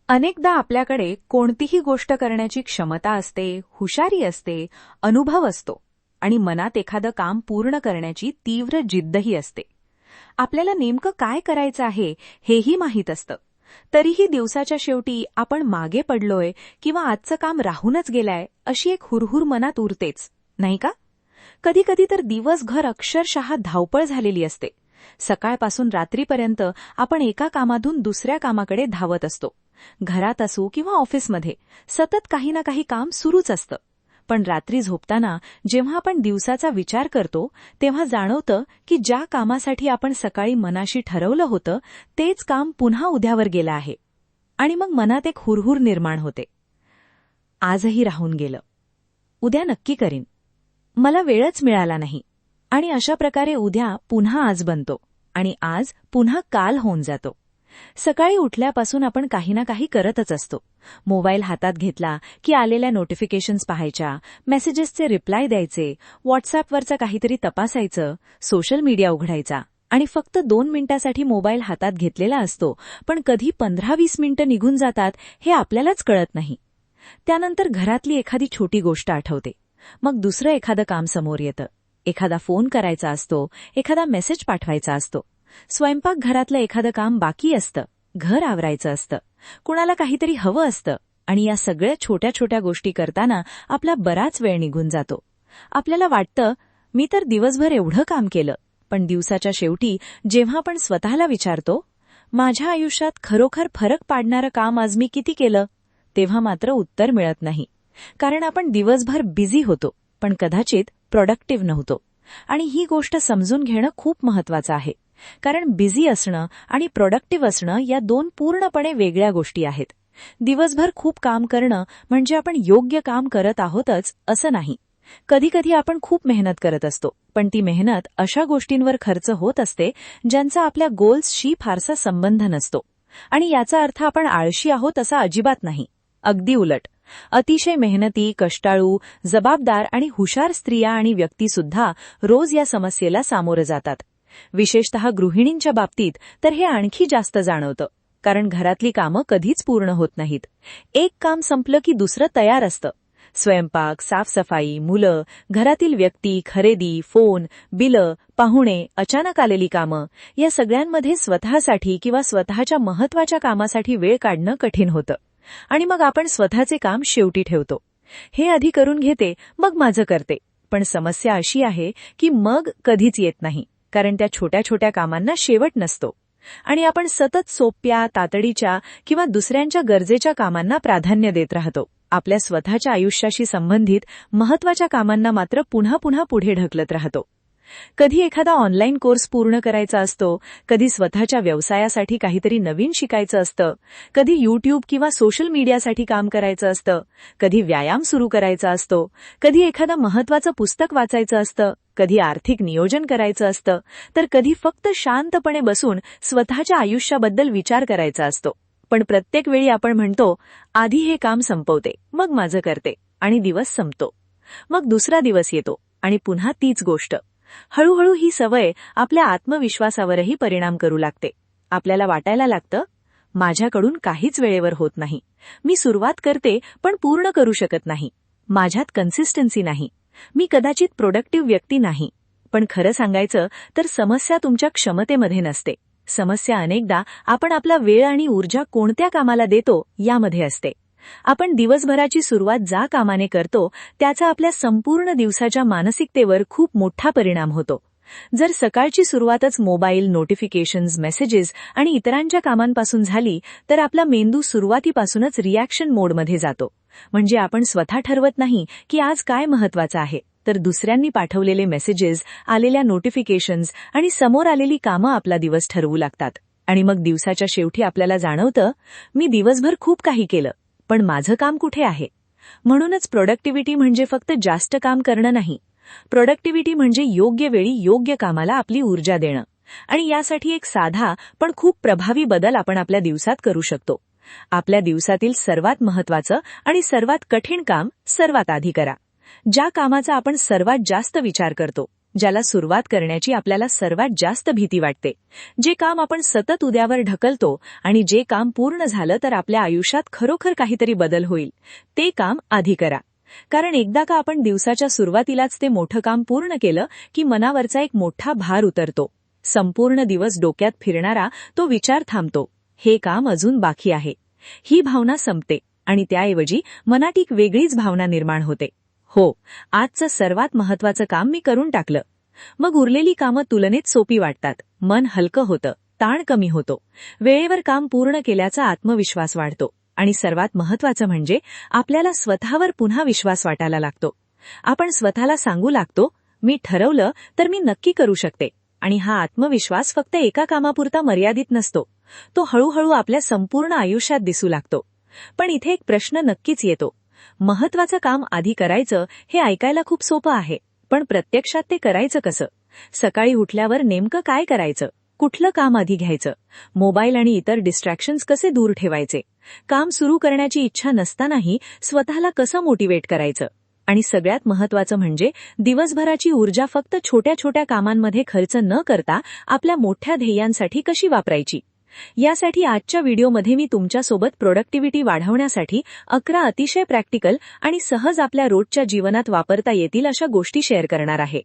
अनेकदा आपल्याकडे कोणतीही गोष्ट करण्याची क्षमता असते, हुशारी असते, अनुभव असतो आणि मनात एखादं काम पूर्ण करण्याची तीव्र जिद्दही असते. आपल्याला नेमकं काय करायचं आहे हेही माहीत असतं. तरीही दिवसाच्या शेवटी आपण मागे पडलोय किंवा आजचं काम राहूनच गेलंय अशी एक हुरहुर मनात उरतेच, नाही का? कधीकधी तर दिवसभर अक्षरशः धावपळ झालेली असते. सकाळपासून रात्रीपर्यंत आपण एका कामातून दुसऱ्या कामाकडे धावत असतो. घरात असू किंवा ऑफिसमध्ये सतत काही ना काही काम सुरूच असतं. पण रात्री झोपताना जेव्हा आपण दिवसाचा विचार करतो तेव्हा जाणवतं की ज्या कामासाठी आपण सकाळी मनाशी ठरवलं होतं तेच काम पुन्हा उद्यावर गेलं आहे. आणि मग मनात एक हुरहुर निर्माण होते. आजही राहून गेलं, उद्या नक्की करीन, मला वेळच मिळाला नाही. आणि अशा प्रकारे उद्या पुन्हा आज बनतो आणि आज पुन्हा काल होऊन जातो. सकाळी उठल्यापासून आपण काही ना काही करतच असतो. मोबाईल हातात घेतला की आलेल्या नोटिफिकेशन्स पाहायच्या, मेसेजेसचे रिप्लाय द्यायचे, व्हॉट्सअॅपवरचं काहीतरी तपासायचं, सोशल मीडिया उघडायचा आणि फक्त 2 मिनिटासाठी मोबाईल हातात घेतलेला असतो, पण कधी 15-20 मिनिटं निघून जातात हे आपल्यालाच कळत नाही. त्यानंतर घरातली एखादी छोटी गोष्ट आठवते, मग दुसरं एखादं काम समोर येतं. एखादा फोन करायचा असतो, एखादा मेसेज पाठवायचा असतो, स्वयंपाकघरातलं एखादं काम बाकी असतं, घर आवरायचं असतं, कुणाला काहीतरी हवं असतं आणि या सगळ्या छोट्या छोट्या गोष्टी करताना आपला बराच वेळ निघून जातो. आपल्याला वाटतं, मी तर दिवसभर एवढं काम केलं, पण दिवसाच्या शेवटी जेव्हा आपण स्वतःला विचारतो, माझ्या आयुष्यात खरोखर फरक पाडणारं काम आज मी किती केलं, तेव्हा मात्र उत्तर मिळत नाही. कारण आपण दिवसभर बिझी होतो, पण कदाचित प्रोडक्टिव्ह नव्हतो. आणि ही गोष्ट समजून घेणं खूप महत्वाचं आहे. कारण बिझी असणं आणि प्रोडक्टिव्ह असणं या दोन पूर्णपणे वेगळ्या गोष्टी आहेत. दिवसभर खूप काम करणं म्हणजे आपण योग्य काम करत आहोतच असं नाही. कधीकधी आपण खूप मेहनत करत असतो, पण ती मेहनत अशा गोष्टींवर खर्च होत असते ज्यांचा आपल्या गोल्सशी फारसा संबंध नसतो. आणि याचा अर्थ आपण आळशी आहोत असा अजिबात नाही. अगदी उलट, अतिशय मेहनती, कष्टाळू, जबाबदार आणि हुशार स्त्रिया आणि व्यक्तीसुद्धा रोज या समस्येला सामोरं जातात. विशेषतः गृहिणींच्या बाबतीत तर हे आणखी जास्त जाणवतं, कारण घरातली कामं कधीच पूर्ण होत नाहीत. एक काम संपलं की दुसरं तयार असतं. स्वयंपाक, साफसफाई, मुलं, घरातील व्यक्ती, खरेदी, फोन, बिलं, पाहुणे, अचानक आलेली कामं, या सगळ्यांमध्ये स्वतःसाठी किंवा स्वतःच्या महत्वाच्या कामासाठी वेळ काढणं कठीण होतं. आणि मग आपण स्वतःचे काम शेवटी ठेवतो. हे आधी करून घेते, मग माझं करते. पण समस्या अशी आहे की मग कधीच येत नाही, कारण त्या छोट्या छोट्या कामांना शेवट नसतो. आणि आपण सतत सोप्या, तातडीच्या किंवा दुसऱ्यांच्या गरजेच्या कामांना प्राधान्य देत राहतो. आपल्या स्वतःच्या आयुष्याशी संबंधित महत्वाच्या कामांना मात्र पुन्हा पुन्हा पुढे ढकलत राहतो. कधी एखादा ऑनलाईन कोर्स पूर्ण करायचा असतो, कधी स्वतःच्या व्यवसायासाठी काहीतरी नवीन शिकायचं असतं, कधी YouTube किंवा सोशल मीडियासाठी काम करायचं असतं, कधी व्यायाम सुरू करायचा असतो, कधी एखादं महत्वाचं पुस्तक वाचायचं असतं, कधी आर्थिक नियोजन करायचं असतं, तर कधी फक्त शांतपणे बसून स्वतःच्या आयुष्याबद्दल विचार करायचा असतो. पण प्रत्येक वेळी आपण म्हणतो, आधी हे काम संपवते, मग माझं करते, आणि दिवस संपतो. मग दुसरा दिवस येतो आणि पुन्हा तीच गोष्ट. हळूहळू ही सवय आपल्या आत्मविश्वासावरही परिणाम करू लागते. आपल्याला वाटायला लागतं, माझ्याकडून काहीच वेळेवर होत नाही, मी सुरुवात करते पण पूर्ण करू शकत नाही, माझ्यात कन्सिस्टन्सी नाही, मी कदाचित प्रोडक्टिव्ह व्यक्ती नाही. पण खरं सांगायचं तर समस्या तुमच्या क्षमतेमध्ये नसते. समस्या अनेकदा आपण आपला वेळ आणि ऊर्जा कोणत्या कामाला देतो यामध्ये असते. आपण दिवसभराची सुरुवात ज्या कामाने करतो त्याचा आपल्या संपूर्ण दिवसाच्या मानसिकतेवर खूप मोठा परिणाम होतो. जर सकाळची सुरुवातच मोबाईल, नोटिफिकेशन्स, मेसेजेस आणि इतरांच्या कामांपासून झाली तर आपला मेंदू सुरुवातीपासूनच रिॲक्शन मोडमध्ये जातो. म्हणजे आपण स्वतः ठरवत नाही की आज काय महत्वाचं आहे, तर दुसऱ्यांनी पाठवलेले मेसेजेस, आलेल्या नोटिफिकेशन्स आणि समोर आलेली कामं आपला दिवस ठरवू लागतात. आणि मग दिवसाच्या शेवटी आपल्याला जाणवतं, मी दिवसभर खूप काही केलं, पण माझं काम कुठे आहे? म्हणूनच प्रोडक्टिव्हिटी म्हणजे फक्त जास्त काम करणं नाही. प्रोडक्टिव्हिटी म्हणजे योग्य वेळी योग्य कामाला आपली ऊर्जा देणं. आणि यासाठी एक साधा पण खूप प्रभावी बदल आपण आपल्या दिवसात करू शकतो. आपल्या दिवसातील सर्वात महत्वाचं आणि सर्वात कठीण काम सर्वात आधी करा. ज्या कामाचा आपण सर्वात जास्त विचार करतो, ज्याला सुरुवात करण्याची आपल्याला सर्वात जास्त भीती वाटते, जे काम आपण सतत उद्यावर ढकलतो आणि जे काम पूर्ण झालं तर आपल्या आयुष्यात खरोखर काहीतरी बदल होईल, ते काम आधी करा. कारण एकदा का आपण दिवसाच्या सुरुवातीलाच ते मोठं काम पूर्ण केलं की मनावरचा एक मोठा भार उतरतो. संपूर्ण दिवस डोक्यात फिरणारा तो विचार थांबतो, हे काम अजून बाकी आहे. ही भावना संपते आणि त्याऐवजी मनात एक वेगळीच भावना निर्माण होते. हो, आजचं सर्वात महत्वाचं काम मी करून टाकलं. मग उरलेली कामं तुलनेत सोपी वाटतात, मन हलकं होतं, ताण कमी होतो, वेळेवर काम पूर्ण केल्याचा आत्मविश्वास वाढतो आणि सर्वात महत्वाचं म्हणजे आपल्याला स्वतःवर पुन्हा विश्वास वाटायला लागतो. आपण स्वतःला सांगू लागतो, मी ठरवलं तर मी नक्की करू शकते. आणि हा आत्मविश्वास फक्त एका कामापुरता मर्यादित नसतो, तो हळूहळू आपल्या संपूर्ण आयुष्यात दिसू लागतो. पण इथे एक प्रश्न नक्कीच येतो, महत्वाचं काम आधी करायचं हे ऐकायला खूप सोपं आहे, पण प्रत्यक्षात ते करायचं कसं? सकाळी उठल्यावर नेमकं काय करायचं? कुठलं काम आधी घ्यायचं? मोबाईल आणि इतर डिस्ट्रॅक्शन्स कसे दूर ठेवायचे? काम सुरू करण्याची इच्छा नसतानाही स्वतःला कसं मोटिवेट करायचं? आणि सगळ्यात महत्वाचं म्हणजे दिवसभराची ऊर्जा फक्त छोट्या छोट्या कामांमध्ये खर्च न करता आपल्या मोठ्या ध्येयांसाठी कशी वापरायची? यासाठी आजच्या व्हिडिओमध्ये मी तुमच्यासोबत प्रोडक्टिव्हिटी वाढवण्यासाठी 11 अतिशय प्रॅक्टिकल आणि सहज आपल्या रोजच्या जीवनात वापरता येतील अशा गोष्टी शेअर करणार आहे.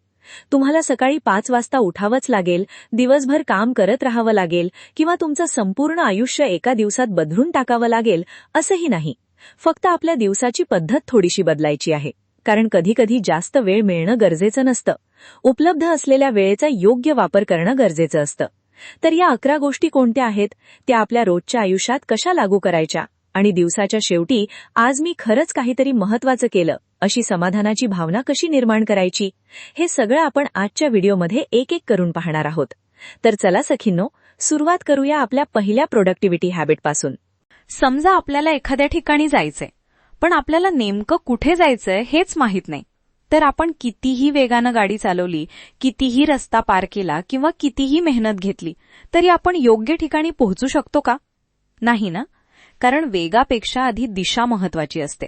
तुम्हाला सकाळी 5 वाजता उठावंच लागेल, दिवसभर काम करत राहावं लागेल किंवा तुमचं संपूर्ण आयुष्य एका दिवसात बदलून टाकावं लागेल असंही नाही. फक्त आपल्या दिवसाची पद्धत थोडीशी बदलायची आहे. कारण कधीकधी जास्त वेळ मिळणं गरजेचं नसतं, उपलब्ध असलेल्या वेळेचा योग्य वापर करणं गरजेचं असतं. तर या 11 गोष्टी कोणत्या आहेत, त्या आपल्या रोजच्या आयुष्यात कशा लागू करायच्या आणि दिवसाच्या शेवटी आज मी खरंच काहीतरी महत्वाचं केलं अशी समाधानाची भावना कशी निर्माण करायची, हे सगळं आपण आजच्या व्हिडिओमध्ये एक एक करून पाहणार आहोत. तर चला सखींनो, सुरुवात करूया आपल्या पहिल्या प्रोडक्टिव्हिटी हॅबिटपासून. समजा आपल्याला एखाद्या ठिकाणी जायचंय, पण आपल्याला नेमकं कुठे जायचंय हेच माहित नाही. तर आपण कितीही वेगानं गाडी चालवली, कितीही रस्ता पार केला किंवा कितीही मेहनत घेतली तरी आपण योग्य ठिकाणी पोहोचू शकतो का? नाही ना. कारण वेगापेक्षा आधी दिशा महत्वाची असते.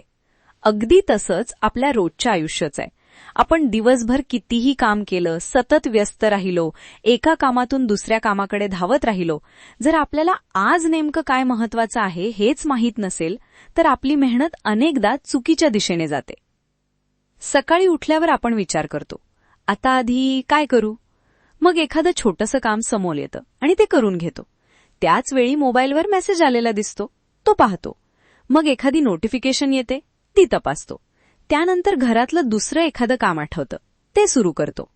अगदी तसंच आपल्या रोजच्या आयुष्याचं आहे. आपण दिवसभर कितीही काम केलं, सतत व्यस्त राहिलो, एका कामातून दुसऱ्या कामाकडे धावत राहिलो, जर आपल्याला आज नेमकं काय महत्वाचं आहे हेच माहीत नसेल तर आपली मेहनत अनेकदा चुकीच्या दिशेने जाते. सकाळी उठल्यावर आपण विचार करतो, आता आधी काय करू? मग एखादं छोटंसं काम समोर येतं आणि ते करून घेतो. त्याच वेळी मोबाईलवर मेसेज आलेला दिसतो, तो पाहतो. मग एखादी नोटिफिकेशन येते, ती तपासतो. त्यानंतर घरातलं दुसरं एखादं काम आठवतं, ते सुरू करतो.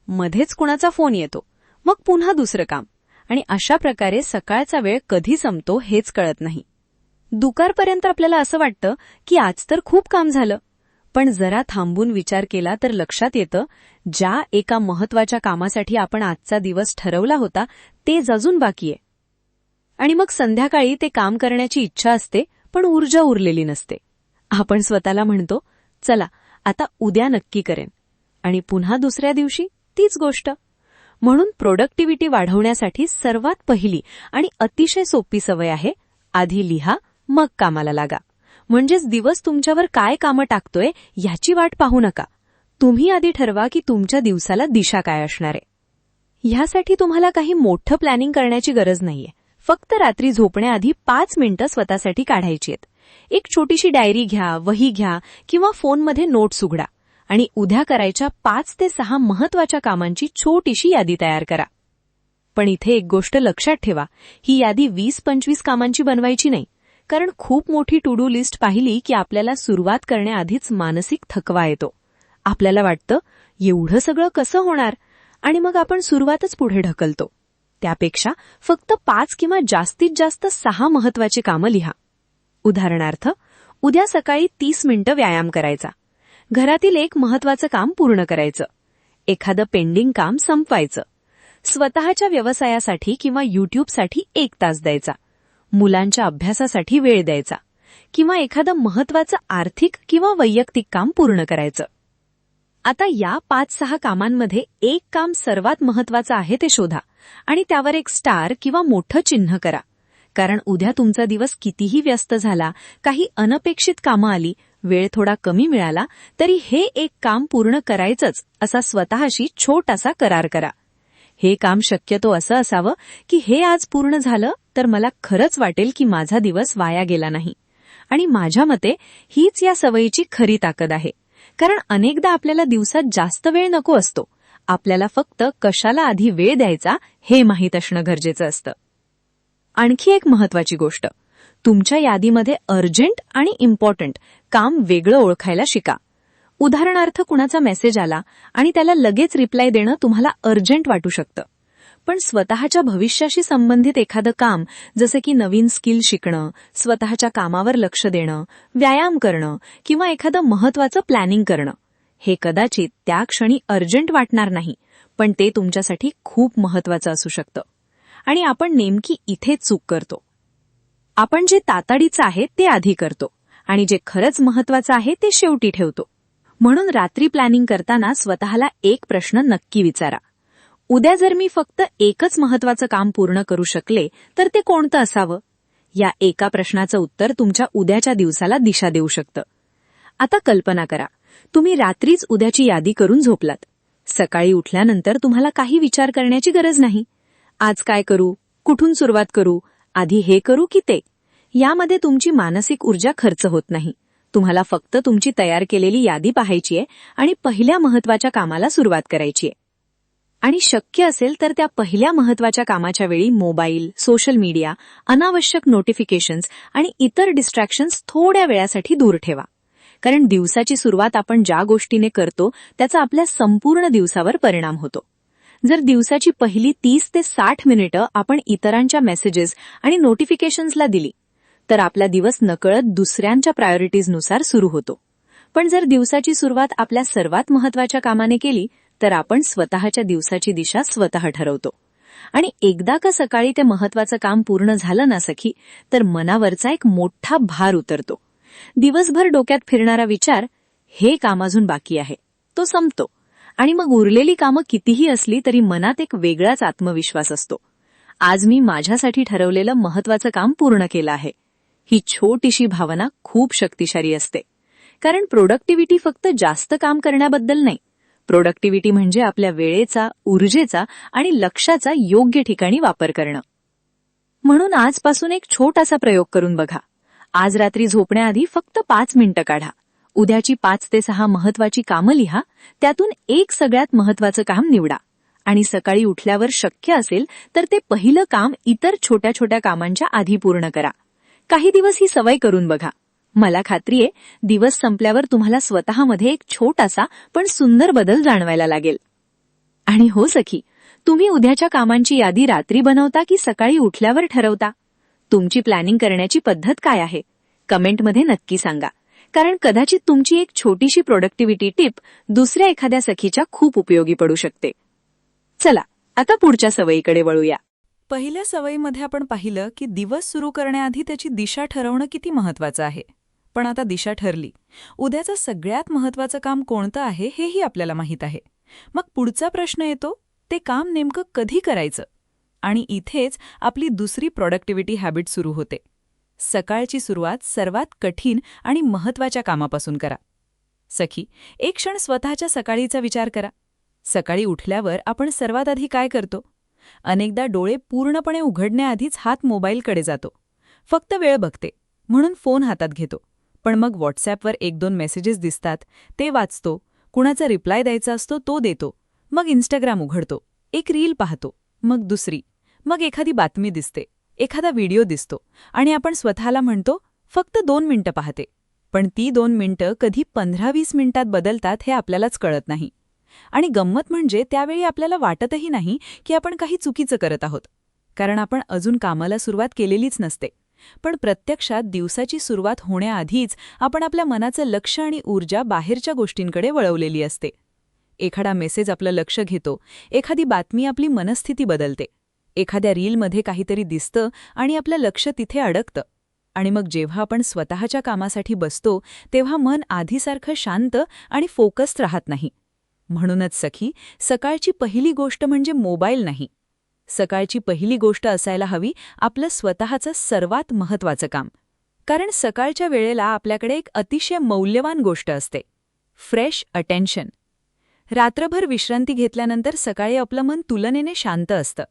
मध्येच कुणाचा फोन येतो, मग पुन्हा दुसरं काम. आणि अशा प्रकारे सकाळचा वेळ कधी संपतो हेच कळत नाही. दुपारपर्यंत आपल्याला असं वाटतं की आज तर खूप काम झालं. पण जरा थांबून विचार केला तर लक्षात येतं, ज्या एका महत्वाच्या कामासाठी आपण आजचा दिवस ठरवला होता तेच अजून बाकी आहे. आणि मग संध्याकाळी ते काम करण्याची इच्छा असते, पण ऊर्जा उरलेली नसते. आपण स्वतःला म्हणतो, चला आता उद्या नक्की करेन, आणि पुन्हा दुसऱ्या दिवशी तीच गोष्ट. म्हणून प्रोडक्टिव्हिटी वाढवण्यासाठी सर्वात पहिली आणि अतिशय सोपी सवय आहे, आधी लिहा मग कामाला लागा. म्हणजेच दिवस तुमच्यावर काय कामं टाकतोय याची वाट पाहू नका. तुम्ही आधी ठरवा की तुमच्या दिवसाला दिशा काय असणार आहे. ह्यासाठी तुम्हाला काही मोठं प्लॅनिंग करण्याची गरज नाहीये. फक्त रात्री झोपण्याआधी 5 मिनिटं स्वतःसाठी काढायची आहेत. एक छोटीशी डायरी घ्या, वही घ्या किंवा फोनमध्ये नोट्स उघडा आणि उद्या करायच्या 5 ते 6 महत्वाच्या कामांची छोटीशी यादी तयार करा. पण इथे एक गोष्ट लक्षात ठेवा, ही यादी 20-25 कामांची बनवायची नाही. कारण खूप मोठी टू डू लिस्ट पाहिली की आपल्याला सुरुवात करण्याआधीच मानसिक थकवा येतो. आपल्याला वाटतं एवढं सगळं कसं होणार, आणि मग आपण सुरुवातच पुढे ढकलतो. त्यापेक्षा फक्त 5 किंवा जास्तीत जास्त 6 महत्वाची कामं लिहा. उदाहरणार्थ, उद्या सकाळी 30 मिनिटं व्यायाम करायचा, घरातील एक महत्वाचं काम पूर्ण करायचं, एखादं पेंडिंग काम संपवायचं, स्वतःच्या व्यवसायासाठी किंवा यूट्यूबसाठी 1 तास द्यायचा, मुलांच्या अभ्यासासाठी वेळ द्यायचा किंवा एखादं महत्वाचं आर्थिक किंवा वैयक्तिक काम पूर्ण करायचं. आता या 5-6 कामांमध्ये एक काम सर्वात महत्वाचं आहे ते शोधा आणि त्यावर एक स्टार किंवा मोठं चिन्ह करा. कारण उद्या तुमचा दिवस कितीही व्यस्त झाला, काही अनपेक्षित कामं आली, वेळ थोडा कमी मिळाला तरी हे एक काम पूर्ण करायचंच असा स्वतःशी छोटासा करार करा. हे काम शक्यतो असं असावं की हे आज पूर्ण झालं तर मला खरंच वाटेल की माझा दिवस वाया गेला नाही. आणि माझ्या मते हीच या सवयीची खरी ताकद आहे. कारण अनेकदा आपल्याला दिवसात जास्त वेळ नको असतो. आपल्याला फक्त कशाला आधी वेळ द्यायचा हे माहीत असणं गरजेचं असतं. आणखी एक महत्वाची गोष्ट, तुमच्या यादीमध्ये अर्जंट आणि इम्पॉर्टंट काम वेगळं ओळखायला शिका. उदाहरणार्थ कुणाचा मेसेज आला आणि त्याला लगेच रिप्लाय देणं तुम्हाला अर्जंट वाटू शकतं. पण स्वतःच्या भविष्याशी संबंधित एखादं काम जसं की नवीन स्किल शिकणं, स्वतःच्या कामावर लक्ष देणं, व्यायाम करणं किंवा एखादं महत्वाचं प्लॅनिंग करणं, हे कदाचित त्या क्षणी अर्जंट वाटणार नाही, पण ते तुमच्यासाठी खूप महत्वाचं असू शकतं. आणि आपण नेमकी इथेच चूक करतो. आपण जे तातडीचं आहे ते आधी करतो आणि जे खरंच महत्वाचं आहे ते शेवटी ठेवतो. म्हणून रात्री प्लॅनिंग करताना स्वतःला एक प्रश्न नक्की विचारा. उद्या जर मी फक्त एकच महत्वाचं काम पूर्ण करू शकले तर ते कोणतं असावं? या एका प्रश्नाचं उत्तर तुमच्या उद्याच्या दिवसाला दिशा देऊ शकतं. आता कल्पना करा, तुम्ही रात्रीच उद्याची यादी करून झोपलात. सकाळी उठल्यानंतर तुम्हाला काही विचार करण्याची गरज नाही. आज काय करू, कुठून सुरुवात करू, आधी हे करू की ते, यामध्ये तुमची मानसिक ऊर्जा खर्च होत नाही. तुम्हाला फक्त तुमची तयार केलेली यादी पाहायची आहे आणि पहिल्या महत्वाच्या कामाला सुरुवात करायची आहे. आणि शक्य असेल तर त्या पहिल्या महत्वाच्या कामाच्या वेळी मोबाईल, सोशल मीडिया, अनावश्यक नोटिफिकेशन्स आणि इतर डिस्ट्रॅक्शन्स थोड्या वेळासाठी दूर ठेवा. कारण दिवसाची सुरुवात आपण ज्या गोष्टीने करतो त्याचा आपल्या संपूर्ण दिवसावर परिणाम होतो. जर दिवसाची पहिली 30 ते 60 मिनिटं आपण इतरांच्या मेसेजेस आणि नोटिफिकेशन्सला दिली तर आपला दिवस नकळत दुसऱ्यांच्या प्रायोरिटीजनुसार सुरू होतो. पण जर दिवसाची सुरुवात आपल्या सर्वात महत्वाच्या कामाने केली तर आपण स्वतःच्या दिवसाची दिशा स्वतः ठरवतो. आणि एकदा का सकाळी ते महत्वाचं काम पूर्ण झालं ना सखी, तर मनावरचा एक मोठा भार उतरतो. दिवसभर डोक्यात फिरणारा विचार, हे काम अजून बाकी आहे, तो संपतो. आणि मग उरलेली कामं कितीही असली तरी मनात एक वेगळाच आत्मविश्वास असतो. आज मी माझ्यासाठी ठरवलेलं महत्वाचं काम पूर्ण केलं आहे. ही छोटीशी भावना खूप शक्तिशाली असते. कारण प्रोडक्टिव्हिटी फक्त जास्त काम करण्याबद्दल नाही. प्रोडक्टिव्हिटी म्हणजे आपल्या वेळेचा, ऊर्जेचा आणि लक्षाचा योग्य ठिकाणी वापर करणं. म्हणून आजपासून एक छोटासा प्रयोग करून बघा. आज रात्री झोपण्याआधी फक्त 5 मिनिटं काढा. उद्याची 5 ते 6 महत्वाची कामं लिहा. त्यातून एक सगळ्यात महत्वाचं काम निवडा. आणि सकाळी उठल्यावर शक्य असेल तर ते पहिलं काम इतर छोट्या छोट्या कामांच्या आधी पूर्ण करा. काही दिवस ही सवय करून बघा. मला खात्री आहे दिवस संपल्यावर तुम्हाला स्वतःमध्ये एक छोटासा पण सुंदर बदल जाणवायला लागेल. आणि हो सखी, तुम्ही उद्याच्या कामांची यादी रात्री बनवता की सकाळी उठल्यावर ठरवता? तुमची प्लॅनिंग करण्याची पद्धत काय आहे? कमेंटमध्ये नक्की सांगा. कारण कदाचित तुमची एक छोटीशी प्रोडक्टिव्हिटी टिप दुसऱ्या एखाद्या सखीच्या खूप उपयोगी पडू शकते. चला आता पुढच्या सवयीकडे वळूया. पहिल्या सवयीमध्ये आपण पाहिलं की दिवस सुरू करण्याआधी त्याची दिशा ठरवणं किती महत्वाचं आहे. पण आता दिशा ठरली, उद्याचं सगळ्यात महत्वाचं काम कोणतं आहे हेही आपल्याला माहीत आहे. मग पुढचा प्रश्न येतो, ते काम नेमकं कधी करायचं? आणि इथेच आपली दुसरी प्रोडक्टिव्हिटी हॅबिट सुरू होते. सकाळची सुरुवात सर्वात कठीण आणि महत्वाच्या कामापासून करा. सखी, एक क्षण स्वतःच्या सकाळीचा विचार करा. सकाळी उठल्यावर आपण सर्वात आधी काय करतो? अनेकदा डोळे पूर्णपणे उघडण्याआधीच हात मोबाईलकडे जातो. फक्त वेळ बघते म्हणून फोन हातात घेतो. पण मग व्हॉट्सॲपवर 1-2 मेसेजेस दिसतात, ते वाचतो. कुणाचा रिप्लाय द्यायचा असतो तो देतो. मग इंस्टाग्राम उघडतो, एक रील पाहतो, मग दुसरी, मग एखादी बातमी दिसते, एखादा व्हिडिओ दिसतो आणि आपण स्वतःला म्हणतो फक्त 2 मिनिटं पाहते. पण ती 2 मिनिटं कधी 15-20 मिनिटात बदलतात हे आपल्यालाच कळत नाही. आणि गंमत म्हणजे त्यावेळी आपल्याला वाटतही नाही की आपण काही चुकीचं करत आहोत, कारण आपण अजून कामाला सुरुवात केलेलीच नसते. पण प्रत्यक्षात दिवसाची सुरुवात होण्याआधीच आपण आपल्या मनाचं लक्ष आणि ऊर्जा बाहेरच्या गोष्टींकडे वळवलेली असते. एखादा मेसेज आपलं लक्ष घेतो, एखादी बातमी आपली मनस्थिती बदलते, एखाद्या रीलमध्ये काहीतरी दिसतं आणि आपलं लक्ष तिथे अडकतं. आणि मग जेव्हा आपण स्वतःच्या कामासाठी बसतो तेव्हा मन आधीसारखं शांत आणि फोकस्ड राहत नाही. म्हणूनच सखी, सकाळची पहिली गोष्ट म्हणजे मोबाईल नाही. सकाळची पहिली गोष्ट असायला हवी आपलं स्वतःचं सर्वात महत्वाचं काम. कारण सकाळच्या वेळेला आपल्याकडे एक अतिशय मौल्यवान गोष्ट असते, फ्रेश अटेन्शन. रात्रभर विश्रांती घेतल्यानंतर सकाळी आपलं मन तुलनेने शांत असतं.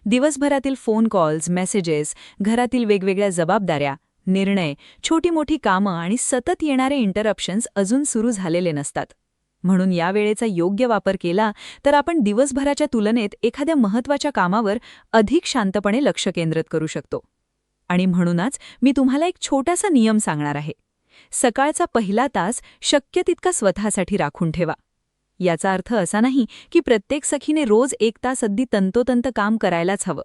दिवसभरातील फोन कॉल्स, मेसेजेस, घरातील वेगवेगळ्या जबाबदाऱ्या, निर्णय, छोटी मोठी कामं आणि सतत येणारे इंटरप्शन्स अजून सुरू झालेले नसतात. म्हणून या वेळेचा योग्य वापर केला तर आपण दिवसभराच्या तुलनेत एखाद्या महत्त्वाच्या कामावर अधिक शांतपणे लक्ष केंद्रित करू शकतो. आणि म्हणूनच मी तुम्हाला एक छोटासा नियम सांगणार आहे. सकाळचा पहिला तास शक्य तितका स्वतःसाठी राखून ठेवा. याचा अर्थ असा नाही की प्रत्येक सखीने रोज 1 तास अगदी तंतोतंत काम करायलाच हवं.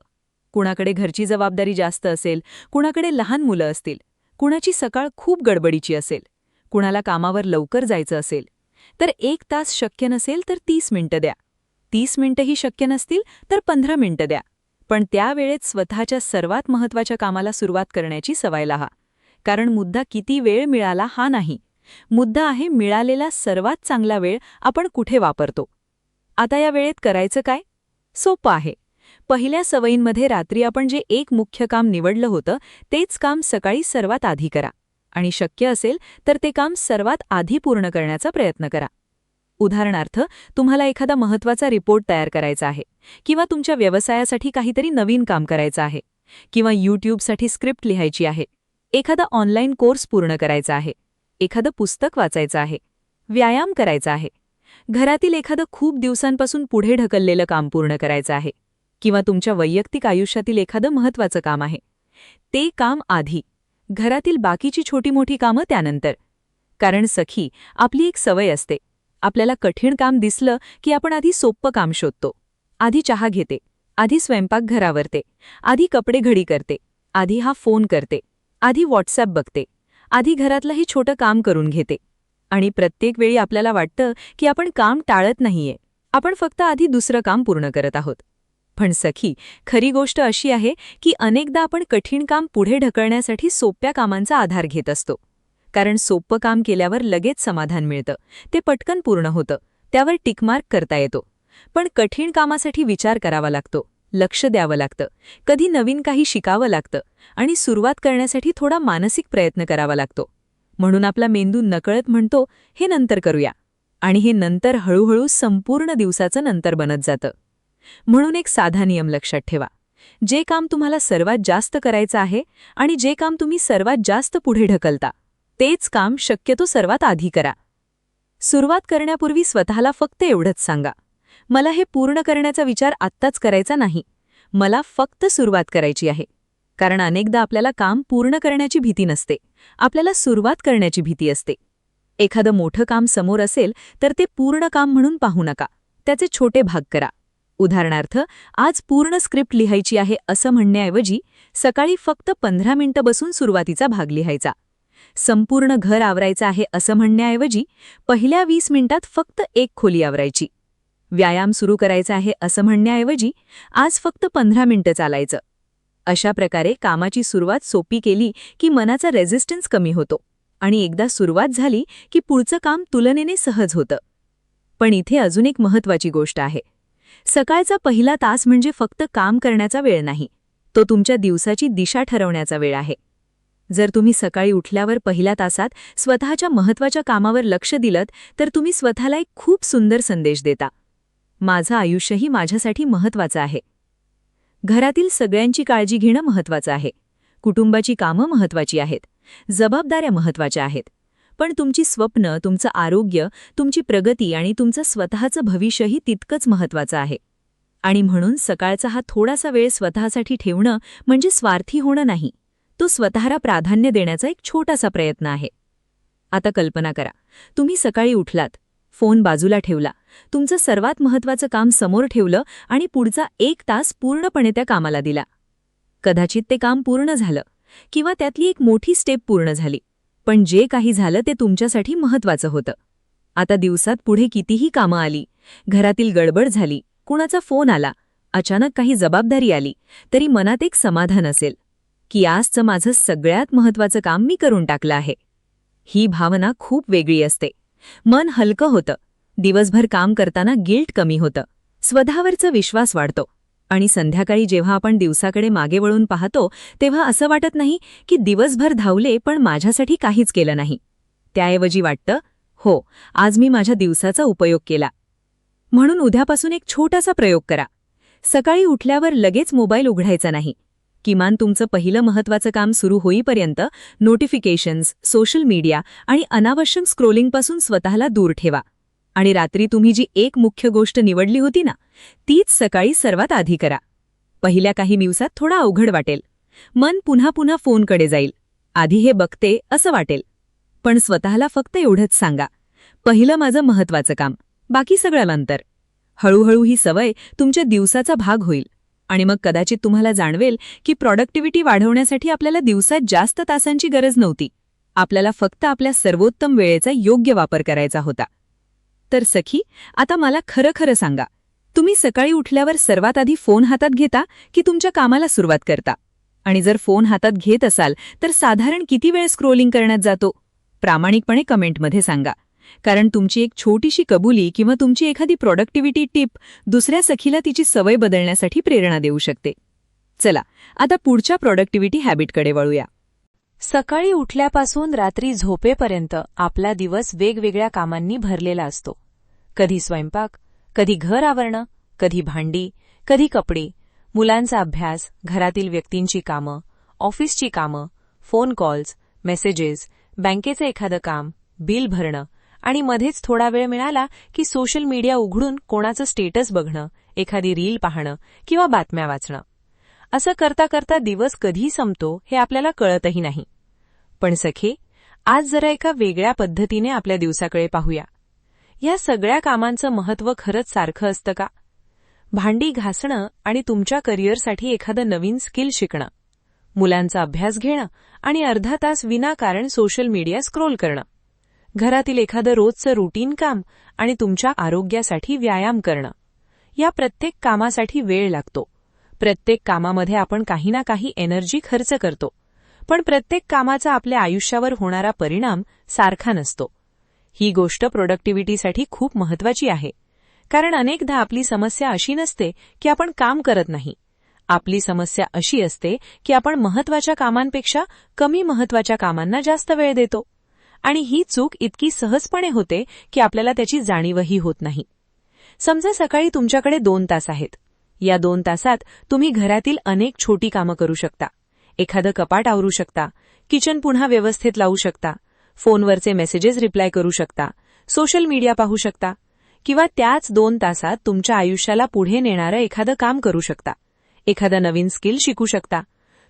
कुणाकडे घरची जबाबदारी जास्त असेल, कुणाकडे लहान मुलं असतील, कुणाची सकाळ खूप गडबडीची असेल, कुणाला कामावर लवकर जायचं असेल, तर 1 तास शक्य नसेल तर 30 मिनिटं द्या. 30 मिनिटंही शक्य नसतील तर 15 मिनिटं द्या. पण त्या वेळेत स्वतःच्या सर्वात महत्त्वाच्या कामाला सुरुवात करण्याची सवय लावा. कारण मुद्दा किती वेळ मिळाला हा नाही, मुद्दा आहे मिळालेला सर्वात चांगला वेळ आपण कुठे वापरतो. आता या वेळेत करायचं काय? सोपं आहे. पहिल्या सवयींमध्ये रात्री आपण जे एक मुख्य काम निवडलं होतं तेच काम सकाळी सर्वात आधी करा आणि शक्य असेल तर ते काम सर्वात आधी पूर्ण करण्याचा प्रयत्न करा. उदाहरणार्थ, तुम्हाला एखादा महत्त्वाचा रिपोर्ट तयार करायचा आहे, किंवा तुमच्या व्यवसायासाठी काहीतरी नवीन काम करायचं आहे, किंवा यूट्यूबसाठी स्क्रिप्ट लिहायची आहे, एखादा ऑनलाईन कोर्स पूर्ण करायचा आहे, एखादं पुस्तक वाचायचं आहे, व्यायाम करायचा आहे, घरातील एखादं खूप दिवसांपासून पुढे ढकललेलं काम पूर्ण करायचं आहे, किंवा तुमच्या वैयक्तिक आयुष्यातील एखादं महत्त्वाचं काम आहे. ते काम आधी, घरातील बाकीची छोटी मोठी कामं त्यानंतर. कारण सखी, आपली एक सवय असते, आपल्याला कठीण काम दिसलं की आपण आधी सोप्पं काम शोधतो. आधी चहा घेते, आधी स्वयंपाकघर आवरते, आधी कपडे घडी करते, आधी हा फोन करते, आधी व्हॉट्सॲप बघते, आधी घरातलंही छोटं काम करून घेते. आणि प्रत्येक वेळी आपल्याला वाटतं की आपण काम टाळत नाहीये, आपण फक्त आधी दुसरं काम पूर्ण करत आहोत. पण सखी, खरी गोष्ट अशी आहे की अनेकदा आपण कठीण काम पुढे ढकलण्यासाठी सोप्या कामांचा आधार घेत असतो. कारण सोपं काम केल्यावर लगेच समाधान मिळतं, ते पटकन पूर्ण होतं, त्यावर टिकमार्क करता येतो. पण कठीण कामासाठी विचार करावा लागतो, लक्ष द्यावं लागतं, कधी नवीन काही शिकावं लागतं आणि सुरुवात करण्यासाठी थोडा मानसिक प्रयत्न करावा लागतो. म्हणून आपला मेंदू नकळत म्हणतो, हे नंतर करूया, आणि हे नंतर हळूहळू संपूर्ण दिवसाचं नंतर बनत जातं. म्हणून एक साधा नियम लक्षात ठेवा. जे काम तुम्हाला सर्वात जास्त करायचं आहे आणि जे काम तुम्ही सर्वात जास्त पुढे ढकलता, तेच काम शक्यतो सर्वात आधी करा. सुरुवात करण्यापूर्वी स्वतःला फक्त एवढंच सांगा, मला हे पूर्ण करण्याचा विचार आत्ताच करायचा नाही, मला फक्त सुरुवात करायची आहे. कारण अनेकदा आपल्याला काम पूर्ण करण्याची भीती नसते, आपल्याला सुरुवात करण्याची भीती असते. एखादं मोठं काम समोर असेल तर ते पूर्ण काम म्हणून पाहू नका, त्याचे छोटे भाग करा. उदाहरणार्थ, आज पूर्ण स्क्रिप्ट लिहायची आहे असं म्हणण्याऐवजी सकाळी फक्त 15 मिनिटं बसून सुरुवातीचा भाग लिहायचा. संपूर्ण घर आवरायचं आहे असं म्हणण्याऐवजी पहिल्या 20 मिनिटात फक्त एक खोली आवरायची. व्यायाम सुरू करायचा आहे असं म्हणण्याऐवजी आज फक्त 15 मिनिटं चालायचं. अशा प्रकारे कामाची सुरुवात सोपी केली की मनाचा रेझिस्टन्स कमी होतो आणि एकदा सुरुवात झाली की पुढचं काम तुलनेने सहज होतं. पण इथे अजून एक महत्त्वाची गोष्ट आहे. सकाळचा पहिला तास म्हणजे फक्त काम करण्याचा वेळ नाही, तो तुमच्या दिवसाची दिशा ठरवण्याचा वेळ आहे. जर तुम्ही सकाळी उठल्यावर पहिल्या तासात स्वतःच्या महत्त्वाच्या कामावर लक्ष दिलत तर तुम्ही स्वतःला एक खूप सुंदर संदेश देता, माझं आयुष्यही माझ्यासाठी महत्त्वाचं आहे. घरातील सगळ्यांची काळजी घेणं महत्त्वाचं आहे, कुटुंबाची कामं महत्त्वाची आहेत, जबाबदाऱ्या महत्त्वाच्या आहेत, पण तुमची स्वप्न, तुमचं आरोग्य, तुमची प्रगती आणि तुमचं स्वतःचं भविष्यही तितकंच महत्त्वाचं आहे. आणि म्हणून सकाळचा हा थोडासा वेळ स्वतःसाठी ठेवणं म्हणजे स्वार्थी होणं नाही, तो स्वतःला प्राधान्य देण्याचा एक छोटासा प्रयत्न आहे. आता कल्पना करा, तुम्ही सकाळी उठलात, फोन बाजूला ठेवला, तुमचं सर्वात महत्त्वाचं काम समोर ठेवलं आणि पुढचा 1 तास पूर्णपणे त्या कामाला दिला. कदाचित ते काम पूर्ण झालं किंवा त्यातली एक मोठी स्टेप पूर्ण झाली, पण जे काही झालं ते तुमच्यासाठी महत्त्वाचं होतं. आता दिवसात पुढे कितीही कामं आली, घरातील गडबड झाली, कुणाचा फोन आला, अचानक काही जबाबदारी आली, तरी मनात एक समाधान असेल की आजचं माझं सगळ्यात महत्त्वाचं काम मी करून टाकलं आहे. ही भावना खूप वेगळी असते. मन हलकं होतं, दिवसभर काम करताना गिल्ट कमी होतं, स्वतःवरचा विश्वास वाढतो आणि संध्याकाळी जेव्हा आपण दिवसाकडे मागे वळून पाहतो तेव्हा असं वाटत नाही की दिवसभर धावले पण माझ्यासाठी काहीच केलं नाही. त्याऐवजी वाटतं, हो, आज मी माझ्या दिवसाचा उपयोग केला. म्हणून उद्यापासून एक छोटासा प्रयोग करा. सकाळी उठल्यावर लगेच मोबाईल उघडायचा नाही. किमान तुमचं पहिलं महत्त्वाचं काम सुरू होईपर्यंत नोटिफिकेशन्स, सोशल मीडिया आणि अनावश्यक स्क्रोलिंगपासून स्वतःला दूर ठेवा. आणि रात्री तुम्ही जी एक मुख्य गोष्ट निवडली होती ना, तीच सकाळी सर्वात आधी करा. पहिल्या काही दिवसात थोडा अवघड वाटेल. मन पुन्हा पुन्हा फोनकडे जाईल. आधी हे बघते असं वाटेल. पण स्वतःला फक्त एवढंच सांगा, पहिलं माझं महत्त्वाचं काम, बाकी सगळं नंतर. हळूहळू ही सवय तुमच्या दिवसाचा भाग होईल आणि मग कदाचित तुम्हाला जाणवेल की प्रॉडक्टिव्हिटी वाढवण्यासाठी आपल्याला दिवसात जास्त तासांची गरज नव्हती. आपल्याला फक्त आपल्या सर्वोत्तम वेळेचा योग्य वापर करायचा होता. तर सखी, आता मला खरं सांगा, तुम्ही सकाळी उठल्यावर सर्वात आधी फोन हातात घेता की तुमच्या कामाला सुरुवात करता? आणि जर फोन हातात घेत असाल तर साधारण किती वेळ स्क्रोलिंग करण्यात जातो? प्रामाणिकपणे कमेंटमध्ये सांगा. कारण तुमची एक छोटीशी कबुली किंवा तुमची एखादी प्रॉडक्टिव्हिटी टिप दुसऱ्या सखीला तिची सवय बदलण्यासाठी प्रेरणा देऊ शकते. चला, आता पुढच्या प्रॉडक्टिव्हिटी हॅबिटकडे वळूया. सकाळी उठल्यापासून रात्री झोपेपर्यंत आपला दिवस वेगवेगळ्या कामांनी भरलेला असतो. कधी स्वयंपाक, कधी घर आवरणं, कधी भांडी, कधी कपडे, मुलांचा अभ्यास, घरातील व्यक्तींची कामं, ऑफिसची कामं, फोन कॉल्स, मेसेजेस, बँकेचं एखादं काम, बिल भरणं आणि मध्येच थोडा वेळ मिळाला की सोशल मीडिया उघडून कोणाचं स्टेटस बघणं, एखादी रील पाहणं किंवा बातम्या वाचणं. असं करता करता दिवस कधी संपतो हे आपल्याला कळतही नाही. पण सखे, आज जरा एका वेगळ्या पद्धतीने आपल्या दिवसाकडे पाहूया. या सगळ्या कामांचं महत्त्व खरंच सारखं असतं का? भांडी घासणं आणि तुमच्या करिअरसाठी एखादं नवीन स्किल शिकणं, मुलांचा अभ्यास घेणं आणि अर्धा तास विनाकारण सोशल मीडिया स्क्रोल करणं, घरातील एखादं रोजचं रुटीन काम आणि तुमच्या आरोग्यासाठी व्यायाम करणं, या प्रत्येक कामासाठी वेळ लागतो. प्रत्येक कामामध्ये आपण काही ना काही एनर्जी खर्च करतो. पण प्रत्येक कामाचा आपल्या आयुष्यावर होणारा परिणाम सारखा नसतो. ही गोष्ट प्रोडक्टिव्हिटीसाठी खूप महत्त्वाची आहे. कारण अनेकदा आपली समस्या अशी नसते की आपण काम करत नाही. आपली समस्या अशी असते की आपण महत्त्वाच्या कामांपेक्षा कमी महत्त्वाच्या कामांना जास्त वेळ देतो. आणि ही चूक इतकी सहजपणे होते की आपल्याला त्याची जाणीवही होत नाही. समजा सकाळी तुमच्याकडे 2 तास आहेत. या 2 तासात तुम्ही घरातील अनेक छोटी कामं करू शकता. एखादं कपाट आवरू शकता, किचन पुन्हा व्यवस्थेत लावू शकता, फोनवरचे मेसेजेस रिप्लाय करू शकता, सोशल मीडिया पाहू शकता, किंवा त्याच 2 तासात तुमच्या आयुष्याला पुढे नेणारं एखादं काम करू शकता. एखादा नवीन स्किल शिकू शकता,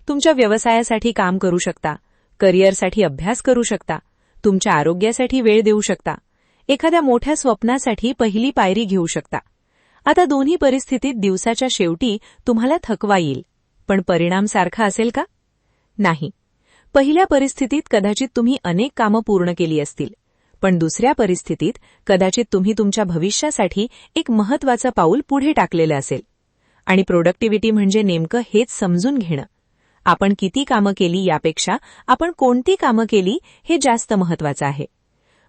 तुमच्या व्यवसायासाठी काम करू शकता, करिअरसाठी अभ्यास करू शकता, तुमच्या आरोग्यासाठी वेळ देऊ शकता, एखाद्या मोठ्या स्वप्नासाठी पहिली पायरी घेऊ शकता. आता दोन्ही परिस्थितीत दिवसाच्या शेवटी तुम्हाला थकवा येईल, पण परिणाम सारखा असेल का? नाही. पहिल्या परिस्थितीत कदाचित तुम्ही अनेक कामं पूर्ण केली असतील, पण दुसऱ्या परिस्थितीत कदाचित तुम्ही तुमच्या भविष्यासाठी एक महत्त्वाचं पाऊल पुढे टाकलेलं असेल. आणि प्रोडक्टिव्हिटी म्हणजे नेमकं हेच समजून घेणं. आपण किती कामं केली यापेक्षा आपण कोणती कामं केली हे जास्त महत्त्वाचं आहे.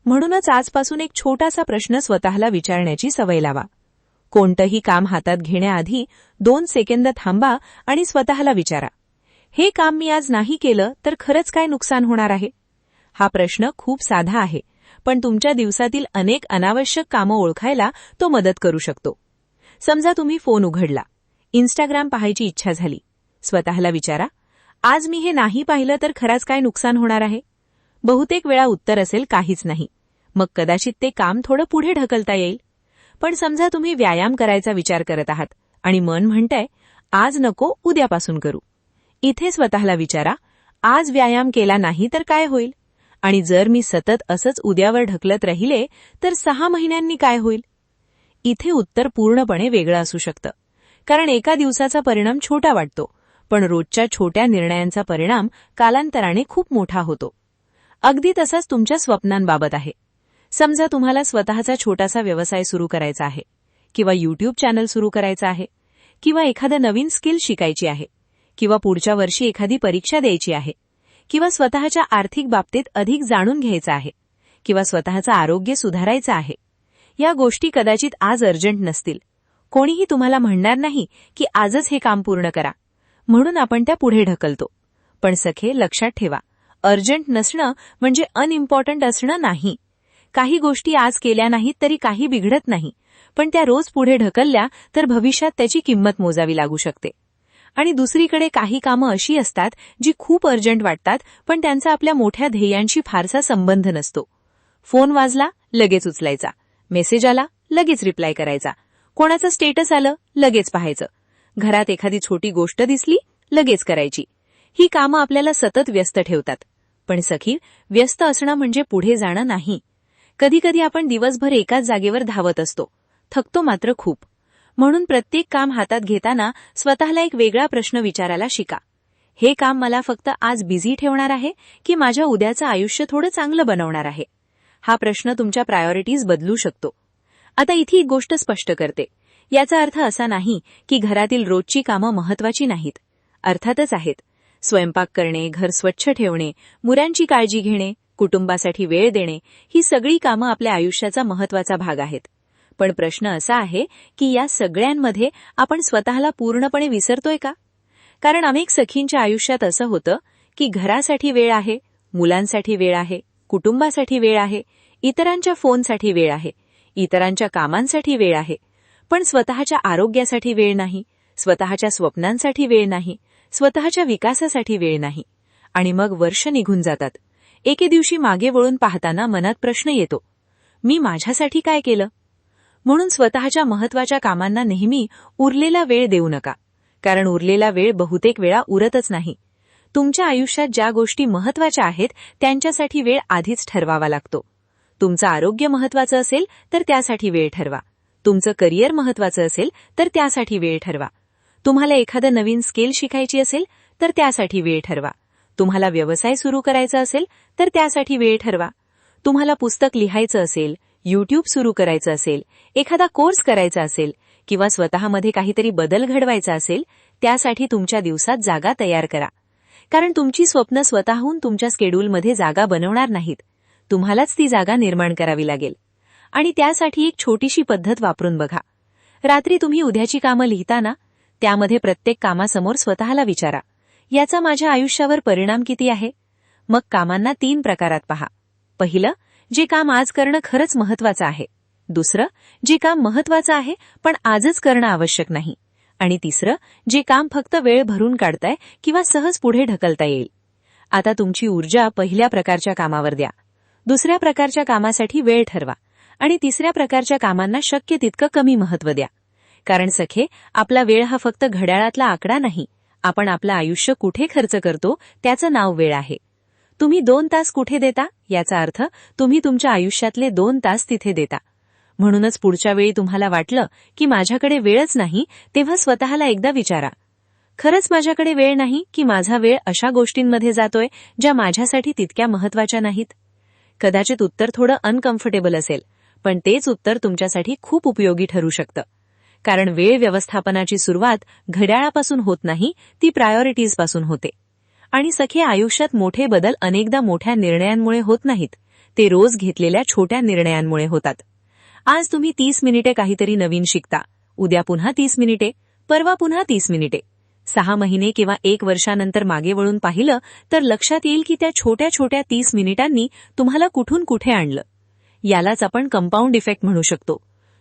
म्हणूनच आजपासून एक छोटासा प्रश्न स्वतःला विचारण्याची सवय लावा. कोणतंही काम हातात घेण्याआधी 2 सेकंद थांबा आणि स्वतःला विचारा, हे काम मी आज नाही केलं तर खरंच काय नुकसान होणार आहे? हा प्रश्न खूप साधा आहे, पण तुमच्या दिवसातील अनेक अनावश्यक कामं ओळखायला तो मदत करू शकतो. समजा तुम्ही फोन उघडला, इंस्टाग्राम पाहायची इच्छा झाली. स्वतःला विचारा, आज मी हे नाही पाहिलं तर खरंच काय नुकसान होणार आहे? बहुतेक वेळा उत्तर असेल काहीच नाही. मग कदाचित ते काम थोडं पुढे ढकलता येईल. पण समजा तुम्ही व्यायाम करायचा विचार करत आहात आणि मन म्हणतंय, आज नको, उद्यापासून करू. इथे स्वतःला विचारा, आज व्यायाम केला नाही तर काय होईल? आणि जर मी सतत असंच उद्यावर ढकलत राहिले तर 6 महिन्यांनी काय होईल? इथे उत्तर पूर्णपणे वेगळं असू शकतं. कारण एका दिवसाचा परिणाम छोटा वाटतो, पण रोजच्या छोट्या निर्णयांचा परिणाम कालांतराने खूप मोठा होतो. अगदी तसाच तुमच्या स्वप्नांबाबत आहे. समजा तुम्हाला स्वतःचा छोटासा व्यवसाय सुरू करायचा आहे, किंवा YouTube चॅनल सुरू करायचा आहे, किंवा एखादं नवीन स्किल शिकायची आहे, किंवा पुढच्या वर्षी एखादी परीक्षा द्यायची आहे, किंवा स्वतःच्या आर्थिक बाबतीत अधिक जाणून घ्यायचं आहे, किंवा स्वतःचं आरोग्य सुधारायचं आहे. या गोष्टी कदाचित आज अर्जंट नसतील. कोणीही तुम्हाला म्हणणार नाही की आजच हे काम पूर्ण करा, म्हणून आपण त्या पुढे ढकलतो. पण सखे, लक्षात ठेवा, अर्जंट नसणं म्हणजे अनइम्पॉर्टंट असणं नाही. काही गोष्टी आज केल्या नाहीत तरी काही बिघडत नाही, पण त्या रोज पुढे ढकलल्या तर भविष्यात त्याची किंमत मोजावी लागू शकते. आणि दुसरीकडे काही कामं अशी असतात जी खूप अर्जंट वाटतात, पण त्यांचा आपल्या मोठ्या ध्येयांशी फारसा संबंध नसतो. फोन वाजला, लगेच उचलायचा. मेसेज आला, लगेच रिप्लाय करायचा. कोणाचं स्टेटस आलं, लगेच पाहायचं. घरात एखादी छोटी गोष्ट दिसली, लगेच करायची. ही कामं आपल्याला सतत व्यस्त ठेवतात. पण सखी, व्यस्त असणं म्हणजे पुढे जाणं नाही. कधीकधी आपण दिवसभर एकाच जागेवर धावत असतो, थकतो मात्र खूप. म्हणून प्रत्येक काम हातात घेताना स्वतःला एक वेगळा प्रश्न विचारायला शिका. हे काम मला फक्त आज बिझी ठेवणार आहे की माझ्या उद्याचं आयुष्य थोडं चांगलं बनवणार आहे? हा प्रश्न तुमच्या प्रायोरिटीज बदलू शकतो. आता इथे एक गोष्ट स्पष्ट करते. याचा अर्थ असा नाही की घरातील रोजची कामं महत्वाची नाहीत. अर्थातच आहेत. स्वयंपाक करणे, घर स्वच्छ ठेवणे, मुलांची काळजी घेणे, कुटुंबासाठी वेळ देणे, ही सगळी कामं आपल्या आयुष्याचा महत्वाचा भाग आहेत. पण प्रश्न असा आहे की या सगळ्यांमध्ये आपण स्वतःला पूर्णपणे विसरतोय का? कारण अनेक सखींच्या आयुष्यात असं होतं की घरासाठी वेळ आहे, मुलांसाठी वेळ आहे, कुटुंबासाठी वेळ आहे, इतरांच्या फोनसाठी वेळ आहे, इतरांच्या कामांसाठी वेळ आहे, पण स्वतःच्या आरोग्यासाठी वेळ नाही, स्वतःच्या स्वप्नांसाठी वेळ नाही, स्वतःच्या विकासासाठी वेळ नाही. आणि मग वर्ष निघून जातात. एके दिवशी मागे वळून पाहताना मनात प्रश्न येतो, मी माझ्यासाठी काय केलं? म्हणून स्वतःच्या महत्वाच्या कामांना नेहमी उरलेला वेळ देऊ नका, कारण उरलेला वेळ बहुतेक वेळा उरतच नाही. तुमच्या आयुष्यात ज्या गोष्टी महत्वाच्या आहेत त्यांच्यासाठी वेळ आधीच ठरवावा लागतो. तुमचं आरोग्य महत्वाचं असेल तर त्यासाठी वेळ ठरवा. तुमचं करिअर महत्वाचं असेल तर त्यासाठी वेळ ठरवा. तुम्हाला एखादं नवीन स्किल शिकायची असेल तर त्यासाठी वेळ ठरवा. तुम्हाला व्यवसाय सुरू करायचा असेल तर त्यासाठी वेळ ठरवा. तुम्हाला पुस्तक लिहायचं असेल, YouTube सुरू करायचं असेल, एखादा कोर्स करायचा असेल किंवा स्वतःमध्ये काहीतरी बदल घडवायचा असेल, त्यासाठी तुमच्या दिवसात जागा तयार करा. कारण तुमची स्वप्न स्वतःहून तुमच्या स्केड्यूलमध्ये जागा बनवणार नाहीत. तुम्हालाच ती जागा निर्माण करावी लागेल. आणि त्यासाठी एक छोटीशी पद्धत वापरून बघा. रात्री तुम्ही उद्याची कामं लिहिताना त्यामध्ये प्रत्येक कामासमोर स्वतःला विचारा, याचा माझ्या आयुष्यावर परिणाम किती आहे? मग कामांना 3 प्रकारात पहा. पहिलं, जे काम आज करणं खरंच महत्वाचं आहे. दुसरं, जे काम महत्वाचं आहे पण आजच करणं आवश्यक नाही. आणि तिसरं, जे काम फक्त वेळ भरून काढताय किंवा सहज पुढे ढकलता येईल. आता तुमची ऊर्जा पहिल्या प्रकारच्या कामावर द्या. दुसऱ्या प्रकारच्या कामासाठी वेळ ठरवा. आणि तिसऱ्या प्रकारच्या कामांना शक्य तितकं कमी महत्त्व द्या. कारण सखे, आपला वेळ हा फक्त घड्याळातला आकडा नाही, आपण आपलं आयुष्य कुठे खर्च करतो त्याचं नाव वेळ आहे. तुम्ही 2 तास कुठे देता याचा अर्थ तुम्ही तुमच्या आयुष्यातले 2 तास तिथे देता. म्हणूनच पुढच्या वेळी तुम्हाला वाटलं की माझ्याकडे वेळच नाही, तेव्हा स्वतःला एकदा विचारा, खरंच माझ्याकडे वेळ नाही की माझा वेळ अशा गोष्टींमध्ये जातोय ज्या माझ्यासाठी तितक्या महत्वाच्या नाहीत? कदाचित उत्तर थोडं अनकम्फर्टेबल असेल, पण तेच उत्तर तुमच्यासाठी खूप उपयोगी ठरू शकतं. कारण वेळ व्यवस्थापनाची सुरुवात घड्याळापासून होत नाही, ती प्रायोरिटीजपासून होते. आणि सखे, आयुष्यात मोठे बदल अनेकदा मोठ्या निर्णयांमुळे होत नाहीत, ते रोज घेतलेल्या छोट्या निर्णयांमुळे होतात. आज तुम्ही 30 मिनिटे काहीतरी नवीन शिकता, उद्या पुन्हा 30 मिनिटे, परवा पुन्हा 30 मिनिटे. 6 महिने किंवा 1 वर्षानंतर मागे वळून पाहिलं तर लक्षात येईल की त्या छोट्या छोट्या 30 मिनिटांनी तुम्हाला कुठून कुठे आणलं. यालाच आपण कंपाऊंड इफेक्ट म्हणू शकतो.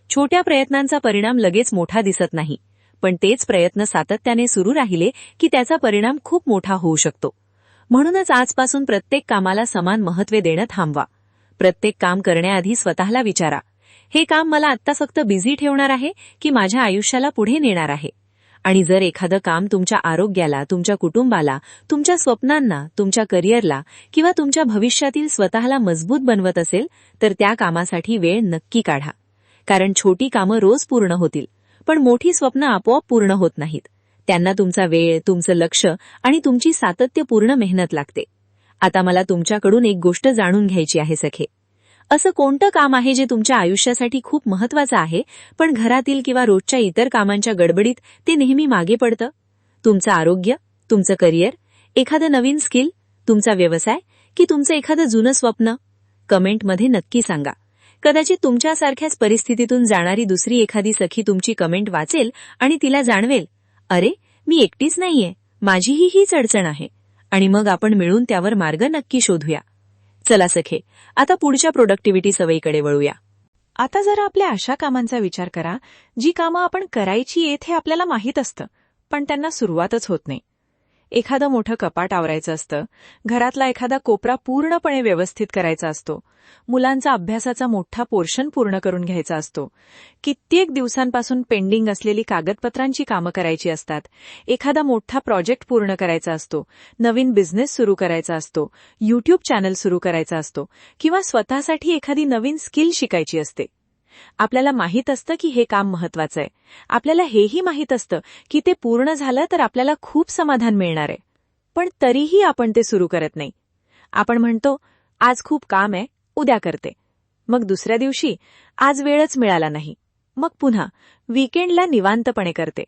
छोट्या प्रयत्नांचा परिणाम लगेच मोठा दिसत नाही, पण तेच प्रयत्न सातत्याने सुरू राहिले की त्याचा परिणाम खूप मोठा होऊ शकतो. म्हणूनच आजपासून प्रत्येक कामाला समान महत्त्व देणं थांबवा. प्रत्येक काम करण्याआधी स्वतःला विचारा, हे काम मला आत्ता फक्त बिझी ठेवणार आहे की माझ्या आयुष्याला पुढे नेणार आहे? आणि जर एखादं काम तुमच्या आरोग्याला, तुमच्या कुटुंबाला, तुमच्या स्वप्नांना, तुमच्या करिअरला किंवा तुमच्या भविष्यातील स्वतःला मजबूत बनवत असेल तर त्या कामासाठी वेळ नक्की काढा. कारण छोटी कामं रोज पूर्ण होतील, पण मोठी स्वप्न आपोआप पूर्ण होत नाहीत. त्यांना तुमचा वेळ, तुमचं लक्ष आणि तुमची सातत्यपूर्ण मेहनत लागते. आता मला तुमच्याकडून एक गोष्ट जाणून घ्यायची आहे सखे. असं कोणतं काम आहे जे तुमच्या आयुष्यासाठी खूप महत्वाचं आहे, पण घरातील किंवा रोजच्या इतर कामांच्या गडबडीत ते नेहमी मागे पडतं? तुमचं आरोग्य, तुमचं करिअर, एखादं नवीन स्किल, तुमचा व्यवसाय की तुमचं एखादं जुनं स्वप्न? कमेंटमध्ये नक्की सांगा. कदाचित तुमच्यासारख्याच परिस्थितीतून जाणारी दुसरी एखादी सखी तुमची कमेंट वाचेल आणि तिला जाणवेल, अरे मी एकटीच नाहीये, माझीही हीच अडचण आहे. आणि मग आपण मिळून त्यावर मार्ग नक्की शोधूया. चला सखे, आता पुढच्या प्रोडक्टिव्हिटी सवयीकडे वळूया. आता जरा आपल्या अशा कामांचा विचार करा जी कामं आपण करायची आहेत हे आपल्याला माहीत असतं, पण त्यांना सुरुवातच होत नाही. एखादं मोठं कपाट आवरायचं असतं, घरातला एखादा कोपरा पूर्णपणे व्यवस्थित करायचा असतो, मुलांचा अभ्यासाचा मोठा पोर्शन पूर्ण करून घ्यायचा असतो, कित्येक दिवसांपासून पेंडिंग असलेली कागदपत्रांची कामं करायची असतात, एखादा मोठा प्रोजेक्ट पूर्ण करायचा असतो, नवीन बिझनेस सुरू करायचा असतो, YouTube चॅनल सुरू करायचा असतो किंवा स्वतःसाठी एखादी नवीन स्किल शिकायची असते. आपल्याला माहीत असतं की हे काम महत्वाचं आहे. आपल्याला हेही माहीत असतं की ते पूर्ण झालं तर आपल्याला खूप समाधान मिळणार आहे. पण तरीही आपण ते सुरू करत नाही. आपण म्हणतो, आज खूप काम आहे, उद्या करते. मग दुसऱ्या दिवशी, आज वेळच मिळाला नाही. मग पुन्हा वीकेंडला निवांतपणे करते.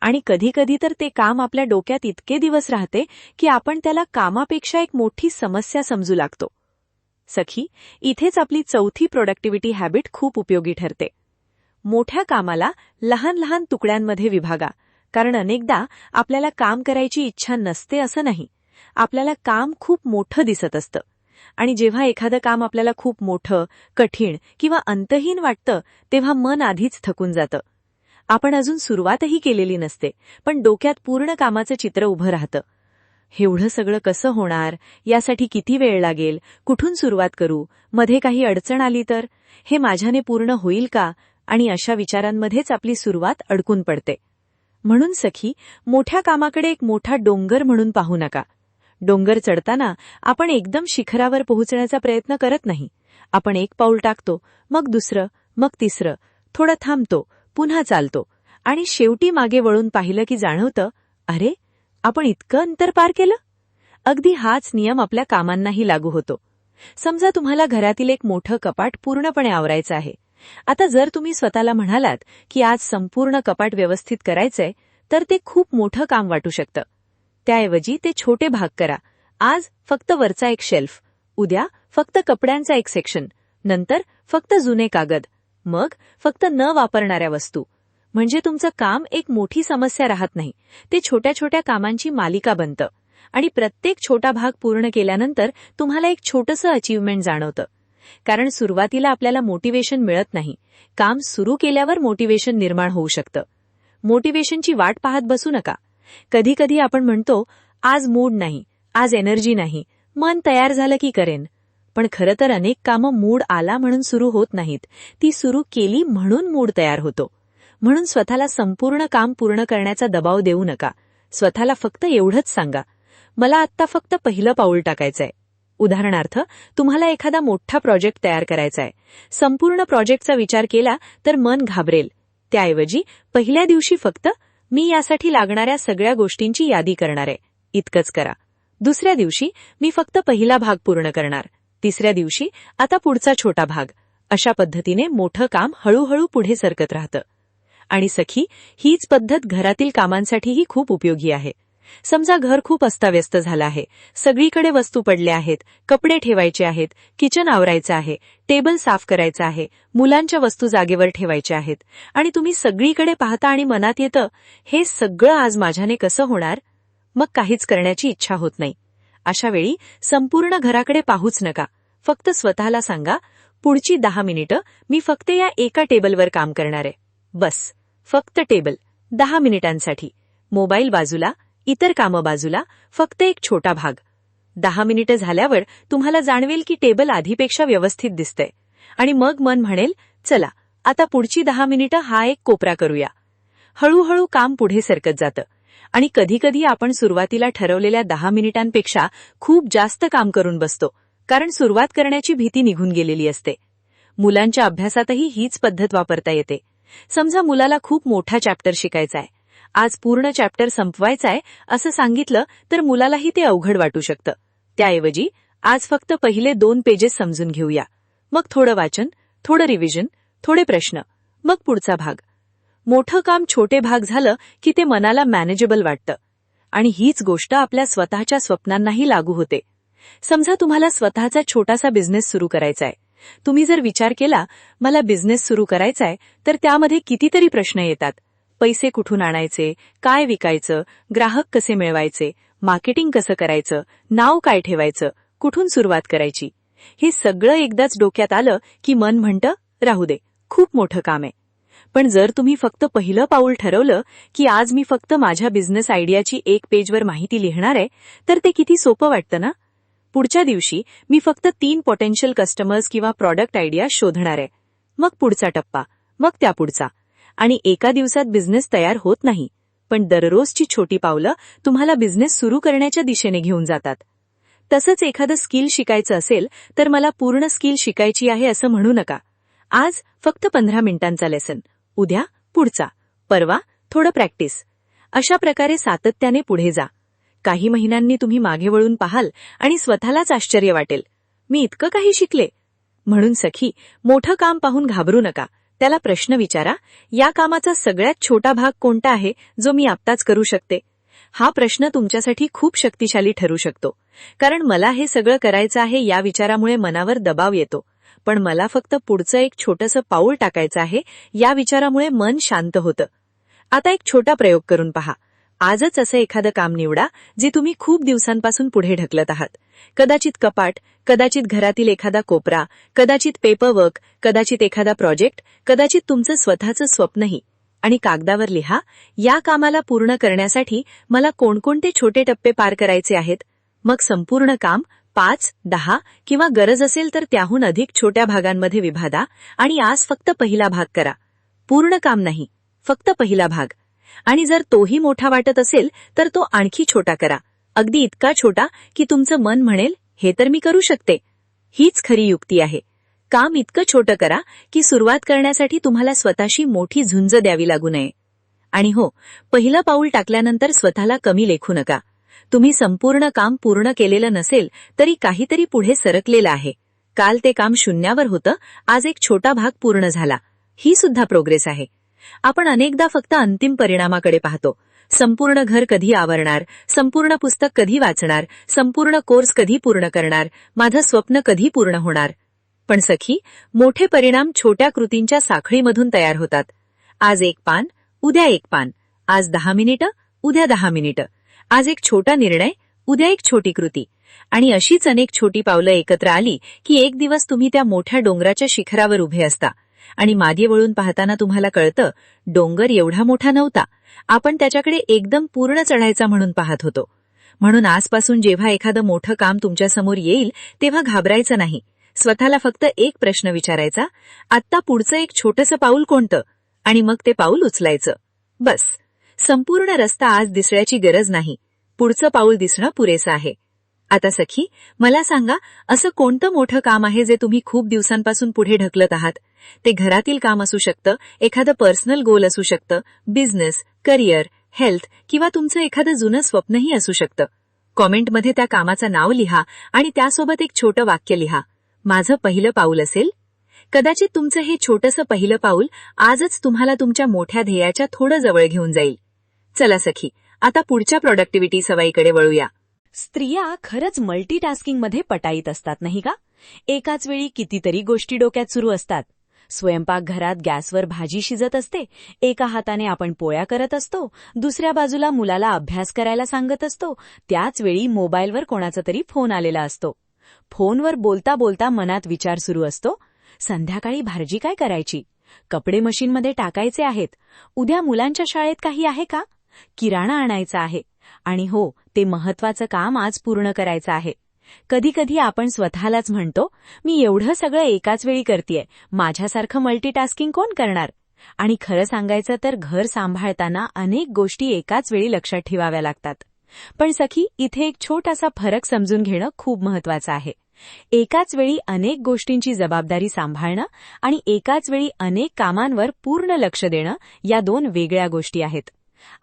आणि कधीकधी तर ते काम आपल्या डोक्यात इतके दिवस राहते की आपण त्याला कामापेक्षा एक मोठी समस्या समजू लागतो. सखी, इथेच आपली चौथी प्रोडक्टिव्हिटी हॅबिट खूप उपयोगी ठरते. मोठ्या कामाला लहान लहान तुकड्यांमध्ये विभागा, कारण अनेकदा आपल्याला काम करायची इच्छा नसते असं नाही. आपल्याला काम खूप मोठं दिसत असतं. आणि जेव्हा एखादं काम आपल्याला खूप मोठं, कठीण किंवा अंतहीन वाटतं, तेव्हा मन आधीच थकून जातं. आपण अजून सुरुवातही केलेली नसते, पण डोक्यात पूर्ण कामाचं चित्र उभं राहतं. एवढं सगळं कसं होणार, यासाठी किती वेळ लागेल, कुठून सुरुवात करू, मध्ये काही अडचण आली तर, हे माझ्याने पूर्ण होईल का, आणि अशा विचारांमध्येच आपली सुरुवात अडकून पडते. म्हणून सखी, मोठ्या कामाकडे एक मोठा डोंगर म्हणून पाहू नका. डोंगर चढताना आपण एकदम शिखरावर पोहोचण्याचा प्रयत्न करत नाही. आपण एक पाऊल टाकतो, मग दुसरं, मग तिसरं, थोडं थांबतो, पुन्हा चालतो, आणि शेवटी मागे वळून पाहिलं की जाणवतं, अरे, आपण इतकं अंतर पार केलं. अगदी हाच नियम आपल्या कामांनाही लागू होतो. समजा तुम्हाला घरातील एक मोठं कपाट पूर्णपणे आवरायचं आहे. आता जर तुम्ही स्वतःला म्हणालात की आज संपूर्ण कपाट व्यवस्थित करायचंय, तर ते खूप मोठं काम वाटू शकतं. त्याऐवजी ते छोटे भाग करा. आज फक्त वरचा एक शेल्फ, उद्या फक्त कपड्यांचा एक सेक्शन, नंतर फक्त जुने कागद, मग फक्त न वापरणाऱ्या वस्तू. म्हणजे तुमचं काम एक मोठी समस्या राहत नाही, ते छोट्या छोट्या कामांची मालिका बनतं. आणि प्रत्येक छोटा भाग पूर्ण केल्यानंतर तुम्हाला एक छोटंसं अचीव्हमेंट जाणवतं. कारण सुरुवातीला आपल्याला मोटिवेशन मिळत नाही, काम सुरू केल्यावर मोटिवेशन निर्माण होऊ शकतं. मोटिवेशनची वाट पाहत बसू नका. कधीकधी आपण म्हणतो, आज मूड नाही, आज एनर्जी नाही, मन तयार झालं की करेन. पण खरं तर अनेक कामं मूड आला म्हणून सुरू होत नाहीत, ती सुरू केली म्हणून मूड तयार होतो. म्हणून स्वतःला संपूर्ण काम पूर्ण करण्याचा दबाव देऊ नका. स्वतःला फक्त एवढंच सांगा, मला आत्ता फक्त पहिलं पाऊल टाकायचंय. उदाहरणार्थ, तुम्हाला एखादा मोठा प्रोजेक्ट तयार करायचा आहे. संपूर्ण प्रोजेक्टचा विचार केला तर मन घाबरेल. त्याऐवजी पहिल्या दिवशी फक्त मी यासाठी लागणाऱ्या सगळ्या गोष्टींची यादी करणार आहे, इतकंच करा. दुसऱ्या दिवशी मी फक्त पहिला भाग पूर्ण करणार. तिसऱ्या दिवशी आता पुढचा छोटा भाग. अशा पद्धतीने मोठं काम हळूहळू पुढे सरकत राहतं. आणि सखी, हीच पद्धत घरातील कामांसाठीही खूप उपयोगी आहे. समजा घर खूप अस्ताव्यस्त झालं आहे, सगळीकडे वस्तू पडल्या आहेत, कपडे ठेवायचे आहेत, किचन आवरायचं आहे, टेबल साफ करायचं आहे, मुलांच्या वस्तू जागेवर ठेवायच्या आहेत, आणि तुम्ही सगळीकडे पाहता आणि मनात येतं, हे सगळं आज माझ्याने कसं होणार. मग काहीच करण्याची इच्छा होत नाही. अशा वेळी संपूर्ण घराकडे पाहूच नका. फक्त स्वतःला सांगा, पुढची 10 मिनिटं मी फक्त या एका टेबलवर काम करणार आहे. बस, फक्त टेबल, 10 मिनिटांसाठी. मोबाईल बाजूला, इतर कामं बाजूला, फक्त एक छोटा भाग. 10 मिनिटं झाल्यावर तुम्हाला जाणवेल की टेबल आधीपेक्षा व्यवस्थित दिसतंय. आणि मग मन म्हणेल, चला आता पुढची 10 मिनिटं हा एक कोपरा करूया. हळूहळू काम पुढे सरकत जातं. आणि कधीकधी आपण सुरुवातीला ठरवलेल्या 10 मिनिटांपेक्षा खूप जास्त काम करून बसतो, कारण सुरुवात करण्याची भीती निघून गेलेली असते. मुलांच्या अभ्यासातही हीच पद्धत वापरता येते. समजा मुलाला खूप मोठा चॅप्टर शिकायचा आहे, आज पूर्ण चॅप्टर संपवायचा आहे असं सांगितलं तर मुलालाही ते अवघड वाटू शकतं. त्याऐवजी आज फक्त पहिले 2 पेजेस समजून घेऊया, मग थोडं वाचन, थोडं रिव्हिजन, थोडे प्रश्न, मग पुढचा भाग. मोठं काम छोटे भाग झालं की ते मनाला मॅनेजेबल वाटतं. आणि हीच गोष्ट आपल्या स्वतःच्या स्वप्नांनाही लागू होते. समजा तुम्हाला स्वतःचा छोटासा बिझनेस सुरू करायचा आहे, तुम्ही जर विचार केला, मला बिझनेस सुरू करायचाय, तर त्यामध्ये कितीतरी प्रश्न येतात. पैसे कुठून आणायचे, काय विकायचं, ग्राहक कसे मिळवायचे, मार्केटिंग कसं करायचं, नाव काय ठेवायचं, कुठून सुरुवात करायची. हे सगळं एकदाच डोक्यात आलं की मन म्हणतं, राहू दे, खूप मोठं काम आहे. पण जर तुम्ही फक्त पहिलं पाऊल ठरवलं की आज मी फक्त माझ्या बिझनेस आयडियाची 1 पेजवर माहिती लिहिणार आहे, तर ते किती सोपं वाटतं ना. पुढच्या दिवशी मी फक्त 3 पोटेन्शियल कस्टमर्स किंवा प्रॉडक्ट आयडिया शोधणार आहे. मग पुढचा टप्पा, मग त्यापुढचा. आणि एका दिवसात बिझनेस तयार होत नाही, पण दररोजची छोटी पावलं तुम्हाला बिझनेस सुरू करण्याच्या दिशेने घेऊन जातात. तसंच एखादं स्किल शिकायचं असेल तर मला पूर्ण स्किल शिकायची आहे असं म्हणू नका. आज फक्त 15 मिनिटांचा लेसन, उद्या पुढचा, परवा थोडं प्रॅक्टिस. अशा प्रकारे सातत्याने पुढे जा. काही महिन्यांनी तुम्ही मागे वळून पाहाल आणि स्वतःलाच आश्चर्य वाटेल, मी इतकं काही शिकले. म्हणून सखी, मोठं काम पाहून घाबरू नका. त्याला प्रश्न विचारा, या कामाचा सगळ्यात छोटा भाग कोणता आहे जो मी आत्ताच करू शकते. हा प्रश्न तुमच्यासाठी खूप शक्तिशाली ठरू शकतो. कारण मला हे सगळं करायचं आहे या विचारामुळे मनावर दबाव येतो, पण मला फक्त पुढचं एक छोटंसं पाऊल टाकायचं आहे या विचारामुळे मन शांत होतं. आता एक छोटा प्रयोग करून पहा. आजच असं एखादं काम निवडा जे तुम्ही खूप दिवसांपासून पुढे ढकलत आहात. कदाचित कपाट, कदाचित घरातील एखादा कोपरा, कदाचित पेपरवर्क, कदाचित एखादा प्रोजेक्ट, कदाचित तुमचं स्वतःचं स्वप्नही. आणि कागदावर लिहा, या कामाला पूर्ण करण्यासाठी मला कोणकोणते छोटे टप्पे पार करायचे आहेत. मग संपूर्ण काम 5, 10 किंवा गरज असेल तर त्याहून अधिक छोट्या भागांमध्ये विभागा आणि आज फक्त पहिला भाग करा. पूर्ण काम नाही, फक्त पहिला भाग. आणि जर तोही मोठा वाटत असेल तर तो आणखी छोटा करा. अगदी इतका छोटा की तुमचं मन म्हणेल, हे तर मी करू शकते. हीच खरी युक्ती आहे. काम इतकं छोटं करा की सुरुवात करण्यासाठी तुम्हाला स्वतःशी मोठी झुंज द्यावी लागू नये. आणि हो, पहिलं पाऊल टाकल्यानंतर स्वतःला कमी लेखू नका. तुम्ही संपूर्ण काम पूर्ण केलेलं नसेल तरी काहीतरी पुढे सरकलेलं आहे. काल ते काम शून्यावर होतं, आज एक छोटा भाग पूर्ण झाला. ही सुद्धा प्रोग्रेस आहे. आपण अनेकदा फक्त अंतिम परिणामाकडे पाहतो. संपूर्ण घर कधी आवरणार, संपूर्ण पुस्तक कधी वाचणार, संपूर्ण कोर्स कधी पूर्ण करणार, माझं स्वप्न कधी पूर्ण होणार. पण सखी, मोठे परिणाम छोट्या कृतींच्या साखळीमधून तयार होतात. आज 1 पान, उद्या 1 पान. आज 10 मिनिटं, उद्या 10 मिनिटं. आज एक छोटा निर्णय, उद्या एक छोटी कृती. आणि अशीच अनेक छोटी पावलं एकत्र आली की एक दिवस तुम्ही त्या मोठ्या डोंगराच्या शिखरावर उभे असता. आणि मागे वळून पाहताना तुम्हाला कळतं, डोंगर एवढा मोठा नव्हता, आपण त्याच्याकडे एकदम पूर्ण चढायचा म्हणून पाहत होतो. म्हणून आजपासून जेव्हा एखादं मोठं काम तुमच्यासमोर येईल तेव्हा घाबरायचं नाही. स्वतःला फक्त एक प्रश्न विचारायचा, आत्ता पुढचं एक छोटंसं पाऊल कोणतं, आणि मग ते पाऊल उचलायचं. बस. संपूर्ण रस्ता आज दिसण्याची गरज नाही, पुढचं पाऊल दिसणं पुरेसं आहे. आता सखी, मला सांगा, असं कोणतं मोठं काम आहे जे तुम्ही खूप दिवसांपासून पुढे ढकलत आहात. ते घरातील काम असू शकतं, एखादं पर्सनल गोल असू शकतं, बिझनेस, करिअर, हेल्थ किंवा तुमचं एखादं जुनं स्वप्नही असू शकतं. कॉमेंटमध्ये त्या कामाचं नाव लिहा आणि त्यासोबत एक छोटं वाक्य लिहा, माझं पहिलं पाऊल असेल. कदाचित तुमचं हे छोटंसं पहिलं पाऊल आजच तुम्हाला तुमच्या मोठ्या ध्येयाच्या थोडं जवळ घेऊन जाईल. चला सखी, आता पुढच्या प्रोडक्टिव्हिटी सवयीकडे वळूया. स्त्रिया खरंच मल्टीटास्किंगमध्ये पटाईत असतात नाही का? एकाच वेळी कितीतरी गोष्टी डोक्यात सुरू असतात. स्वयंपाकघरात गॅसवर भाजी शिजत असते, एका हाताने आपण पोळ्या करत असतो, दुसऱ्या बाजूला मुलाला अभ्यास करायला सांगत असतो, त्याच वेळी मोबाईलवर कोणाचा तरी फोन आलेला असतो. फोनवर बोलता बोलता मनात विचार सुरू असतो, संध्याकाळी भाजी काय करायची, कपडे मशीनमध्ये टाकायचे आहेत, उद्या मुलांच्या शाळेत काही आहे का, किराणा आणायचा आहे, आणि हो, ते महत्वाचं काम आज पूर्ण करायचं आहे. कधीकधी आपण स्वतःलाच म्हणतो, मी एवढं सगळं एकाच वेळी करतेय, माझ्यासारखं मल्टीटास्किंग कोण करणार. आणि खरं सांगायचं तर घर सांभाळताना अनेक गोष्टी एकाच वेळी लक्षात ठेवाव्या लागतात. पण सखी, इथे एक छोटासा फरक समजून घेणं खूप महत्वाचं आहे. एकाच वेळी अनेक गोष्टींची जबाबदारी सांभाळणं आणि एकाच वेळी अनेक कामांवर पूर्ण लक्ष देणं या 2 वेगळ्या गोष्टी आहेत.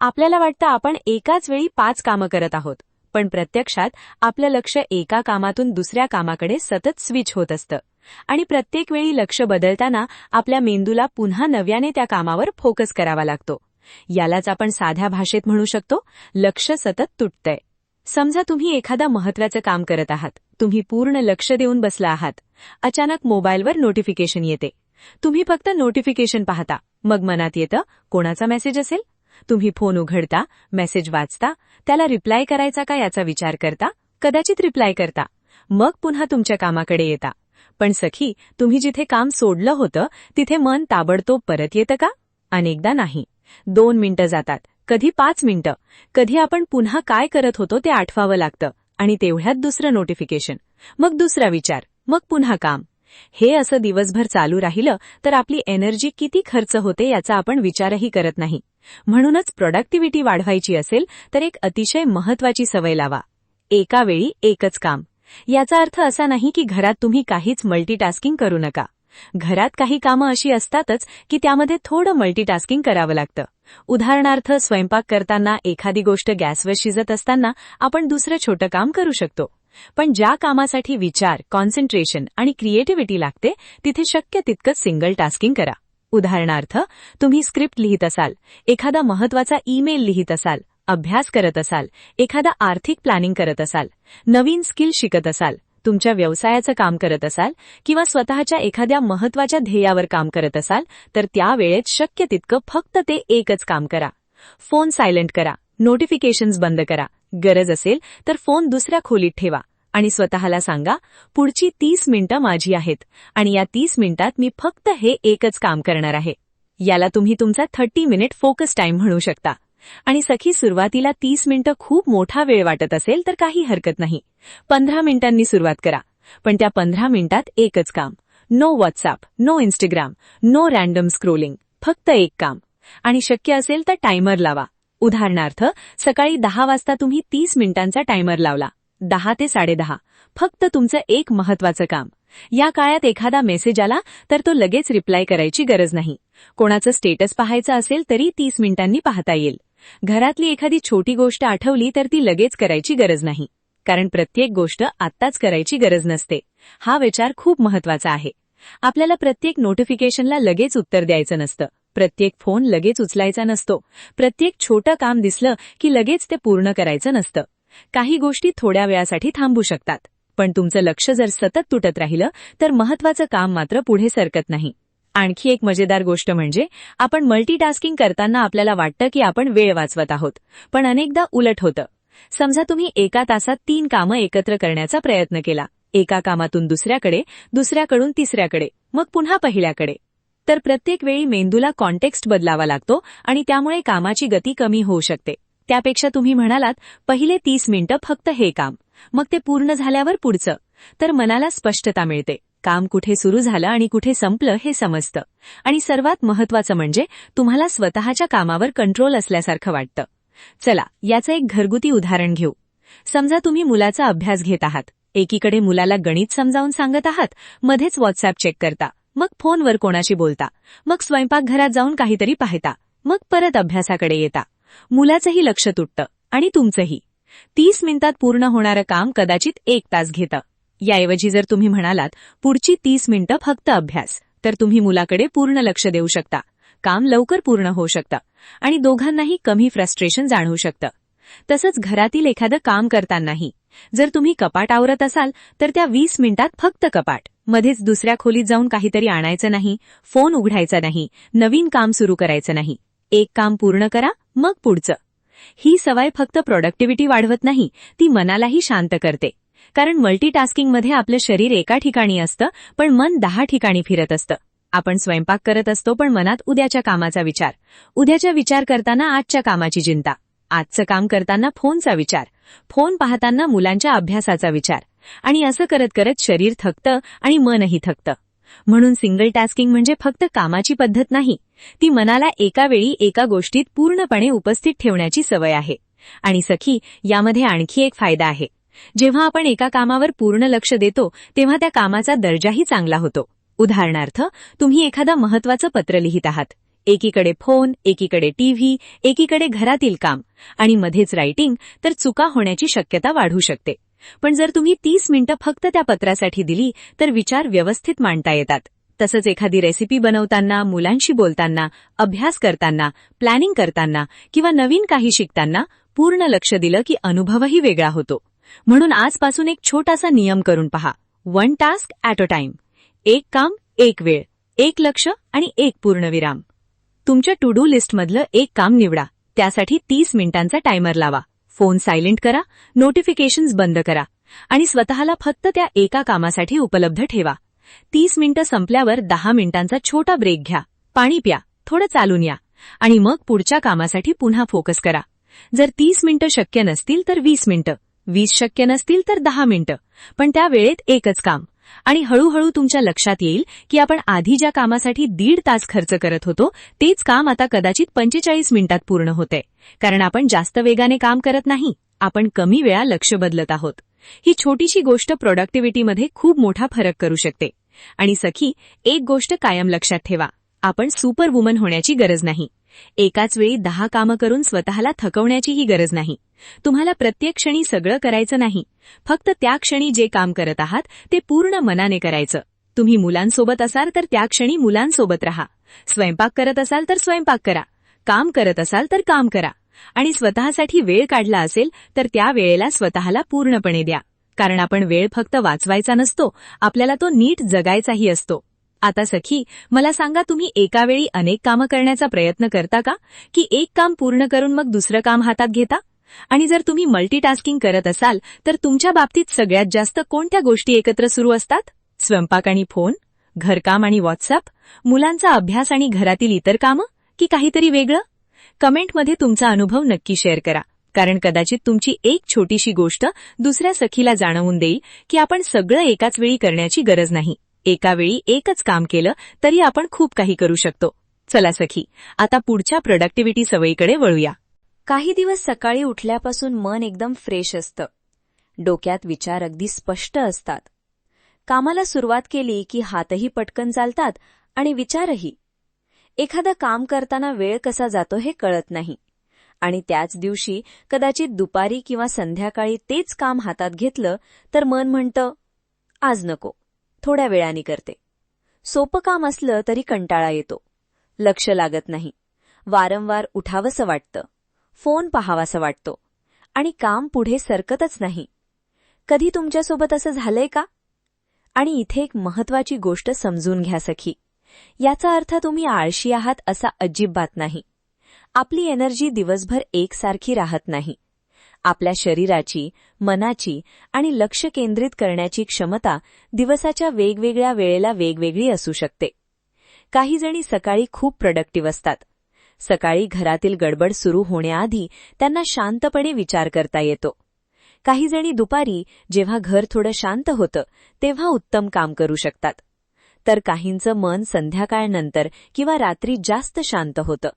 आपल्याला वाटतं आपण एकाच वेळी 5 कामं करत आहोत, पण प्रत्यक्षात आपलं लक्ष एका कामातून दुसऱ्या कामाकडे सतत स्विच होत असतं. आणि प्रत्येक वेळी लक्ष बदलताना आपल्या मेंदूला पुन्हा नव्याने त्या कामावर फोकस करावा लागतो. यालाच आपण साध्या भाषेत म्हणू शकतो, लक्ष सतत तुटतंय. समजा तुम्ही एखादा महत्त्वाचं काम करत आहात, तुम्ही पूर्ण लक्ष देऊन बसला आहात. अचानक मोबाईलवर नोटिफिकेशन येते. तुम्ही फक्त नोटिफिकेशन पाहता, मग मनात येतं कोणाचा मेसेज असेल. तुम्ही फोन उघडता, मेसेज वाचता, त्याला रिप्लाय करायचा का याचा विचार करता, कदाचित रिप्लाय करता, मग पुन्हा तुमच्या कामाकडे येता. पण सखी, तुम्ही जिथे काम सोडलं होतं तिथे मन ताबडतोब परत येतं का? अनेकदा नाही. 2 मिनिटं जातात, कधी 5 मिनिटं, कधी आपण पुन्हा काय करत होतो ते आठवावं लागतं आणि तेवढ्यात दुसरं नोटिफिकेशन, मग दुसरा विचार, मग पुन्हा काम. हे असं दिवसभर चालू राहिलं तर आपली एनर्जी किती खर्च होते याचा आपण विचारही करत नाही. म्हणूनच प्रोडक्टिव्हिटी वाढवायची असेल तर एक अतिशय महत्वाची सवय लावा. एका वेळी एकच काम. याचा अर्थ असा नाही की घरात तुम्ही काहीच मल्टीटास्किंग करू नका. घरात काही कामं अशी असतातच की त्यामध्ये थोडं मल्टीटास्किंग करावं लागतं. उदाहरणार्थ, स्वयंपाक करताना एखादी गोष्ट गॅसवर शिजत असताना आपण दुसरं छोटं काम करू शकतो. पण ज्या कामासाठी विचार, कॉन्सन्ट्रेशन आणि क्रिएटिव्हिटी लागते तिथे शक्य तितकं सिंगल टास्किंग करा. उदाहरणार्थ, तुम्ही स्क्रिप्ट लिहित असाल, एखादा महत्वाचा ईमेल लिहित असाल, अभ्यास करत असाल, एखादा आर्थिक प्लॅनिंग करत असाल, नवीन स्किल शिकत असाल, तुमच्या व्यवसायाचं काम करत असाल किंवा स्वतःच्या एखाद्या महत्वाच्या ध्येयावर काम करत असाल, तर त्या वेळेत शक्य तितकं फक्त ते एकच काम करा. फोन सायलेंट करा, नोटिफिकेशन्स बंद करा, गरज असेल तर फोन दुसऱ्या खोलीत ठेवा आणि स्वतःला सांगा, पुढची 30 मिनिटं माझी आहेत आणि या 30 मिनिटात मी फक्त हे एकच काम करणार आहे. याला तुम्ही तुमचा 30 मिनिट फोकस टाइम म्हणू शकता. आणि सखी, सुरुवातीला 30 मिनिटं खूप मोठा वेळ वाटत असेल तर काही हरकत नाही. 15 मिनिटांनी सुरुवात करा, पण त्या 15 मिनिटात एकच काम. No WhatsApp, no Instagram, no random scrolling, फक्त एक काम. आणि शक्य असेल तर टायमर लावा. उदाहरणार्थ, सकाळी 10 वाजता तुम्ही 30 मिनिटांचा टायमर लावला. 10 ते 10:30 फक्त तुमचं एक महत्वाचं काम. या काळात एखादा मेसेज आला तर तो लगेच रिप्लाय करायची गरज नाही. कोणाचं स्टेटस पाहायचं असेल तरी 30 मिनिटांनी पाहता येईल. घरातली एखादी छोटी गोष्ट आठवली तर ती लगेच करायची गरज नाही, कारण प्रत्येक गोष्ट आत्ताच करायची गरज नसते. हा विचार खूप महत्वाचा आहे. आपल्याला प्रत्येक नोटिफिकेशनला लगेच उत्तर द्यायचं नसतं, प्रत्येक फोन लगेच उचलायचा नसतो, प्रत्येक छोटं काम दिसलं की लगेच ते पूर्ण करायचं नसतं. काही गोष्टी थोड्या वेळासाठी थांबू शकतात, पण तुमचं लक्ष जर सतत तुटत राहिलं तर महत्वाचं काम मात्र पुढे सरकत नाही. आणखी एक मजेदार गोष्ट म्हणजे, आपण मल्टीटास्किंग करताना आपल्याला वाटतं की आपण वेळ वाचवत आहोत, पण अनेकदा उलट होतं. समजा तुम्ही एका तासात 3 कामं एकत्र करण्याचा प्रयत्न केला. एका कामातून दुसऱ्याकडे, दुसऱ्याकडून तिसऱ्याकडे, मग पुन्हा पहिल्याकडे. तर प्रत्येक वेळी मेंदूला कॉन्टेक्स्ट बदलावा लागतो आणि त्यामुळे कामाची गती कमी होऊ शकते. त्यापेक्षा तुम्ही म्हणालात, पहिले 30 मिनिटं फक्त हे काम, मग ते पूर्ण झाल्यावर पुढचं, तर मनाला स्पष्टता मिळते. काम कुठे सुरू झालं आणि कुठे संपलं हे समजतं. आणि सर्वात महत्वाचं म्हणजे, तुम्हाला स्वतःच्या कामावर कंट्रोल असल्यासारखं वाटतं. चला, याचं एक घरगुती उदाहरण घेऊ. समजा तुम्ही मुलाचा अभ्यास घेत आहात. एकीकडे मुलाला गणित समजावून सांगत आहात, मध्येच व्हॉट्सअप चेक करता, मग फोनवर कोणाशी बोलता, मग स्वयंपाकघरात जाऊन काहीतरी पाहता, मग परत अभ्यासाकडे येता. मुलाचंही लक्ष तुटतं आणि तुमचंही. 30 मिनिटात पूर्ण होणारं काम कदाचित 1 तास घेतं. याऐवजी जर तुम्ही म्हणालात, पुढची 30 मिनिटं फक्त अभ्यास, तर तुम्ही मुलाकडे पूर्ण लक्ष देऊ शकता. काम लवकर पूर्ण होऊ शकतं आणि दोघांनाही कमी फ्रस्ट्रेशन जाणवू शकतं. तसंच घरातील एखादं काम करतानाही, जर तुम्ही कपाट आवरत असाल तर त्या 20 मिनिटात फक्त कपाट, मध्येच दुसऱ्या खोलीत जाऊन काहीतरी आणायचं नाही, फोन उघडायचा नाही, नवीन काम सुरू करायचं नाही. एक काम पूर्ण करा, मग पुढचं. ही सवय फक्त प्रोडक्टिव्हिटी वाढवत नाही, ती मनालाही शांत करते. कारण मल्टीटास्किंगमध्ये आपलं शरीर एका ठिकाणी असतं पण मन 10 ठिकाणी फिरत असतं. आपण स्वयंपाक करत असतो पण मनात उद्याच्या कामाचा विचार, उद्याचा विचार करताना आजच्या कामाची चिंता, आजचं काम करताना फोनचा विचार, फोन पाहताना मुलांच्या अभ्यासाचा विचार, आणि असं करत करत शरीर थकतं आणि मनही थकतं. म्हणून सिंगल टास्किंग म्हणजे फक्त कामाची पद्धत नाही, ती मनाला एका वेळी एका गोष्टीत पूर्णपणे उपस्थित ठेवण्याची सवय आहे. आणि सखी, यामध्ये आणखी एक फायदा आहे. जेव्हा आपण एका कामावर पूर्ण लक्ष देतो तेव्हा त्या कामाचा दर्जाही चांगला होतो. उदाहरणार्थ, तुम्ही एखादा महत्वाचं पत्र लिहित आहात. एकीकडे फोन, एकीकडे टीव्ही, एकीकडे घरातील काम आणि मध्येच रायटिंग, तर चुका होण्याची शक्यता वाढू शकते. पण जर तुम्ही 30 मिनिटं फक्त त्या पत्रासाठी दिली तर विचार व्यवस्थित मांडता येतात. तसंच एखादी रेसिपी बनवताना, मुलांशी बोलताना, अभ्यास करताना, प्लॅनिंग करताना किंवा नवीन काही शिकताना पूर्ण लक्ष दिलं की अनुभवही वेगळा होतो. म्हणून आजपासून एक छोटासा नियम करून पहा. 1 टास्क ॲट अ टाइम. एक काम, एक वेळ, एक लक्ष आणि एक पूर्णविराम. तुमच्या टू डू लिस्टमधलं एक काम निवडा. त्यासाठी 30 मिनिटांचा टायमर लावा. फोन सायलेंट करा, नोटिफिकेशन्स बंद करा आणि स्वतःला फक्त त्या एका कामासाठी उपलब्ध ठेवा. 30 मिनिटं संपल्यावर 10 मिनिटांचा छोटा ब्रेक घ्या. पाणी प्या, थोडं चालून या आणि मग पुढच्या कामासाठी पुन्हा फोकस करा. जर 30 मिनिटं शक्य नसतील तर 20 मिनिटं, 20 शक्य नसतील तर 10 मिनिटं, पण त्या वेळेत एकच काम. आणि हळूहळू तुमच्या लक्षात येईल की आपण आधी ज्या कामासाठी 1.5 तास खर्च करत होतो तेच काम आता कदाचित 45 मिनिटात पूर्ण होते. कारण आपण जास्त वेगाने काम करत नाही, आपण कमी वेळा लक्ष बदलत आहोत. ही छोटीशी गोष्ट प्रोडक्टिव्हिटीमध्ये खूप मोठा फरक करू शकते. आणि सखी, एक गोष्ट कायम लक्षात ठेवा, आपण सुपर वुमन होण्याची गरज नाही. एकाच वेळी 10 कामं करून स्वतःला थकवण्याचीही गरज नाही. तुम्हाला प्रत्येक क्षणी सगळं करायचं नाही. फक्त त्या क्षणी जे काम करत आहात ते पूर्ण मनाने करायचं. तुम्ही मुलांसोबत असाल तर त्या क्षणी मुलांसोबत राहा. स्वयंपाक करत असाल तर स्वयंपाक करा. काम करत असाल तर काम करा. आणि स्वतःसाठी वेळ काढला असेल तर त्या वेळेला स्वतःला पूर्णपणे द्या. कारण आपण वेळ फक्त वाचवायचा नसतो, आपल्याला तो नीट जगायचाही असतो. आता सखी, मला सांगा, तुम्ही एका वेळी अनेक कामं करण्याचा प्रयत्न करता का, की एक काम पूर्ण करून मग दुसरं काम हातात घेता? आणि जर तुम्ही मल्टीटास्किंग करत असाल तर तुमच्या बाबतीत सगळ्यात जास्त कोणत्या गोष्टी एकत्र सुरू असतात? स्वयंपाक आणि फोन, घरकाम आणि व्हॉट्सअप, मुलांचा अभ्यास आणि घरातील इतर कामं, की काहीतरी वेगळं? कमेंटमध्ये तुमचा अनुभव नक्की शेअर करा. कारण कदाचित तुमची एक छोटीशी गोष्ट दुसऱ्या सखीला जाणवून देईल की आपण सगळं एकाच वेळी करण्याची गरज नाही. एका वेळी एकच काम केलं तरी आपण खूप काही करू शकतो. चला सखी, आता पुढच्या प्रोडक्टिव्हिटी सवयीकडे वळूया. काही दिवस सकाळी उठल्यापासून मन एकदम फ्रेश असतं. डोक्यात विचार अगदी स्पष्ट असतात. कामाला सुरुवात केली की हातही पटकन चालतात आणि विचारही. एखादं काम करताना वेळ कसा जातो हे कळत नाही. आणि त्याच दिवशी कदाचित दुपारी किंवा संध्याकाळी तेच काम हातात घेतलं तर मन म्हणतं, आज नको, थोड्या वेळाने करते. सोपं काम असलं तरी कंटाळा येतो. लक्ष लागत नाही. वारंवार उठावंसं वाटतं. फोन पाहावासा वाटतो. आणि काम पुढे सरकतच नाही. कधी तुमच्यासोबत असं झालंय का? आणि इथे एक महत्वाची गोष्ट समजून घ्या सखी. याचा अर्थ तुम्ही आळशी आहात असा अजिबात नाही. आपली एनर्जी दिवसभर एकसारखी राहत नाही. आपल्या शरीराची, मनाची आणि लक्ष केंद्रित करण्याची क्षमता दिवसाच्या वेगवेगळ्या वेळेला वेगवेगळी असू शकते. काही जणी सकाळी खूप प्रोडक्टिव्ह असतात. सकाळी घरातील गडबड सुरू होण्याआधी त्यांना शांतपणे विचार करता येतो. काही जणी दुपारी, जेव्हा घर थोडं शांत होतं, तेव्हा उत्तम काम करू शकतात. तर काहींचं मन संध्याकाळनंतर किंवा रात्री जास्त शांत होतं.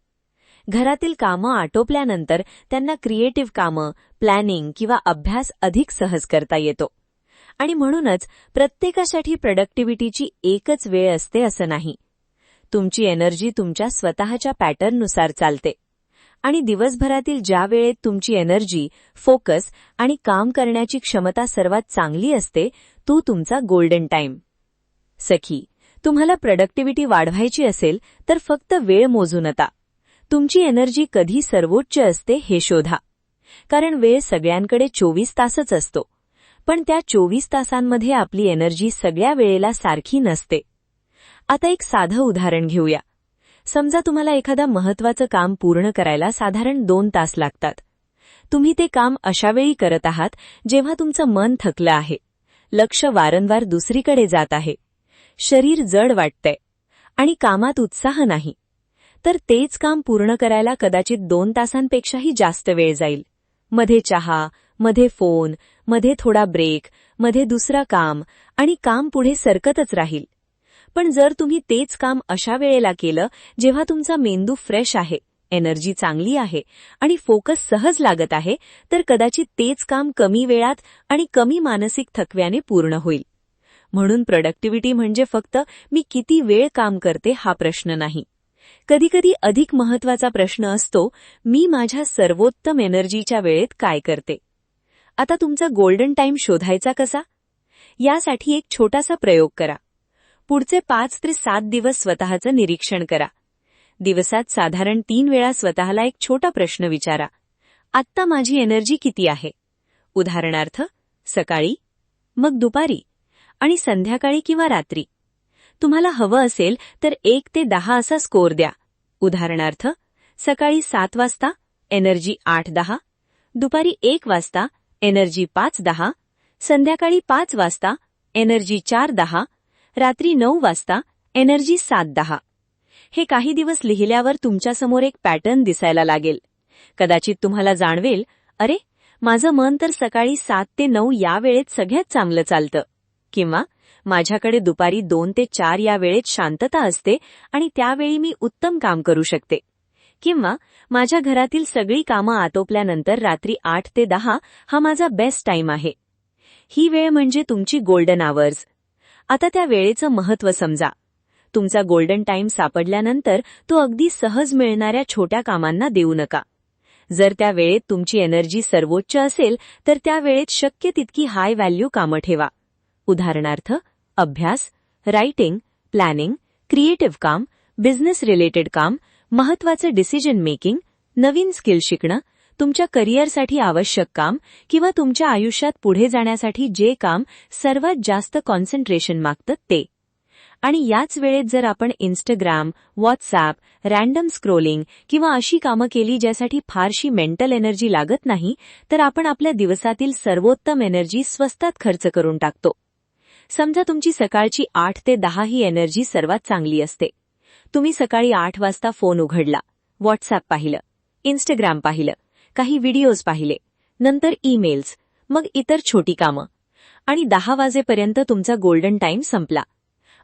घरातील कामं आटोपल्यानंतर त्यांना क्रिएटिव्ह कामं, प्लॅनिंग किंवा अभ्यास अधिक सहज करता येतो. आणि म्हणूनच प्रत्येकासाठी प्रोडक्टिव्हिटीची एकच वेळ असते असं नाही. तुमची एनर्जी तुमच्या स्वतःच्या पॅटर्ननुसार चालते. आणि दिवसभरातील ज्या वेळेत तुमची एनर्जी, फोकस आणि काम करण्याची क्षमता सर्वात चांगली असते, तो तुमचा गोल्डन टाइम. सखी, तुम्हाला प्रोडक्टिव्हिटी वाढवायची असेल तर फक्त वेळ मोजू नका. तुमची एनर्जी कधी सर्वोच्च असते हे शोधा. कारण वेळ सगळ्यांकडे 24 तासच असतो. पण त्या 24 तासांमध्ये आपली एनर्जी सगळ्या वेळेला सारखी नसते. आता एक साधं उदाहरण घेऊया. समजा तुम्हाला एखादा महत्त्वाचं काम पूर्ण करायला साधारण 2 तास लागतात. तुम्ही ते काम अशा वेळी करत आहात जेव्हा तुमचं मन थकलं आहे, लक्ष वारंवार दुसरीकडे जात आहे, शरीर जड वाटतंय आणि कामात उत्साह नाही. तर तेच काम पूर्ण करायला कदाचित 2 तासांपेक्षाही जास्त वेळ जाईल. मध्ये चहा, मध्ये फोन, मध्ये थोडा ब्रेक, मध्ये दुसरा काम आणि काम पुढे सरकतच राहील. पण जर तुम्ही तेच काम अशा वेळेला केलं जेव्हा तुमचा मेंदू फ्रेश आहे, एनर्जी चांगली आहे आणि फोकस सहज लागत आहे, तर कदाचित तेच काम कमी वेळात आणि कमी मानसिक थकव्याने पूर्ण होईल. म्हणून प्रोडक्टिव्हिटी म्हणजे फक्त मी किती वेळ काम करते हा प्रश्न नाही. कधीकधी अधिक महत्वाचा प्रश्न असतो, मी माझ्या सर्वोत्तम एनर्जीच्या वेळेत काय करते. आता तुमचा गोल्डन टाइम शोधायचा कसा? यासाठी एक छोटासा प्रयोग करा. पुढचे 5 ते 7 दिवस स्वतःचं निरीक्षण करा. दिवसात साधारण 3 वेळा स्वतःला एक छोटा प्रश्न विचारा. आत्ता माझी एनर्जी किती आहे. उदाहरणार्थ सकाळी, मग दुपारी आणि संध्याकाळी किंवा रात्री. तुम्हाला हवं असेल तर 1 ते 10 असा स्कोर द्या. उदाहरणार्थ सकाळी 7 वाजता एनर्जी 8-10, दुपारी 1 वाजता एनर्जी 5-10, संध्याकाळी 5 वाजता एनर्जी 4-10, रात्री 9 वाजता एनर्जी 7-10. हे काही दिवस लिहिल्यावर तुमच्यासमोर एक पॅटर्न दिसायला लागेल. कदाचित तुम्हाला जाणवेल, अरे माझं मन तर सकाळी 7 ते 9 या वेळेत सगळ्यात चांगलं चालतं, किंवा माझ्याकडे दुपारी 2 ते 4 या वेळेत शांतता असते आणि त्यावेळी मी उत्तम काम करू शकते, किंवा माझ्या घरातील सगळी कामं आटोपल्यानंतर रात्री 8 ते 10 हा माझा बेस्ट टाइम आहे. ही वेळ म्हणजे तुमची गोल्डन आवर्स. आता त्या वेळेचं महत्त्व समजा. तुमचा गोल्डन टाइम सापडल्यानंतर तो अगदी सहज मिळणाऱ्या छोट्या कामांना देऊ नका. जर त्या वेळेत तुमची एनर्जी सर्वोच्च असेल तर त्या वेळेत शक्य तितकी हाय व्हॅल्यू कामं ठेवा. उदाहरणार्थ अभ्यास, रायटिंग, प्लॅनिंग, क्रिएटिव्ह काम, बिझनेस रिलेटेड काम, महत्त्वाचं डिसिजन मेकिंग, नवीन स्किल शिकणं, तुमच्या करिअरसाठी आवश्यक काम किंवा तुमच्या आयुष्यात पुढे जाण्यासाठी जे काम सर्वात जास्त कॉन्सन्ट्रेशन मागतं ते. आणि याच वेळेत जर आपण इंस्टाग्राम, व्हॉट्सॲप, रॅन्डम स्क्रोलिंग किंवा अशी कामं केली ज्यासाठी फारशी मेंटल एनर्जी लागत नाही, तर आपण आपल्या दिवसातील सर्वोत्तम एनर्जी स्वस्तात खर्च करून टाकतो. समजा तुमची सकाळची 8 ते 10 ही एनर्जी सर्वात चांगली असते. तुम्ही सकाळी 8 वाजता फोन उघडला, व्हॉट्सॲप पाहिलं, इंस्टाग्राम पाहिलं, काही व्हिडिओज पाहिले, नंतर ईमेल्स, मग इतर छोटी कामं, आणि 10 वाजेपर्यंत तुमचा गोल्डन टाइम संपला.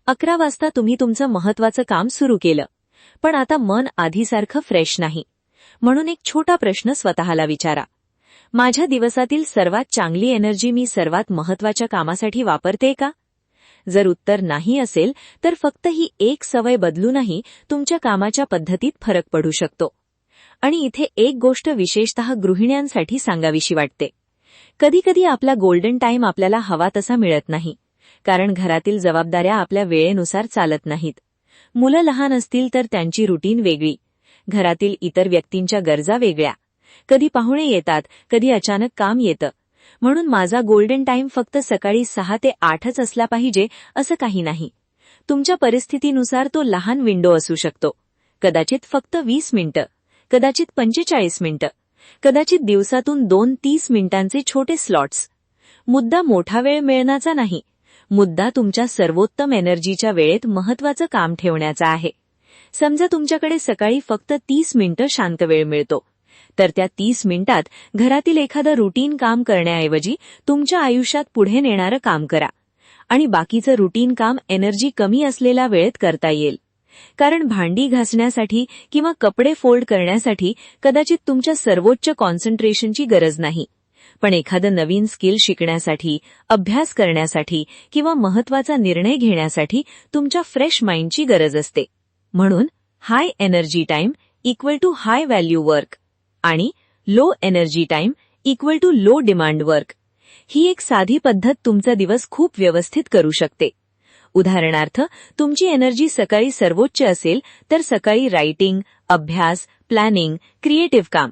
11 वाजता तुम्ही तुमचं महत्त्वाचं काम सुरू केलं, पण आता मन आधीसारखं फ्रेश नाही. म्हणून एक छोटा प्रश्न स्वतःला विचारा, माझ्या दिवसातील सर्वात चांगली एनर्जी मी सर्वात महत्त्वाच्या कामासाठी वापरते का? जर उत्तर नाही असेल तर फक्त ही एक सवय बदलूनही तुमच्या कामाच्या पद्धतीत फरक पडू शकतो. आणि इथे एक गोष्ट विशेषतः गृहिण्यांसाठी सांगावीशी वाटते. कधीकधी आपला गोल्डन टाइम आपल्याला हवा तसा मिळत नाही, कारण घरातील जबाबदाऱ्या आपल्या वेळेनुसार चालत नाहीत. मुलं लहान असतील तर त्यांची रुटीन वेगळी, घरातील इतर व्यक्तींच्या गरजा वेगळ्या, कधी पाहुणे येतात, कधी अचानक काम येतं. म्हणून माझा गोल्डन टाइम फक्त सकाळी 6 ते 8च असला पाहिजे असं काही नाही. तुमच्या परिस्थितीनुसार तो लहान विंडो असू शकतो. कदाचित फक्त 20 मिनिटं, कदाचित 45 मिनिटं, कदाचित दिवसातून 2-30 मिनिटांचे छोटे स्लॉट्स. मुद्दा मोठा वेळ मिळण्याचा नाही, मुद्दा तुमच्या सर्वोत्तम एनर्जीच्या वेळेत महत्त्वाचं काम ठेवण्याचा आहे. समजा तुमच्याकडे सकाळी फक्त 30 मिनिटं शांत वेळ मिळतो, तर त्या 30 मिनिटात घरातील एखादं रुटीन काम करण्याऐवजी तुमच्या आयुष्यात पुढे नेणारं काम करा. आणि बाकीचं रुटीन काम एनर्जी कमी असलेल्या वेळेत करता येईल. कारण भांडी घासण्यासाठी किंवा कपडे फोल्ड करण्यासाठी कदाचित तुमच्या सर्वोच्च कॉन्सन्ट्रेशनची गरज नाही, पण एखादं नवीन स्किल शिकण्यासाठी, अभ्यास करण्यासाठी किंवा महत्त्वाचा निर्णय घेण्यासाठी तुमच्या फ्रेश माइंडची गरज असते. म्हणून high energy time equal to high value work आणि low energy time equal to low demand work. ही एक साधी पद्धत तुमचा दिवस खूप व्यवस्थित करू शकते. उदाहरणार्थ तुमची एनर्जी सकाळी सर्वोच्च असेल तर सकाळी रायटिंग, अभ्यास, प्लॅनिंग, क्रिएटिव्ह काम.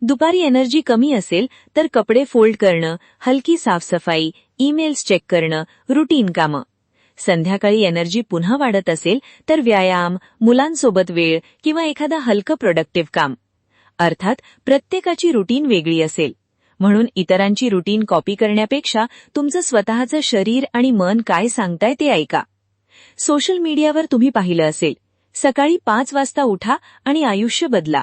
दुपारी एनर्जी कमी असेल तर कपडे फोल्ड करणं, हलकी साफसफाई, ईमेल्स चेक करणं, रुटीन कामं. संध्याकाळी एनर्जी पुन्हा वाढत असेल तर व्यायाम, मुलांसोबत वेळ किंवा एखादा हलकं प्रोडक्टिव्ह काम. अर्थात प्रत्येकाची रुटीन वेगळी असेल, म्हणून इतरांची रुटीन कॉपी करण्यापेक्षा तुमचं स्वतःचं शरीर आणि मन काय सांगताय ते ऐका. सोशल मीडियावर तुम्ही पाहिलं असेल, सकाळी 5 वाजता उठा आणि आयुष्य बदला.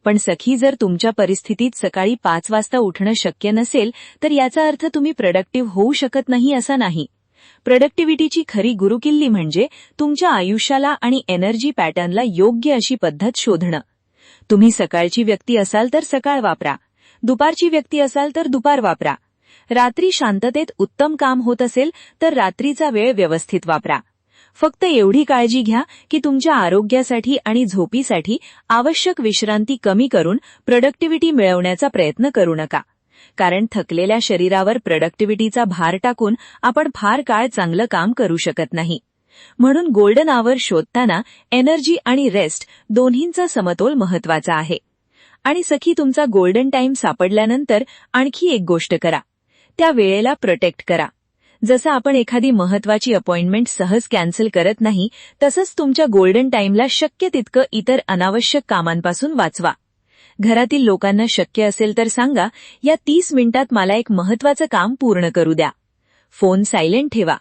पण सखी, जर तुमच्या परिस्थितीत सकाळी 5 वाजता उठणं शक्य नसेल तर याचा अर्थ तुम्ही प्रोडक्टिव्ह होऊ शकत नाही असा नाही. प्रोडक्टिव्हिटीची खरी गुरुकिल्ली म्हणजे तुमच्या आयुष्याला आणि एनर्जी पॅटर्नला योग्य अशी पद्धत शोधणं. तुम्ही सकाळची व्यक्ती असाल तर सकाळ वापरा, दुपारची व्यक्ती असाल तर दुपार वापरा, रात्री शांततेत उत्तम काम होत असेल तर रात्रीचा वेळ व्यवस्थित वापरा. फक्त एवढी काळजी घ्या की तुमच्या आरोग्यासाठी आणि झोपीसाठी आवश्यक विश्रांती कमी करून प्रोडक्टिव्हिटी मिळवण्याचा प्रयत्न करू नका. कारण थकलेल्या शरीरावर प्रोडक्टिव्हिटीचा भार टाकून आपण फार काळ चांगलं काम करू शकत नाही. म्हणून गोल्डन आवर शोधताना एनर्जी आणि रेस्ट दोन्हींचा समतोल महत्वाचा आहे. आणि सखी, तुमचा गोल्डन टाइम सापडल्यानंतर आणखी एक गोष्ट करा. त्या वेळेला प्रोटेक्ट करा. जसं आपण एखादी महत्वाची अपॉइंटमेंट सहज कॅन्सल करत नाही, तसंच तुमच्या गोल्डन टाइमला शक्य तितकं इतर अनावश्यक कामांपासून वाचवा. घरातील लोकांना शक्य असेल तर सांगा, या 30 मिनिटात मला एक महत्वाचं काम पूर्ण करू द्या. फोन सायलेंट ठेवा.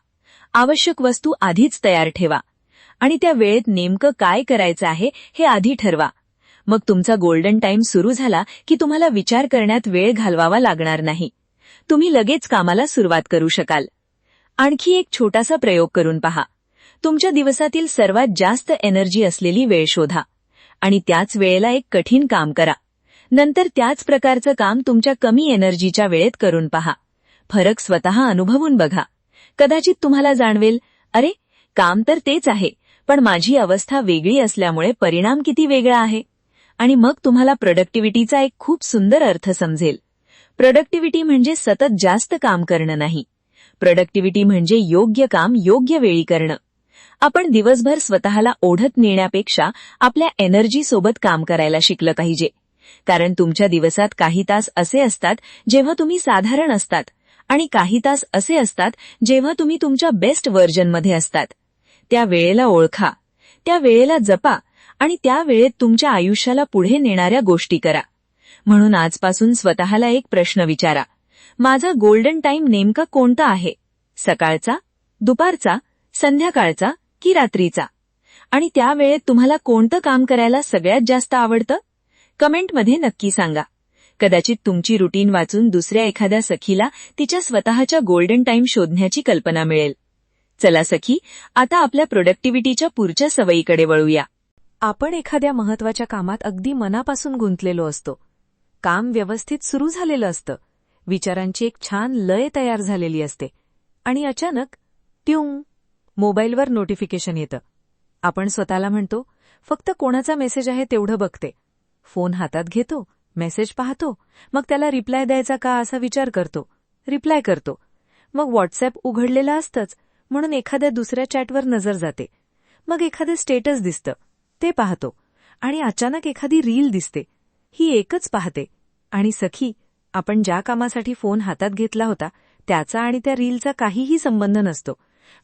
आवश्यक वस्तू आधीच तयार ठेवा. आणि त्या वेळेत नेमकं काय करायचं आहे हे आधी ठरवा. मग तुमचा गोल्डन टाइम सुरू झाला की तुम्हाला विचार करण्यात वेळ घालवावा लागणार नाही. तुम्ही लगेच कामाला सुरुवात करू शकाल. आणखी एक छोटासा प्रयोग करून पहा. तुमच्या दिवसातील सर्वात जास्त एनर्जी असलेली वेळ शोधा आणि त्याच वेळेला एक कठीण काम करा. नंतर त्याच प्रकारचं काम तुमच्या कमी एनर्जीच्या वेळेत करून पहा. फरक स्वतः अनुभवून बघा. कदाचित तुम्हाला जाणवेल, अरे, काम तर तेच आहे, पण माझी अवस्था वेगळी असल्यामुळे परिणाम किती वेगळा आहे. आणि मग तुम्हाला प्रोडक्टिव्हिटीचा एक खूप सुंदर अर्थ समजेल. प्रोडक्टिव्हिटी म्हणजे सतत जास्त काम करणं नाही. प्रोडक्टिव्हिटी म्हणजे योग्य काम योग्य वेळी करणं. आपण दिवसभर स्वतःला ओढत नेण्यापेक्षा आपल्या एनर्जी सोबत काम करायला शिकलं पाहिजे. कारण तुमच्या दिवसात काही तास असे असतात जेव्हा तुम्ही साधारण असतात आणि काही तास असे असतात जेव्हा तुम्ही तुमच्या बेस्ट व्हर्जनमध्ये असतात. त्या वेळेला ओळखा, त्या वेळेला जपा आणि त्या वेळेत तुमच्या आयुष्याला पुढे नेणाऱ्या गोष्टी करा. म्हणून आजपासून स्वतःला एक प्रश्न विचारा. माझा गोल्डन टाइम नेमका कोणता आहे? सकाळचा, दुपारचा, संध्याकाळचा की रात्रीचा? आणि त्या वेळेत तुम्हाला कोणतं काम करायला सगळ्यात जास्त आवडतं? कमेंटमध्ये नक्की सांगा. कदाचित तुमची रुटीन वाचून दुसऱ्या एखाद्या सखीला तिच्या स्वतःच्या गोल्डन टाइम शोधण्याची कल्पना मिळेल. चला सखी, आता आपल्या प्रोडक्टिव्हिटीच्या पुढच्या सवयीकडे वळूया. आपण एखाद्या महत्वाच्या कामात अगदी मनापासून गुंतलेलो असतो. काम व्यवस्थित सुरू झालेलं असतं. विचारांची एक छान लय तयार झालेली असते. आणि अचानक ट्यूंग, मोबाईलवर नोटिफिकेशन येतं. आपण स्वतःला म्हणतो, फक्त कोणाचा मेसेज आहे तेवढं बघते. फोन हातात घेतो, मेसेज पाहतो, मग त्याला रिप्लाय द्यायचा का असा विचार करतो. रिप्लाय करतो. मग व्हॉट्सअॅप उघडलेलं असतंच म्हणून एखाद्या दुसऱ्या चॅटवर नजर जाते. मग एखादं स्टेटस दिसतं, ते पाहतो. आणि अचानक एखादी रील दिसते, ही एकच पाहते. आणि सखी, आपण ज्या कामासाठी फोन हातात घेतला होता त्याचा आणि त्या रीलचा काहीही संबंध नसतो.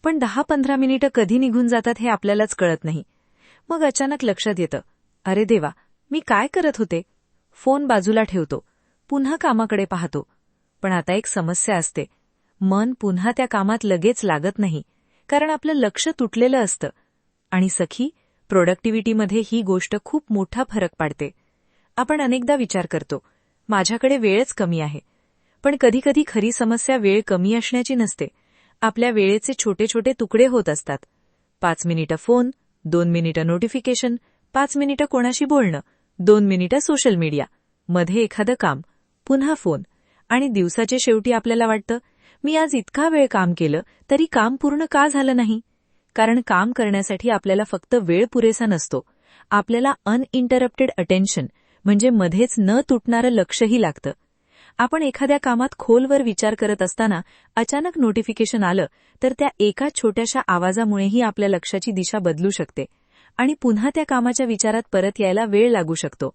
पण 10-15 मिनिटं कधी निघून जातात हे आपल्यालाच कळत नाही. मग अचानक लक्षात येतं, अरे देवा, मी काय करत होते? फोन बाजूला ठेवतो, पुन्हा कामाकडे पाहतो. पण आता एक समस्या असते. मन पुन्हा त्या कामात लगेच लागत नाही, कारण आपलं लक्ष तुटलेलं असतं. आणि सखी, प्रोडक्टिव्हिटीमध्ये ही गोष्ट खूप मोठा फरक पाडते. आपण अनेकदा विचार करतो, माझ्याकडे वेळच कमी आहे. पण कधीकधी खरी समस्या वेळ कमी असण्याची नसते. आपल्या वेळेचे छोटे छोटे तुकडे होत असतात. 5 मिनिटं फोन, 2 मिनिटं नोटिफिकेशन, 5 मिनिटं कोणाशी बोलणं, 2 मिनिटं सोशल मीडिया, मध्ये एखादं काम, पुन्हा फोन. आणि दिवसाच्या शेवटी आपल्याला वाटतं, मी आज इतका वेळ काम केलं तरी काम पूर्ण का झालं नाही? कारण काम करण्यासाठी आपल्याला फक्त वेळ पुरेसा नसतो. आपल्याला अनइंटरप्टेड अटेन्शन म्हणजे मध्येच न तुटणारं लक्षही लागतं. आपण एखाद्या कामात खोलवर विचार करत असताना अचानक नोटिफिकेशन आलं तर त्या एका छोट्याशा आवाजामुळेही आपल्या लक्षाची दिशा बदलू शकते आणि पुन्हा त्या कामाच्या विचारात परत यायला वेळ लागू शकतो.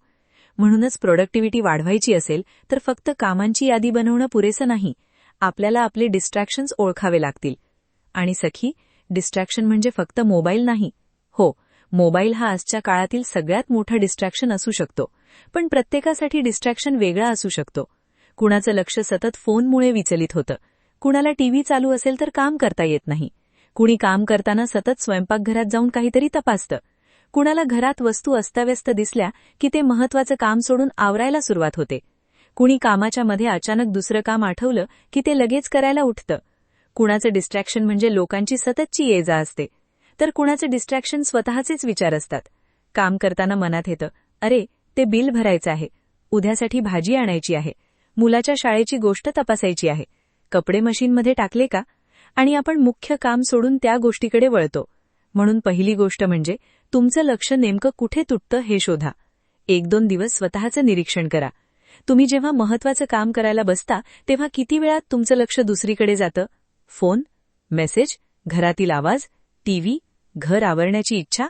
म्हणूनच प्रोडक्टिव्हिटी वाढवायची असेल तर फक्त कामांची यादी बनवणं पुरेसं नाही. आपल्याला आपले डिस्ट्रॅक्शन्स ओळखावे लागतील. आणि सखी, डिस्ट्रॅक्शन म्हणजे फक्त मोबाईल नाही. हो, मोबाईल हा आजच्या काळातील सगळ्यात मोठा डिस्ट्रॅक्शन असू शकतो. पण प्रत्येकासाठी डिस्ट्रॅक्शन वेगळा असू शकतो. कुणाचं लक्ष सतत फोनमुळे विचलित होतं. कुणाला टीव्ही चालू असेल तर काम करता येत नाही. कुणी काम करताना सतत स्वयंपाकघरात जाऊन काहीतरी तपासतं. कुणाला घरात वस्तू अस्ताव्यस्त दिसल्या की ते महत्वाचं काम सोडून आवरायला सुरुवात होते. कुणी कामाच्या मध्ये अचानक दुसरं काम आठवलं की ते लगेच करायला उठतं. कुणाचं डिस्ट्रॅक्शन म्हणजे लोकांची सततची ये-जा असते. तर कुणाचं डिस्ट्रॅक्शन स्वतःचेच विचार असतात. काम करताना मनात येतं, अरे, ते बिल भरायचं आहे, उद्यासाठी भाजी आणायची आहे, मुलाच्या शाळेची गोष्ट तपासायची आहे, कपडे मशीनमध्ये टाकले का? आणि आपण मुख्य काम सोडून त्या गोष्टीकडे वळतो. म्हणून पहिली गोष्ट म्हणजे तुमचं लक्ष नेमकं कुठे तुटतं हे शोधा. 1-2 दिवस स्वतःचं निरीक्षण करा. तुम्ही जेव्हा महत्वाचं काम करायला बसता तेव्हा किती वेळात तुमचं लक्ष दुसरीकडे जातं? फोन, मेसेज, घरातील आवाज, टीव्ही, घर आवरण्याची इच्छा,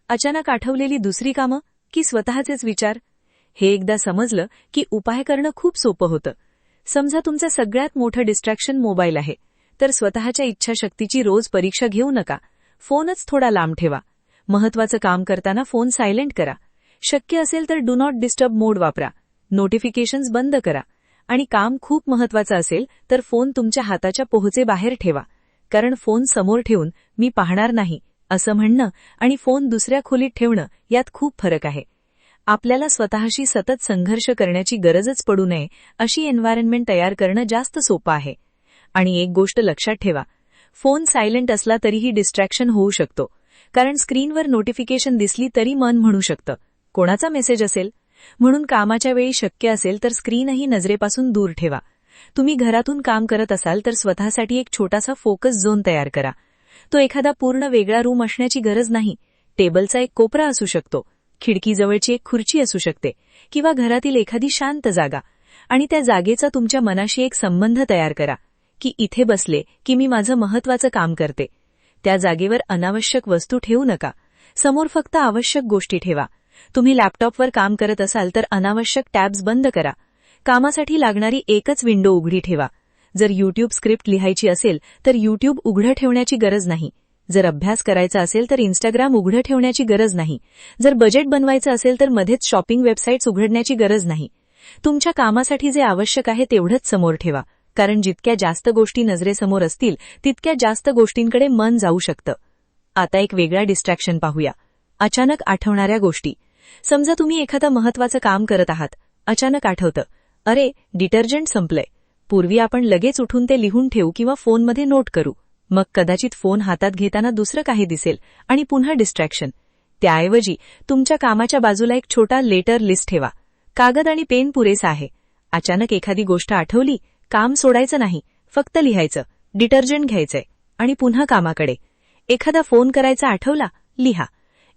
अचानक आठवलेली दुसरी कामं की स्वतःचेच विचार? हे एकदा समजलं की उपाय करणं खूप सोपं होतं. समजा तुमचं सगळ्यात मोठं डिस्ट्रॅक्शन मोबाईल आहे, तर स्वतःच्या इच्छाशक्तीची रोज परीक्षा घेऊ नका. फोनच थोडा लांब ठेवा. महत्वाचं काम करताना फोन सायलेंट करा. शक्य असेल तर डू नॉट डिस्टर्ब मोड वापरा. नोटिफिकेशन्स बंद करा. आणि काम खूप महत्वाचं असेल तर फोन तुमच्या हाताच्या पोहोचेबाहेर ठेवा. कारण फोन समोर ठेवून मी पाहणार नाही असं म्हणणं आणि फोन दुसऱ्या खोलीत ठेवणं यात खूप फरक आहे. आपल्याला स्वतःशी सतत संघर्ष करण्याची गरजच पडू नये अशी एन्व्हायरमेंट तयार करणं जास्त सोपं आहे. आणि एक गोष्ट लक्षात ठेवा, फोन सायलेंट असला तरीही डिस्ट्रॅक्शन होऊ शकतो. कारण स्क्रीनवर नोटिफिकेशन दिसली तरी मन म्हणू शकतं कोणाचा मेसेज असेल. म्हणून कामाच्या वेळी शक्य असेल तर स्क्रीनही नजरेपासून दूर ठेवा. तुम्ही घरातून काम करत असाल तर स्वतःसाठी एक छोटासा फोकस झोन तयार करा. तो एखादा पूर्ण वेगळा रूम असण्याची गरज नाही. टेबलचा एक कोपरा असू शकतो, खिडकीजवळची एक खुर्ची असू शकते किंवा घरातील एखादी शांत जागा. आणि त्या जागेचा तुमच्या मनाशी एक संबंध तयार करा की इथे बसले की मी माझं महत्वाचं काम करते. त्या जागेवर अनावश्यक वस्तू ठेवू नका. समोर फक्त आवश्यक गोष्टी ठेवा. तुम्ही लॅपटॉपवर काम करत असाल तर अनावश्यक टॅब्स बंद करा. कामासाठी लागणारी एकच विंडो उघडी ठेवा. जर यूट्यूब स्क्रिप्ट लिहायची असेल तर यूट्यूब उघडं ठेवण्याची गरज नाही. जर अभ्यास करायचा असेल तर इंस्टाग्राम उघडं ठेवण्याची गरज नाही. जर बजेट बनवायचं असेल तर मध्येच शॉपिंग वेबसाईट्स उघडण्याची गरज नाही. तुमच्या कामासाठी जे आवश्यक आहे तेवढंच समोर ठेवा. कारण जितक्या जास्त गोष्टी नजरेसमोर असतील तितक्या जास्त गोष्टींकडे मन जाऊ शकतं. आता एक वेगळा डिस्ट्रॅक्शन पाहूया, अचानक आठवणाऱ्या गोष्टी. समजा तुम्ही एखादं महत्वाचं काम करत आहात. अचानक आठवतं, अरे डिटर्जंट संपलंय. पूर्वी आपण लगेच उठून ते लिहून ठेवू किंवा फोनमध्ये नोट करू. मग कदाचित फोन हातात घेताना दुसरं काही दिसेल आणि पुन्हा डिस्ट्रॅक्शन. त्याऐवजी तुमच्या कामाच्या बाजूला एक छोटा लेटर लिस्ट ठेवा. कागद आणि पेन पुरेसा आहे. अचानक एखादी गोष्ट आठवली, काम सोडायचं नाही, फक्त लिहायचं. डिटर्जंट घ्यायचंय आणि पुन्हा कामाकडे. एखादा फोन करायचा आठवला, लिहा.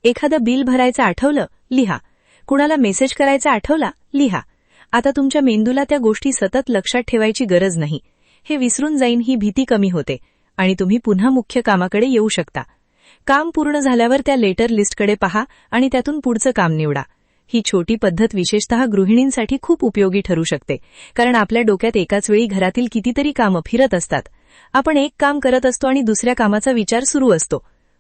एखादं बिल भरायचं आठवलं, लिहा. कुणाला मेसेज करायचा आठवला, लिहा. आता तुमच्या मेंदूला त्या गोष्टी सतत लक्षात ठेवायची गरज नाही. हे विसरून जाईन ही भीती कमी होते आणि तुम्ही पुन्हा मुख्य कामाकडे येऊ शकता. काम पूर्ण झाल्यावर त्या लेटर लिस्टकडे पहा आणि त्यातून पुढचं काम निवडा. ही छोटी पद्धत विशेषतः गृहिणींसाठी खूप उपयोगी ठरू शकते. कारण आपल्या डोक्यात एकाच वेळी घरातील कितीतरी कामं फिरत असतात. आपण एक काम करत असतो आणि दुसऱ्या कामाचा विचार सुरू असतो.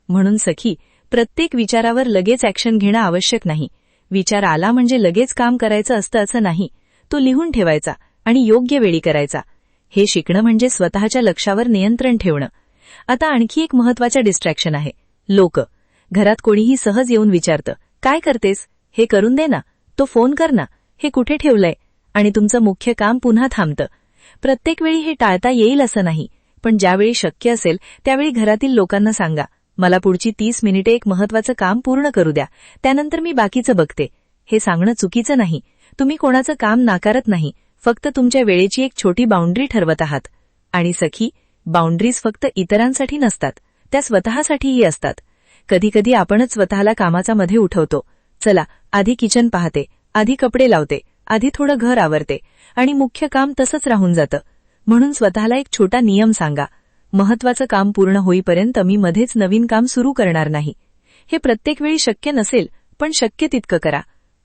म्हणून सखी, प्रत्येक विचारावर लगेच ॲक्शन घेणं आवश्यक नाही. विचार आला म्हणजे लगेच काम करायचं असतं असं नाही. तो लिहून ठेवायचा आणि योग्य वेळी करायचा. हे शिकणं म्हणजे स्वतःच्या लक्षावर नियंत्रण ठेवणं. आता आणखी एक महत्वाचं डिस्ट्रॅक्शन आहे, लोक. घरात कोणीही सहज येऊन विचारतं, काय करतेस? हे करून दे ना. तो फोन कर ना. हे कुठे ठेवलंय? आणि तुमचं मुख्य काम पुन्हा थांबतं. प्रत्येक वेळी हे टाळता येईल असं नाही, पण ज्यावेळी शक्य असेल त्यावेळी घरातील लोकांना सांगा, मला पुढची 30 मिनिटे एक महत्वाचं काम पूर्ण करू द्या, त्यानंतर मी बाकीचं बघते. हे सांगणं चुकीचं नाही. तुम्ही कोणाचं काम नाकारत नाही, फक्त तुमच्या वेळेची एक छोटी बाउंड्री ठरवत आहात. आणि सखी, बाउंड्रीज फक्त इतरांसाठी नसतात, त्या स्वतःसाठीही असतात. कधीकधी आपणच स्वतःला कामाचा मध्ये उठवतो. चला, आधी किचन पाहते, आधी कपडे लावते, आधी थोडं घर आवरते आणि मुख्य काम तसंच राहून जातं. म्हणून स्वतःला एक छोटा नियम सांगा, महत्वाचं काम पूर्ण होईपर्यंत मी मध्येच नवीन काम सुरू करणार नाही. हे प्रत्येक वेळी शक्य नसेल, पण शक्य तितकं करा.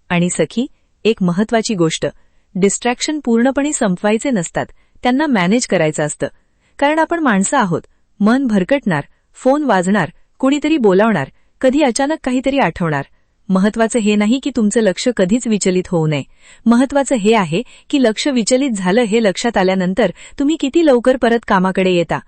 आणि सखी, एक महत्वाची गोष्ट, डिस्ट्रॅक्शन पूर्णपणे संपवायचे नसतात, त्यांना मॅनेज करायचं असतं. कारण आपण माणसं आहोत. मन भरकटणार, फोन वाजणार, कोणीतरी बोलावणार, कधी अचानक काहीतरी आठवणार. महत्वाचं हे नाही की तुमचं लक्ष कधीच विचलित होऊ नये. महत्वाचं हे आहे की लक्ष विचलित झालं हे लक्षात आल्यानंतर तुम्ही किती लवकर परत कामाकडे येता.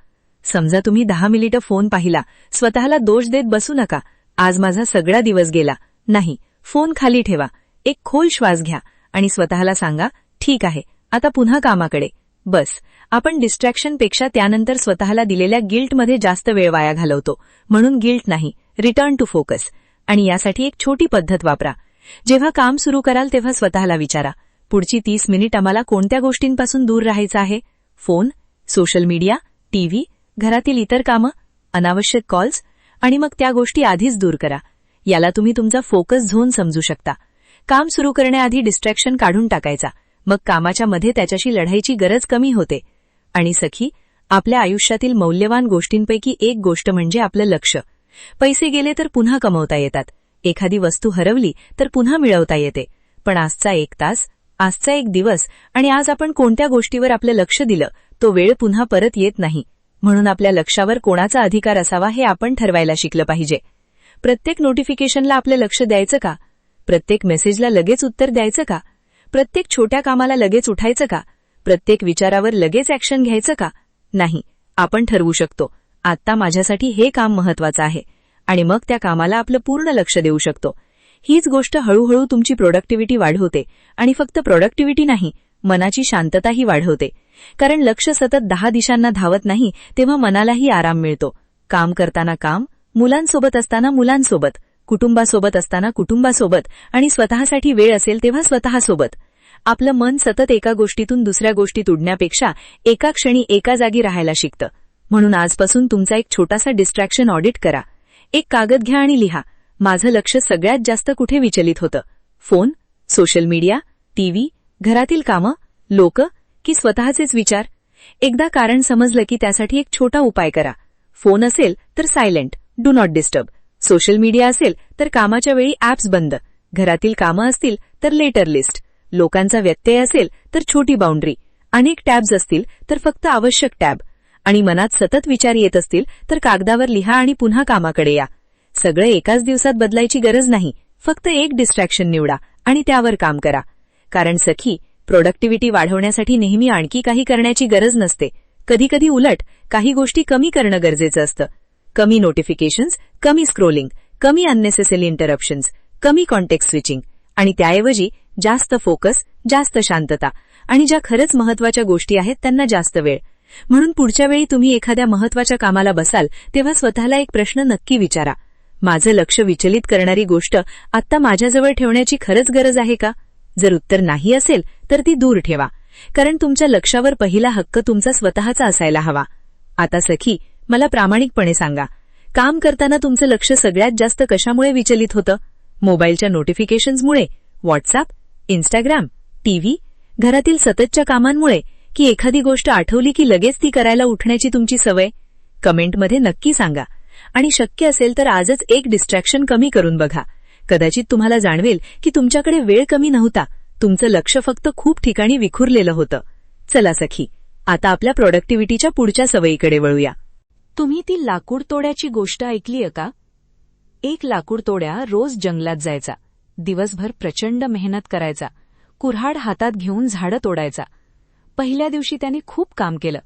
समजा तुम्ही 10 मिनिटं फोन पाहिला, स्वतःला दोष देत बसू नका, आज माझा सगळा दिवस गेला. नाही, फोन खाली ठेवा, एक खोल श्वास घ्या आणि स्वतःला सांगा, ठीक आहे, आता पुन्हा कामाकडे. बस. आपण डिस्ट्रॅक्शनपेक्षा त्यानंतर स्वतःला दिलेल्या गिल्टमध्ये जास्त वेळ वाया घालवतो. म्हणून गिल्ट नाही, रिटर्न टू फोकस. आणि यासाठी एक छोटी पद्धत वापरा. जेव्हा काम सुरू कराल तेव्हा स्वतःला विचारा, पुढची 30 मिनिट आम्हाला कोणत्या गोष्टींपासून दूर राहायचं आहे? फोन, सोशल मीडिया, टीव्ही, घरातील इतर कामं, अनावश्यक कॉल्स. आणि मग त्या गोष्टी आधीच दूर करा. याला तुम्ही तुमचा फोकस झोन समजू शकता. काम सुरू करण्याआधी डिस्ट्रॅक्शन काढून टाकायचा, मग कामाच्या मध्ये त्याच्याशी लढायची गरज कमी होते. आणि सखी, आपल्या आयुष्यातील मौल्यवान गोष्टींपैकी एक गोष्ट म्हणजे आपलं लक्ष. पैसे गेले तर पुन्हा कमवता येतात, एखादी वस्तू हरवली तर पुन्हा मिळवता येते, पण आजचा 1 तास, आजचा 1 दिवस आणि आज आपण कोणत्या गोष्टीवर आपलं लक्ष दिलं तो वेळ पुन्हा परत येत नाही. म्हणून आपल्या लक्षावर कोणाचा अधिकार असावा हे आपण ठरवायला शिकलं पाहिजे. प्रत्येक नोटिफिकेशनला आपलं लक्ष द्यायचं का? प्रत्येक मेसेजला लगेच उत्तर द्यायचं का? प्रत्येक छोट्या कामाला लगेच उठायचं का? प्रत्येक विचारावर लगेच ॲक्शन घ्यायचं का? नाही. आपण ठरवू शकतो, आत्ता माझ्यासाठी हे काम महत्वाचं आहे आणि मग त्या कामाला आपलं पूर्ण लक्ष देऊ शकतो. हीच गोष्ट हळूहळू तुमची प्रोडक्टिव्हिटी वाढवते आणि फक्त प्रोडक्टिव्हिटी नाही, मनाची शांतताही वाढवते. कारण लक्ष सतत 10 दिशांना धावत नाही तेव्हा मनालाही आराम मिळतो. काम करताना काम, मुलांसोबत असताना मुलांसोबत, कुटुंबासोबत असताना कुटुंबासोबत आणि स्वतःसाठी वेळ असेल तेव्हा स्वतःसोबत. आपलं मन सतत एका गोष्टीतून दुसऱ्या गोष्टीत उडण्यापेक्षा एका क्षणी एका जागी राहायला शिकतं. म्हणून आजपासून तुमचा एक छोटासा डिस्ट्रॅक्शन ऑडिट करा. एक कागद घ्या आणि लिहा, माझं लक्ष सगळ्यात जास्त कुठे विचलित होतं? फोन, सोशल मीडिया, टीव्ही, घरातील कामं, लोक की स्वतःचेच विचार? एकदा कारण समजलं की त्यासाठी एक छोटा उपाय करा. फोन असेल तर silent, do not disturb. Social media असेल तर कामाच्या वेळी ॲप्स बंद. घरातील कामं असतील तर लेटर लिस्ट. लोकांचा व्यत्यय असेल तर छोटी बाउंड्री. अनेक टॅब्स असतील तर फक्त आवश्यक टॅब. आणि मनात सतत विचार येत असतील तर कागदावर लिहा आणि पुन्हा कामाकडे या. सगळं एकाच दिवसात बदलायची गरज नाही. फक्त एक डिस्ट्रॅक्शन निवडा आणि त्यावर काम करा. कारण सखी, प्रोडक्टिव्हिटी वाढवण्यासाठी नेहमी आणखी काही करण्याची गरज नसते. कधीकधी उलट काही गोष्टी कमी करणं गरजेचं असतं. कमी नोटिफिकेशन्स, कमी स्क्रोलिंग, कमी अननेसेसरी इंटरप्शन्स, कमी कॉन्टेक्स्ट स्विचिंग आणि त्याऐवजी जास्त फोकस, जास्त शांतता आणि ज्या खरंच महत्वाच्या गोष्टी आहेत त्यांना जास्त वेळ. म्हणून पुढच्या वेळी तुम्ही एखाद्या महत्वाच्या कामाला बसाल तेव्हा स्वतःला एक प्रश्न नक्की विचारा. माझं लक्ष विचलित करणारी गोष्ट आत्ता माझ्याजवळ ठेवण्याची खरंच गरज आहे का? जर उत्तर नाही असेल तर ती दूर ठेवा. कारण तुमच्या लक्षावर पहिला हक्क तुमचा स्वतःचा असायला हवा. आता सखी, मला प्रामाणिकपणे सांगा, काम करताना तुमचं लक्ष सगळ्यात जास्त कशामुळे विचलित होतं? मोबाईलच्या नोटिफिकेशन्समुळे, व्हॉट्सअप, इंस्टाग्राम, टीव्ही, घरातील सततच्या कामांमुळे की एखादी गोष्ट आठवली की लगेच ती करायला उठण्याची तुमची सवय? कमेंटमध्ये नक्की सांगा. आणि शक्य असेल तर आजच एक डिस्ट्रॅक्शन कमी करून बघा. कदाचित तुम्हाला जाणवेल की तुमच्याकडे वेळ कमी नव्हता, तुमचं लक्ष फक्त खूप ठिकाणी विखुरलेलं होतं. चला सखी, आता आपल्या प्रोडक्टिव्हिटीच्या पुढच्या सवयीकडे वळूया. तुम्ही ती लाकूड तोड्याची गोष्ट ऐकलीय का? एक लाकूड तोड्या रोज जंगलात जायचा, दिवसभर प्रचंड मेहनत करायचा, कुऱ्हाड हातात घेऊन झाडं तोडायचा. पहिल्या दिवशी त्याने खूप काम केलं,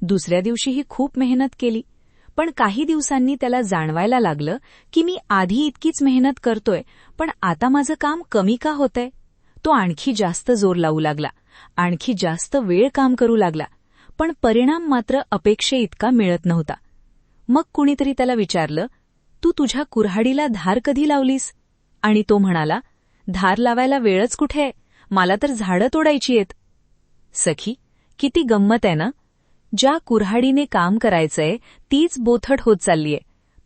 दुसऱ्या दिवशीही खूप मेहनत केली. पण काही दिवसांनी त्याला जाणवायला लागलं की मी आधी इतकीच मेहनत करतोय पण आता माझं काम कमी का होतंय. तो आणखी जास्त जोर लावू लागला, आणखी जास्त वेळ काम करू लागला, पण परिणाम मात्र अपेक्षेइतका मिळत नव्हता. मग कुणीतरी त्याला विचारलं, तू तुझ्या कुऱ्हाडीला धार कधी लावलीस? आणि तो म्हणाला, धार लावायला वेळच कुठे, मला तर झाडं तोडायची आहेत. सखी, किती गंमत आहे ना? ज्या कुऱ्हाडीने काम करायचंय तीच बोथट होत चाललीये,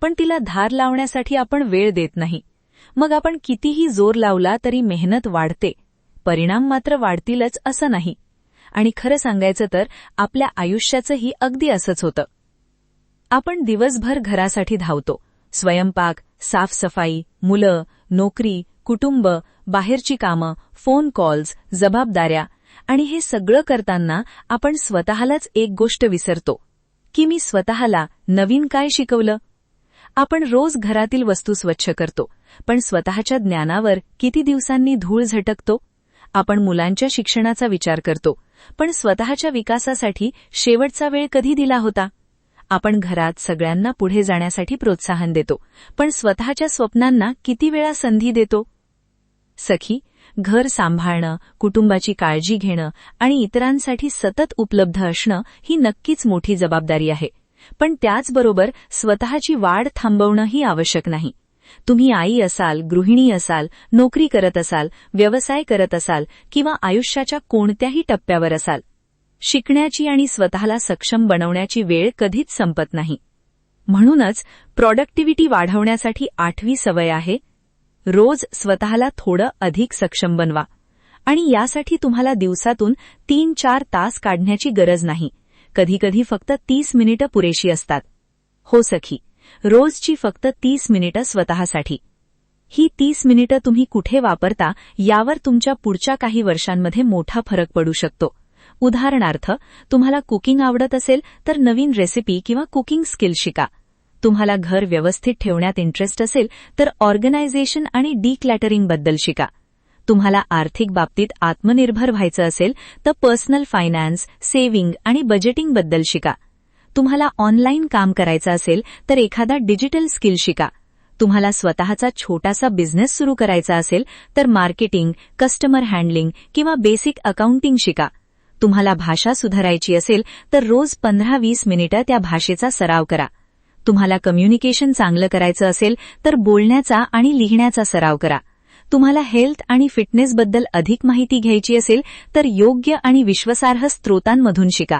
पण तिला धार लावण्यासाठी आपण वेळ देत नाही. मग आपण कितीही जोर लावला तरी मेहनत वाढते, परिणाम मात्र वाढतीलच असं नाही. आणि खरं सांगायचं तर आपल्या आयुष्याचंही अगदी असंच होतं. आपण दिवसभर घरासाठी धावतो. स्वयंपाक, साफसफाई, मुलं, नोकरी, कुटुंब, बाहेरची कामं, फोन कॉल्स, जबाबदाऱ्या आणि हे सगळं करताना आपण स्वतःलाच एक गोष्ट विसरतो की मी स्वतःला नवीन काय शिकवलं. आपण रोज घरातील वस्तू स्वच्छ करतो, पण स्वतःच्या ज्ञानावर किती दिवसांनी धूळ झटकतो. आपण मुलांच्या शिक्षणाचा विचार करतो, पण स्वतःच्या विकासासाठी शेवटचा वेळ कधी दिला होता. आपण घरात सगळ्यांना पुढे जाण्यासाठी प्रोत्साहन देतो, पण स्वतःच्या स्वप्नांना किती वेळा संधी देतो. सखी, घर सांभाळणं, कुटुंबाची काळजी घेणं आणि इतरांसाठी सतत उपलब्ध असणं ही नक्कीच मोठी जबाबदारी आहे. पण त्याचबरोबर स्वतःची वाढ थांबवणंही आवश्यक नाही. तुम्ही आई असाल, गृहिणी असाल, नोकरी करत असाल, व्यवसाय करत असाल किंवा आयुष्याच्या कोणत्याही टप्प्यावर असाल, शिकण्याची आणि स्वतःला सक्षम बनवण्याची वेळ कधीच संपत नाही. म्हणूनच प्रोडक्टिव्हिटी वाढवण्यासाठी 8वी सवय आहे, रोज स्वतःला थोडं अधिक सक्षम बनवा. आणि यासाठी तुम्हाला दिवसातून 3-4 तास काढण्याची गरज नाही. कधीकधी फक्त 30 मिनिटं पुरेशी असतात. हो सखी, रोजची फक्त 30 मिनिटं स्वतःसाठी. ही 30 मिनिटं तुम्ही कुठे वापरता यावर तुमच्या पुढच्या काही वर्षांमध्ये मोठा फरक पडू शकतो. उदाहरणार्थ, तुम्हाला कुकिंग आवडत असेल तर नवीन रेसिपी किंवा कुकिंग स्किल शिका. तुम्हाला घर व्यवस्थित ठेवण्यात इंटरेस्ट असेल तर ऑर्गनायझेशन आणि डिक्लॅटरिंगबद्दल शिका. तुम्हाला आर्थिक बाबतीत आत्मनिर्भर व्हायचं असेल तर पर्सनल फायनान्स, सेव्हिंग आणि बजेटिंगबद्दल शिका. तुम्हाला ऑनलाईन काम करायचं असेल तर एखादा डिजिटल स्किल शिका. तुम्हाला स्वतःचा छोटासा बिझनेस सुरू करायचा असेल तर मार्केटिंग, कस्टमर हँडलिंग किंवा बेसिक अकाउंटिंग शिका. तुम्हाला भाषा सुधारायची असेल तर रोज 15-20 मिनिटं त्या भाषेचा सराव करा. तुम्हाला कम्युनिकेशन चांगलं करायचं असेल तर बोलण्याचा आणि लिहिण्याचा सराव करा. तुम्हाला हेल्थ आणि फिटनेसबद्दल अधिक माहिती घ्यायची असेल तर योग्य आणि विश्वासार्ह स्रोतांमधून शिका.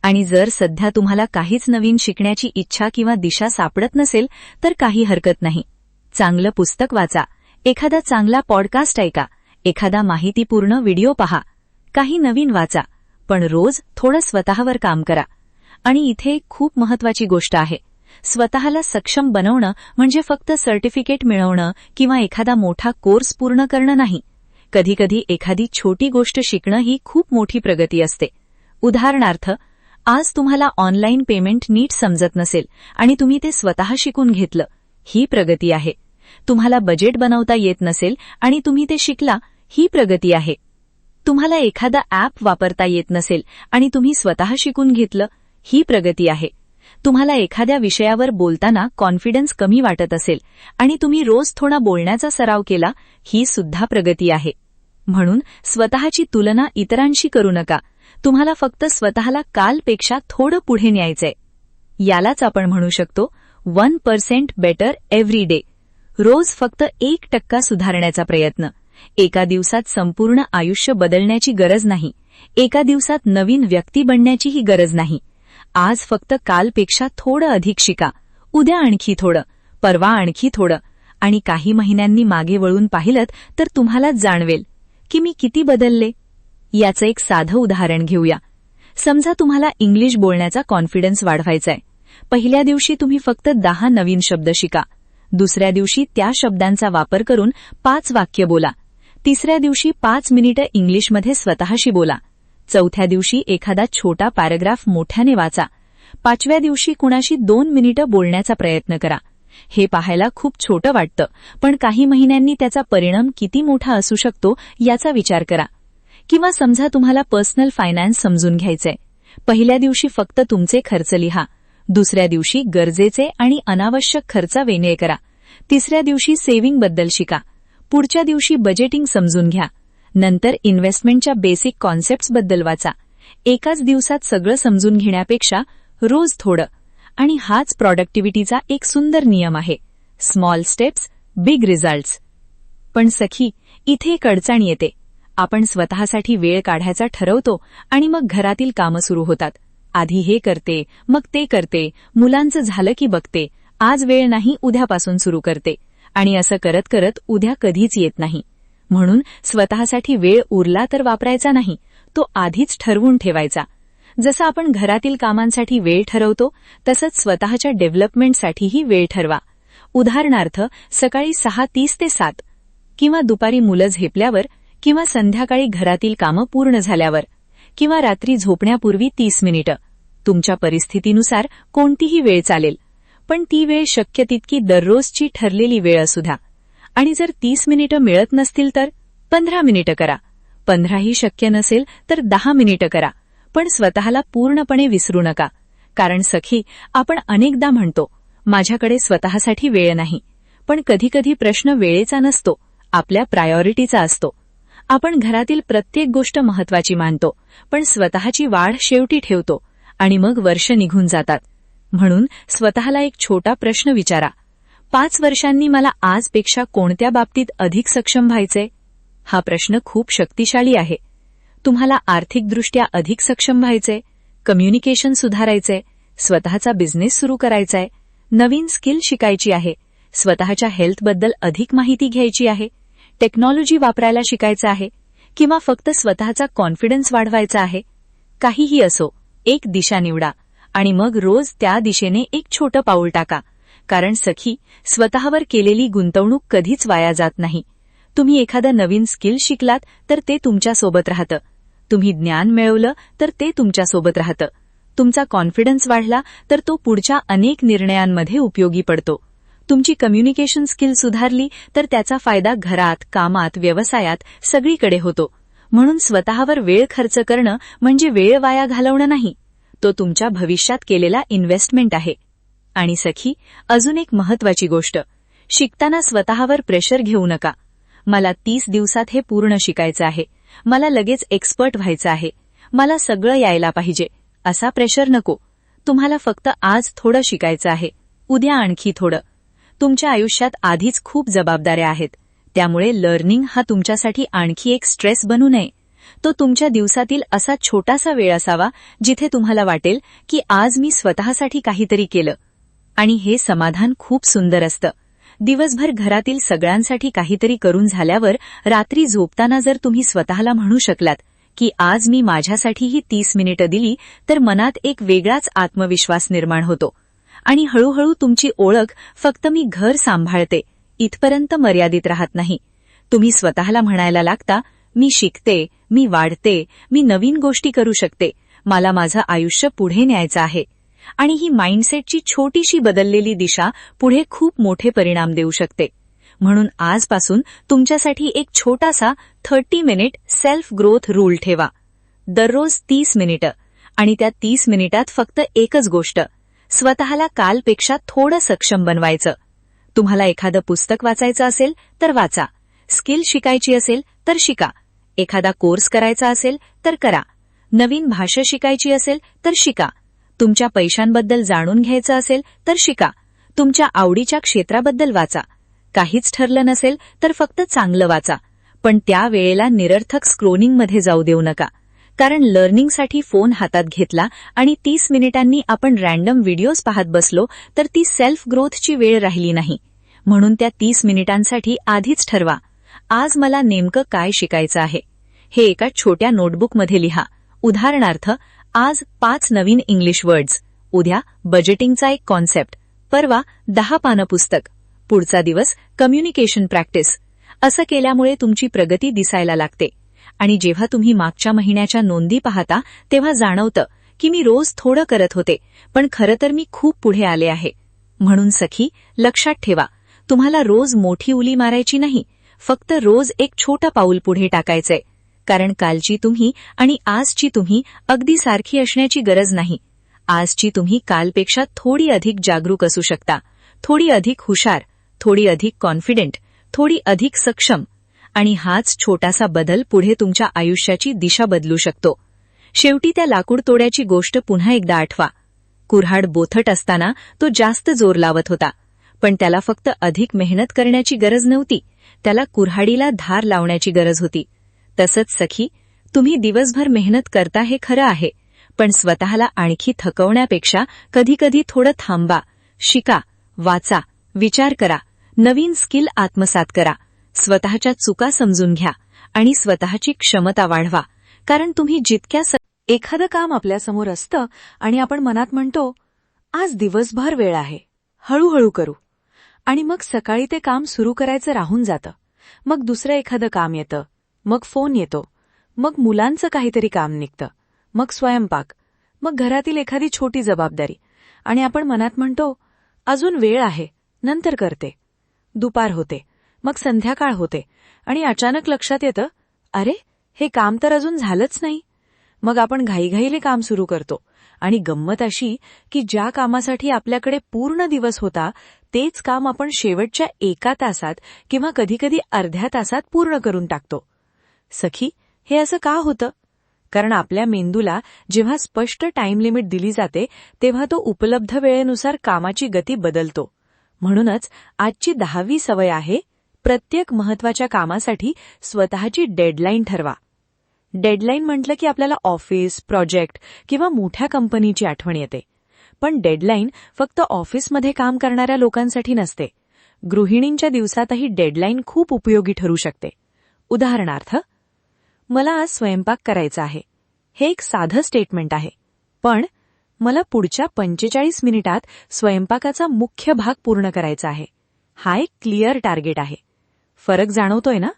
आणि जर सध्या तुम्हाला काहीच नवीन शिकण्याची इच्छा किंवा दिशा सापडत नसेल तर काही हरकत नाही. चांगलं पुस्तक वाचा, एखादा चांगला पॉडकास्ट ऐका, एखादा माहितीपूर्ण व्हिडिओ पहा, काही नवीन वाचा, पण रोज थोडं स्वतःवर काम करा. आणि इथे खूप महत्वाची गोष्ट आहे. स्वतःला सक्षम बनवणं म्हणजे फक्त सर्टिफिकेट मिळवणं किंवा एखादा मोठा कोर्स पूर्ण करणं नाही. कधीकधी एखादी छोटी गोष्ट शिकणं ही खूप मोठी प्रगती असते. उदाहरणार्थ, आज तुम्हाला ऑनलाईन पेमेंट नीट समजत नसेल आणि तुम्ही ते स्वतः शिकून घेतलं, ही प्रगती आहे. तुम्हाला बजेट बनवता येत नसेल आणि तुम्ही ते शिकला, ही प्रगती आहे. तुम्हाला एखादा ॲप वापरता येत नसेल आणि तुम्ही स्वतः शिकून घेतलं, ही प्रगती आहे. तुम्हाला एखाद्या विषयावर बोलताना कॉन्फिडन्स कमी वाटत असेल आणि तुम्ही रोज थोडा बोलण्याचा सराव केला, ही सुद्धा प्रगती आहे. म्हणून स्वतःची तुलना इतरांशी करू नका. तुम्हाला फक्त स्वतःला कालपेक्षा थोडं पुढे न्यायचंय. यालाच आपण म्हणू शकतो 1% बेटर एव्हरी डे. रोज फक्त 1% सुधारण्याचा प्रयत्न. एका दिवसात संपूर्ण आयुष्य बदलण्याची गरज नाही. एका दिवसात नवीन व्यक्ती बनण्याचीही गरज नाही. आज फक्त कालपेक्षा थोडं अधिक शिका, उद्या आणखी थोडं, परवा आणखी थोडं, आणि काही महिन्यांनी मागे वळून पाहिलत तर तुम्हालाच जाणवेल की मी किती बदलले. याचं एक साधं उदाहरण घेऊया. समजा तुम्हाला इंग्लिश बोलण्याचा कॉन्फिडन्स वाढवायचाय. पहिल्या दिवशी तुम्ही फक्त 10 नवीन शब्द शिका. दुसऱ्या दिवशी त्या शब्दांचा वापर करून 5 वाक्य बोला. तिसऱ्या दिवशी 5 मिनिटं इंग्लिशमध्ये स्वतःशी बोला. चौथ्या दिवशी एखादा छोटा पॅराग्राफ मोठ्याने वाचा. 5व्या दिवशी कुणाशी 2 मिनिटं बोलण्याचा प्रयत्न करा. हे पाहायला खूप छोटं वाटतं, पण काही महिन्यांनी त्याचा परिणाम किती मोठा असू शकतो याचा विचार करा. किंवा समजा तुम्हाला पर्सनल फायनान्स समजून घ्यायचंय. पहिल्या दिवशी फक्त तुमचे खर्च लिहा. दुसऱ्या दिवशी गरजेचे आणि अनावश्यक खर्च वेगळे करा. तिसऱ्या दिवशी सेव्हिंगबद्दल शिका. पुढच्या दिवशी बजेटिंग समजून घ्या. नंतर इन्व्हेस्टमेंटच्या बेसिक कॉन्सेप्ट्सबद्दल वाचा. एकाच दिवसात सगळं समजून घेण्यापेक्षा रोज थोडं. आणि हाच प्रॉडक्टिव्हिटीचा एक सुंदर नियम आहे. Small steps, big results. पण सखी, इथे एक अडचण येते. आपण स्वतःसाठी वेळ काढायचा ठरवतो आणि मग घरातील कामं सुरू होतात. आधी हे करते, मग ते करते, मुलांचं झालं की बघते, आज वेळ नाही उद्यापासून सुरू करते, आणि असं करत करत उद्या कधीच येत नाही. म्हणून स्वतःसाठी वेळ उरला तर वापरायचा नाही, तो आधीच ठरवून ठेवायचा. जसं आपण घरातील कामांसाठी वेळ ठरवतो तसंच स्वतःच्या डेव्हलपमेंटसाठीही वेळ ठरवा. उदाहरणार्थ, सकाळी 6:30 ते 7, किंवा दुपारी मुलं झेपल्यावर, किंवा संध्याकाळी घरातील कामं पूर्ण झाल्यावर, किंवा रात्री झोपण्यापूर्वी 30 मिनिटं. तुमच्या परिस्थितीनुसार कोणतीही वेळ चालेल, पण ती वेळ शक्य तितकी दररोजची ठरलेली वेळ असू द्या. आणि जर 30 मिनिटं मिळत नसतील तर 15 मिनिटं करा. 15ही शक्य नसेल तर 10 मिनिटं करा. पण स्वतःला पूर्णपणे विसरू नका. कारण सखी, आपण अनेकदा म्हणतो, माझ्याकडे स्वतःसाठी वेळ नाही. पण कधीकधी प्रश्न वेळेचा नसतो, आपल्या प्रायोरिटीचा असतो. आपण घरातील प्रत्येक गोष्ट महत्वाची मानतो, पण स्वतःची वाढ शेवटी ठेवतो, आणि मग वर्ष निघून जातात. म्हणून स्वतःला एक छोटा प्रश्न विचारा. 5 वर्षांनी मला आजपेक्षा कोणत्या बाबतीत अधिक सक्षम व्हायचे? हा प्रश्न खूप शक्तिशाली आहे. तुम्हाला आर्थिकदृष्ट्या अधिक सक्षम व्हायचे, कम्युनिकेशन सुधारायचे, स्वतःचा बिझनेस सुरू करायचाय, नवीन स्किल शिकायची आहे, स्वतःच्या हेल्थबद्दल अधिक माहिती घ्यायची आहे, टेक्नॉलॉजी वापरायला शिकायचं आहे, किंवा फक्त स्वतःचा कॉन्फिडन्स वाढवायचा आहे. काहीही असो, एक दिशा निवडा आणि मग रोज त्या दिशेने एक छोटं पाऊल टाका. कारण सखी, स्वतःवर केलेली गुंतवणूक कधीच वाया जात नाही. तुम्ही एखादं नवीन स्किल शिकलात तर ते तुमच्यासोबत राहतं. तुम्ही ज्ञान मिळवलं तर ते तुमच्यासोबत राहतं. तुमचा कॉन्फिडन्स वाढला तर तो पुढच्या अनेक निर्णयांमध्ये उपयोगी पडतो. तुमची कम्युनिकेशन स्किल सुधारली तर त्याचा फायदा घरात, कामात, व्यवसायात सगळीकडे होतो. म्हणून स्वतःवर वेळ खर्च करणं म्हणजे वेळ वाया घालवणं नाही, तो तुमच्या भविष्यात केलेला इन्व्हेस्टमेंट आहे. आणि सखी, अजून एक महत्वाची गोष्ट, शिकताना स्वतःवर प्रेशर घेऊ नका. मला 30 दिवसात हे पूर्ण शिकायचं आहे, मला लगेच एक्सपर्ट व्हायचं आहे, मला सगळं यायला पाहिजे, असा प्रेशर नको. तुम्हाला फक्त आज थोडं शिकायचं आहे, उद्या आणखी थोडं. तुमच्या आयुष्यात आधीच खूप जबाबदाऱ्या आहेत, त्यामुळे लर्निंग हा तुमच्यासाठी आणखी एक स्ट्रेस बनू नये. तो तुमच्या दिवसातील असा छोटासा वेळ असावा जिथे तुम्हाला वाटेल की आज मी स्वतःसाठी काहीतरी केलं. आणि हे समाधान खूप सुंदर असतं. दिवसभर घरातील सगळ्यांसाठी काहीतरी करून झाल्यावर रात्री झोपताना जर तुम्ही स्वतःला म्हणू शकलात की आज मी माझ्यासाठी ही 30 मिनिटं दिली, तर मनात एक वेगळाच आत्मविश्वास निर्माण होतो. आणि हळूहळू तुमची ओळख फक्त मी घर सांभाळते इथपर्यंत मर्यादित राहत नाही. तुम्ही स्वतःला म्हणायला लागता, मी शिकते, मी वाढते, मी नवीन गोष्टी करू शकते, मला माझं आयुष्य पुढे न्यायचं आहे. आणि ही माइंडसेटची छोटीशी बदललेली दिशा पुढे खूप मोठे परिणाम देऊ शकते. म्हणून आजपासून तुमच्यासाठी एक छोटासा 30 मिनिट सेल्फ ग्रोथ रूल ठेवा. दररोज 30 मिनिटं, आणि त्या 30 मिनिटात फक्त एकच गोष्ट, स्वतःला कालपेक्षा थोडं सक्षम बनवायचं. तुम्हाला एखादं पुस्तक वाचायचं असेल तर वाचा, स्किल शिकायची असेल तर शिका, एखादा कोर्स करायचा असेल तर करा, नवीन भाषा शिकायची असेल तर शिका, तुमच्या पैशांबद्दल जाणून घ्यायचं असेल तर शिका, तुमच्या आवडीच्या क्षेत्राबद्दल वाचा. काहीच ठरलं नसेल तर फक्त चांगलं वाचा, पण त्या वेळेला निरर्थक स्क्रोलिंगमध्ये जाऊ देऊ नका. कारण लर्निंगसाठी फोन हातात घेतला आणि 30 मिनिटांनी आपण रँडम व्हिडिओज पाहत बसलो तर ती सेल्फ ग्रोथची वेळ राहिली नाही. म्हणून त्या 30 मिनिटांसाठी आधीच ठरवा, आज मला नेमकं काय शिकायचं आहे. हे एका छोट्या नोटबुकमध्ये लिहा. उदाहरणार्थ, आज 5 नवीन इंग्लिश वर्ड्स, उद्या बजेटिंगचा एक कॉन्सेप्ट, परवा 10 पानं पुस्तक, पुढचा दिवस कम्युनिकेशन प्रॅक्टिस. असं केल्यामुळे तुमची प्रगती दिसायला लागते. आणि जेव्हा तुम्ही मागच्या महिन्याच्या नोंदी पाहता तेव्हा जाणवतं की मी रोज थोडं करत होते, पण खरं तर मी खूप पुढे आले आहे. म्हणून सखी, लक्षात ठेवा, तुम्हाला रोज मोठी उली मारायची नाही, फक्त रोज एक छोटं पाऊल पुढे टाकायचंय. कारण कालची तुम्ही आणि आजची तुम्ही अगदी सारखी असण्याची गरज नाही. आजची तुम्ही कालपेक्षा थोडी अधिक जागरूक असू शकता, थोडी अधिक हुशार, थोडी अधिक कॉन्फिडेंट, थोडी अधिक सक्षम. आणि हाच छोटासा बदल पुढे तुमच्या आयुष्याची दिशा बदलू शकतो. शेवटी त्या लाकूड तोड्याची गोष्ट पुन्हा एकदा आठवा. कुऱ्हाड बोथट असताना तो जास्त जोर लावत होता, पण त्याला फक्त अधिक मेहनत करण्याची गरज नव्हती, त्याला कुऱ्हाडीला धार लावण्याची गरज होती. तसंच सखी, तुम्ही दिवसभर मेहनत करता हे खरं आहे, पण स्वतःला आणखी थकवण्यापेक्षा कधीकधी थोडं थांबा, शिका, वाचा, विचार करा, नवीन स्किल आत्मसात करा, स्वतःच्या चुका समजून घ्या आणि स्वतःची क्षमता वाढवा. कारण तुम्ही जितक्या एखादं काम आपल्यासमोर असतं आणि आपण मनात म्हणतो, आज दिवसभर वेळ आहे, हळूहळू करू. आणि मग सकाळी ते काम सुरू करायचं राहून जातं. मग दुसरं एखादं काम येतं, मग फोन येतो, मग मुलांचं काहीतरी काम निघतं, मग स्वयंपाक, मग घरातील एखादी छोटी जबाबदारी, आणि आपण मनात म्हणतो, अजून वेळ आहे, नंतर करते. दुपार होते, मग संध्याकाळ होते, आणि अचानक लक्षात येतं, अरे, हे काम तर अजून झालंच नाही. मग आपण घाईघाईले काम सुरू करतो. आणि गंमत अशी की ज्या कामासाठी आपल्याकडे पूर्ण दिवस होता तेच काम आपण शेवटच्या 1 तासात किंवा कधीकधी अर्ध्या तासात पूर्ण करून टाकतो. सखी, हे असं का होतं? कारण आपल्या मेंदूला जेव्हा स्पष्ट टाइम लिमिट दिली जाते तेव्हा तो उपलब्ध वेळेनुसार कामाची गती बदलतो. म्हणूनच आजची 10वी सवय आहे, प्रत्येक महत्वाच्या कामासाठी स्वतःची डेडलाईन ठरवा. डेडलाईन म्हटलं की आपल्याला ऑफिस, प्रोजेक्ट किंवा मोठ्या कंपनीची आठवण येते. पण डेडलाईन फक्त ऑफिसमध्ये काम करणाऱ्या लोकांसाठी नसते. गृहिणींच्या दिवसातही डेडलाईन खूप उपयोगी ठरू शकते. उदाहरणार्थ, मला आज स्वयंपाक करायचा आहे. हे एक साधं स्टेटमेंट आहे, पण मला पुढच्या 45 मिनिटात स्वयंपाकाचा मुख्य भाग पूर्ण करायचा आहे. हा एक क्लिअर टार्गेट आहे. फरक जाणवतोय ना?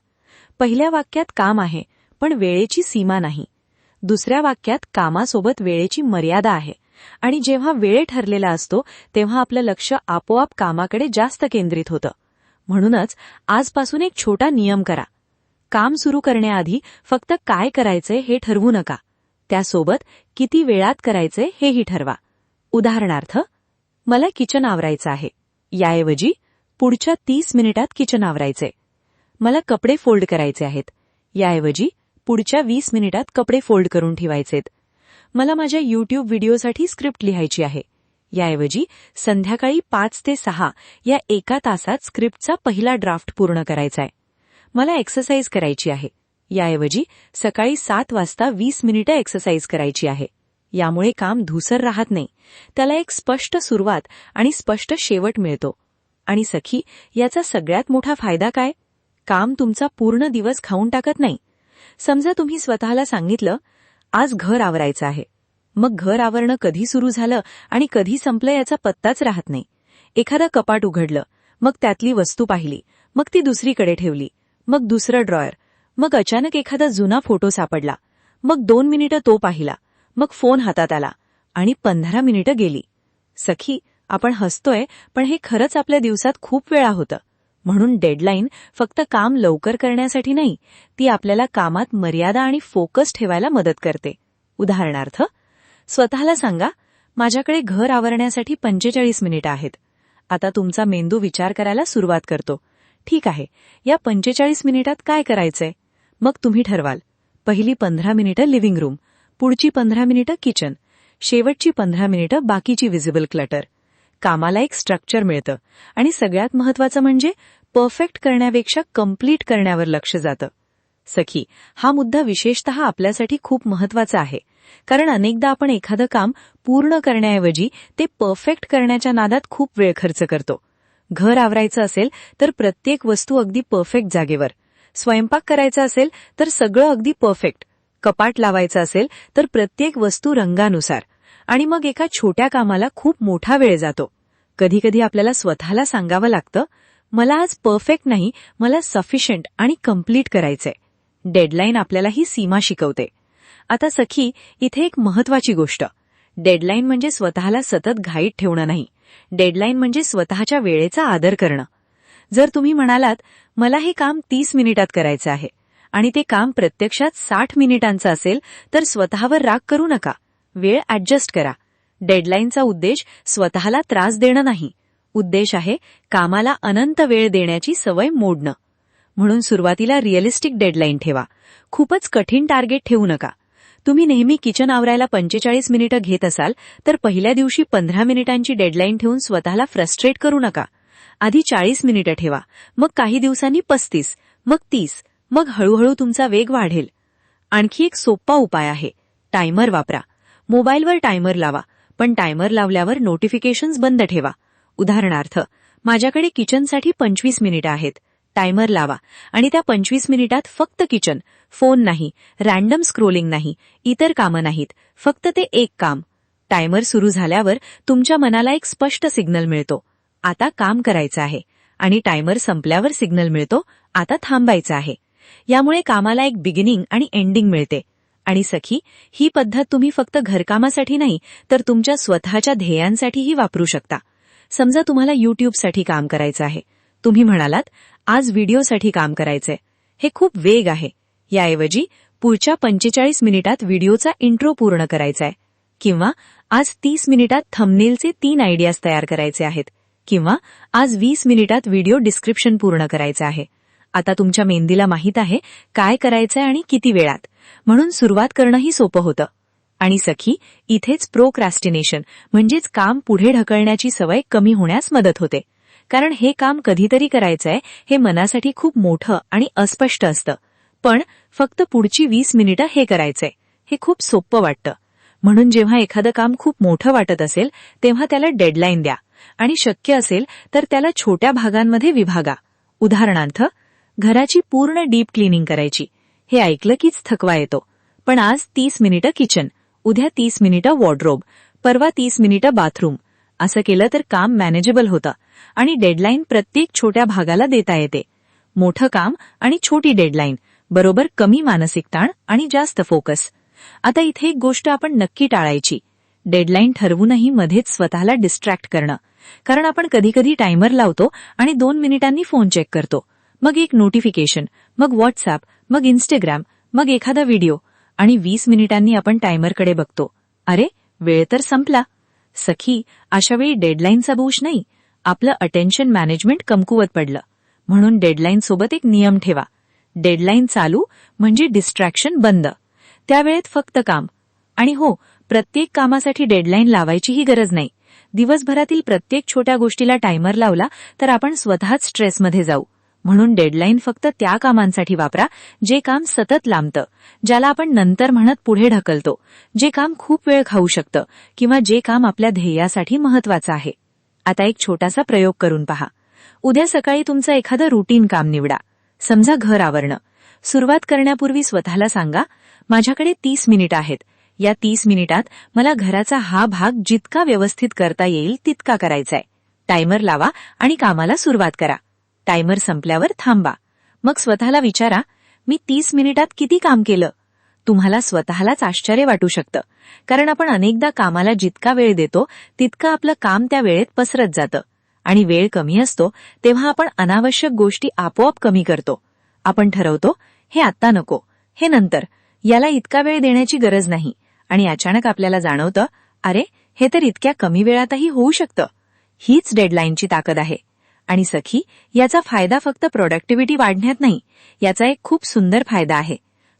पहिल्या वाक्यात काम आहे, पण वेळेची सीमा नाही. दुसऱ्या वाक्यात कामासोबत वेळेची मर्यादा आहे. आणि जेव्हा वेळ ठरलेला असतो तेव्हा आपलं लक्ष आपोआप कामाकडे जास्त केंद्रित होतं. म्हणूनच आजपासून एक छोटा नियम करा. काम सुरू करण्याआधी फक्त काय करायचंय हे ठरवू नका. त्यासोबत किती वेळात करायचंय हेही ठरवा. उदाहरणार्थ, मला किचन आवरायचं आहे याऐवजी पुढच्या 30 मिनिटात किचन आवरायचे. मला कपडे फोल्ड करायचे आहेत याऐवजी पुढच्या 20 मिनिटात कपडे फोल्ड करून ठेवायचेत. मला माझ्या YouTube व्हिडिओसाठी स्क्रिप्ट लिहायची आहे याऐवजी संध्याकाळी 5 ते 6 या एका तासात स्क्रिप्टचा पहिला ड्राफ्ट पूर्ण करायचा आहे. मला एक्सरसाइज करायची आहे याऐवजी सकाळी 7 वाजता 20 मिनिटं एक्सरसाइज करायची आहे. यामुळे काम धूसर राहत नाही. त्याला एक स्पष्ट सुरुवात आणि स्पष्ट शेवट मिळतो. आणि सखी, याचा सगळ्यात मोठा फायदा काय? काम तुमचा पूर्ण दिवस खाऊन टाकत नाही. समजा तुम्ही स्वतःला सांगितलं, आज घर आवरायचं आहे. मग घर आवरणं कधी सुरू झालं आणि कधी संपलं याचा पत्ताच राहत नाही. एखादं कपाट उघडलं, मग त्यातली वस्तू पाहिली, मग ती दुसरीकडे ठेवली, मग दुसरं ड्रॉयर, मग अचानक एखादा जुना फोटो सापडला, मग 2 मिनिटं तो पाहिला, मग फोन हातात आला आणि 15 मिनिटं गेली. सखी, आपण हसतोय, पण हे खरंच आपल्या दिवसात खूप वेळा होतं. म्हणून डेडलाईन फक्त काम लवकर करण्यासाठी नाही, ती आपल्याला कामात मर्यादा आणि फोकस ठेवायला मदत करते. उदाहरणार्थ, स्वतःला सांगा, माझ्याकडे घर आवरण्यासाठी 45 मिनिटं आहेत. आता तुमचा मेंदू विचार करायला सुरुवात करतो. ठीक आहे, या 45 मिनिटात काय करायचंय? मग तुम्ही ठरवाल. पहिली 15 मिनिटं लिव्हिंग रूम, पुढची 15 मिनिटं किचन, शेवटची 15 मिनिटं बाकीची व्हिजिबल क्लटर. कामाला एक स्ट्रक्चर मिळतं आणि सगळ्यात महत्त्वाचं म्हणजे परफेक्ट करण्यापेक्षा कंप्लीट करण्यावर लक्ष जातं. सखी, हा मुद्दा विशेषतः आपल्यासाठी खूप महत्त्वाचा आहे. कारण अनेकदा आपण एखादं काम पूर्ण करण्याऐवजी ते परफेक्ट करण्याच्या नादात खूप वेळ खर्च करतो. घर आवरायचं असेल तर प्रत्येक वस्तू अगदी परफेक्ट जागेवर. स्वयंपाक करायचा असेल तर सगळं अगदी परफेक्ट. कपाट लावायचं असेल तर प्रत्येक वस्तू रंगानुसार. आणि मग एका छोट्या कामाला खूप मोठा वेळ जातो. कधीकधी आपल्याला स्वतःला सांगावं लागतं, मला आज परफेक्ट नाही, मला सफिशियंट आणि कंप्लीट करायचंय. डेडलाईन आपल्याला ही सीमा शिकवते. आता सखी, इथे एक महत्वाची गोष्ट. डेडलाईन म्हणजे स्वतःला सतत घाईत ठेवणं नाही. डेडलाईन म्हणजे स्वतःच्या वेळेचा आदर करणं. जर तुम्ही म्हणालात, मला हे काम 30 मिनिटात करायचं आहे आणि ते काम प्रत्यक्षात 60 मिनिटांचं असेल तर स्वतःवर राग करू नका. वेळ ॲडजस्ट करा. डेडलाईनचा उद्देश स्वतःला त्रास देणं नाही. उद्देश आहे कामाला अनंत वेळ देण्याची सवय मोडणं. म्हणून सुरुवातीला रिअलिस्टिक डेडलाईन ठेवा. खूपच कठीण टार्गेट ठेवू नका. तुम्ही नेहमी किचन आवरायला 45 मिनिटं घेत असाल तर पहिल्या दिवशी 15 मिनिटांची डेडलाईन ठेवून स्वतःला फ्रस्ट्रेट करू नका. आधी 40 मिनिटं ठेवा, मग काही दिवसांनी 35, मग 30, मग हळूहळू तुमचा वेग वाढेल. आणखी एक सोपा उपाय आहे, टायमर वापरा. मोबाईलवर टायमर लावा, पण टायमर लावल्यावर नोटिफिकेशन्स बंद ठेवा. उदाहरणार्थ, माझ्याकडे किचनसाठी 25 मिनिटं आहेत. टायमर लावा आणि त्या 25 मिनिटात फक्त किचन, फोन नाही, रॅन्डम स्क्रोलिंग नाही, इतर कामं नाहीत, फक्त ते एक काम. टायमर सुरू झाल्यावर तुमच्या मनाला एक स्पष्ट सिग्नल मिळतो, आता काम करायचं आहे. आणि टायमर संपल्यावर सिग्नल मिळतो, आता थांबायचं आहे. यामुळे कामाला एक बिगिनिंग आणि एंडिंग मिळते. आणि सखी, ही पद्धत तुम्ही फक्त घरकामासाठी नाही तर तुमच्या स्वतःच्या ध्येयांसाठीही वापरू शकता. समजा तुम्हाला YouTubeसाठी काम करायचं आहे. तुम्ही म्हणालात, आज व्हिडिओसाठी काम करायचंय. हे खूप वेग आहे. याऐवजी पुढच्या 45 मिनिटात व्हिडिओचा इंट्रो पूर्ण करायचाय. किंवा आज 30 मिनिटात थंबनेलचे 3 आयडियाज तयार करायचे आहेत. किंवा आज 20 मिनिटात व्हिडिओ डिस्क्रिप्शन पूर्ण करायचं आहे. आता तुमच्या मेंदीला माहीत आहे काय करायचंय आणि किती वेळात. म्हणून सुरुवात करणंही सोपं होतं. आणि सखी, इथेच प्रोक्रॅस्टिनेशन म्हणजेच काम पुढे ढकलण्याची सवय कमी होण्यास मदत होते. कारण हे काम कधीतरी करायचंय हे मनासाठी खूप मोठं आणि अस्पष्ट असतं. पण फक्त पुढची 20 मिनिटं हे करायचंय हे खूप सोपं वाटतं. म्हणून जेव्हा एखादं काम खूप मोठं वाटत असेल तेव्हा त्याला डेडलाईन द्या आणि शक्य असेल तर त्याला छोट्या भागांमध्ये विभागा. उदाहरणार्थ, घराची पूर्ण डीप क्लिनिंग करायची. हे ऐकलं कीच थकवा येतो. पण आज 30 मिनिटं किचन, उद्या 30 मिनिटं वॉर्डरोब, परवा 30 मिनिटं बाथरूम. असं केलं तर काम मॅनेजेबल होतं आणि डेडलाईन प्रत्येक छोट्या भागाला देता येते. मोठं काम आणि छोटी डेडलाईन बरोबर कमी मानसिक ताण आणि जास्त फोकस. आता इथे एक गोष्ट आपण नक्की टाळायची. डेडलाईन ठरवूनही मध्येच स्वतःला डिस्ट्रॅक्ट करणं. कारण आपण कधीकधी टायमर लावतो आणि 2 मिनिटांनी फोन चेक करतो. मग एक नोटिफिकेशन, मग व्हॉट्सअप, मग इंस्टाग्राम, मग एखादा व्हिडिओ आणि 20 मिनिटांनी आपण टायमरकडे बघतो. अरे, वेळ तर संपला. सखी, अशावेळी डेडलाईनचा दोष नाही, आपलं अटेन्शन मॅनेजमेंट कमकुवत पडलं. म्हणून डेडलाईन सोबत एक नियम ठेवा. डेडलाईन चालू म्हणजे डिस्ट्रॅक्शन बंद. त्यावेळेत फक्त काम. आणि हो, प्रत्येक कामासाठी डेडलाईन लावायचीही गरज नाही. दिवसभरातील प्रत्येक छोट्या गोष्टीला टायमर लावला तर आपण स्वतःच स्ट्रेसमध्ये जाऊ. म्हणून डेडलाईन फक्त त्या कामांसाठी वापरा जे काम सतत लांबतं, ज्याला आपण नंतर म्हणत पुढे ढकलतो, जे काम खूप वेळ खाऊ शकतं किंवा जे काम आपल्या ध्येयासाठी महत्वाचं आहे. आता एक छोटासा प्रयोग करून पहा. उद्या सकाळी तुमचं एखादं रुटीन काम निवडा. समजा घर आवरणं. सुरुवात करण्यापूर्वी स्वतःला सांगा, माझ्याकडे 30 मिनिटं आहेत. या 30 मिनिटात मला घराचा हा भाग जितका व्यवस्थित करता येईल तितका करायचाय. टायमर लावा आणि कामाला सुरुवात करा. टायमर संपल्यावर थांबा. मग स्वतःला विचारा, मी 30 मिनिटात किती काम केलं? तुम्हाला स्वतःलाच आश्चर्य वाटू शकतं. कारण आपण अनेकदा कामाला जितका वेळ देतो तितकं आपलं काम त्या वेळेत पसरत जातं. आणि वेळ कमी असतो तेव्हा आपण अनावश्यक गोष्टी आपोआप कमी करतो. आपण ठरवतो, हे आत्ता नको, हे नंतर, याला इतका वेळ देण्याची गरज नाही. आणि अचानक आपल्याला जाणवतं, अरे, हे तर इतक्या कमी वेळातही होऊ शकतं. हीच डेडलाईनची ताकद आहे. आणि सखी, याचा फायदा फक्त प्रोडक्टिव्हिटी वाढण्यात नाही, याचा एक खूप सुंदर फायदा आहे.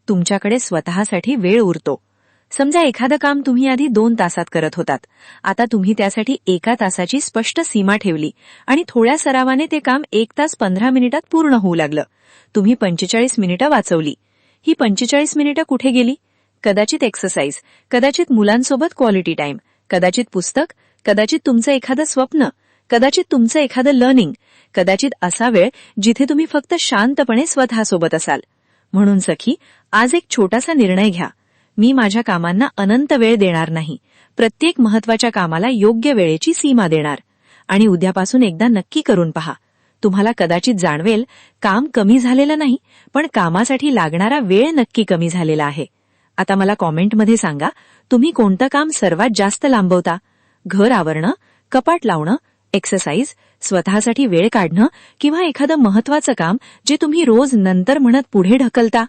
तुमच्याकडे स्वतःसाठी वेळ उरतो. समजा एखादं काम तुम्ही आधी 2 तासात करत होतात. आता तुम्ही त्यासाठी 1 तासाची स्पष्ट सीमा ठेवली आणि थोड्या सरावाने ते काम 1 तास 15 मिनिटात पूर्ण होऊ लागलं. तुम्ही 45 मिनिटं वाचवली. ही 45 मिनिटं कुठे गेली? कदाचित एक्सरसाइज, कदाचित मुलांसोबत क्वालिटी टाइम, कदाचित पुस्तक, कदाचित तुमचं एखादं स्वप्न, कदाचित तुमचं एखादं लर्निंग, कदाचित असा वेळ जिथे तुम्ही फक्त शांतपणे स्वतःसोबत असाल. म्हणून सखी, आज एक छोटासा निर्णय घ्या. मी माझ्या कामांना अनंत वेळ देणार नाही. प्रत्येक महत्वाच्या कामाला योग्य वेळेची सीमा देणार. आणि उद्यापासून एकदा नक्की करून पहा. तुम्हाला कदाचित जाणवेल, काम कमी झालेलं नाही, पण कामासाठी लागणारा वेळ नक्की कमी झालेला आहे. आता मला कॉमेंटमध्ये सांगा, तुम्ही कोणतं काम सर्वात जास्त लांबवता? घर आवरणं, कपाट लावणं, एक्सरसाइज, स्वतःसाठी वेळ काढणं किंवा एखादं महत्वाचं काम जे तुम्ही रोज नंतर म्हणत पुढे ढकलता?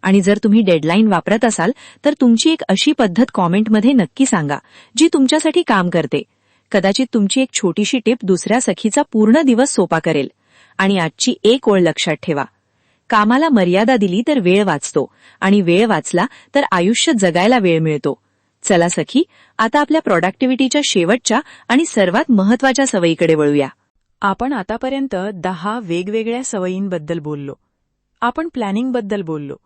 आणि जर तुम्ही डेडलाईन वापरत असाल तर तुमची एक अशी पद्धत कॉमेंटमध्ये नक्की सांगा जी तुमच्यासाठी काम करते. कदाचित तुमची एक छोटीशी टिप दुसऱ्या सखीचा पूर्ण दिवस सोपा करेल. आणि आजची एक ओळ लक्षात ठेवा. कामाला मर्यादा दिली तर वेळ वाचतो आणि वेळ वाचला तर आयुष्य जगायला वेळ मिळतो. चला सखी, आता आपल्या प्रोडक्टिव्हिटीच्या शेवटच्या आणि सर्वात महत्वाच्या सवयीकडे वळूया. आपण आतापर्यंत 10 वेगवेगळ्या सवयींबद्दल बोललो. आपण प्लॅनिंगबद्दल बोललो,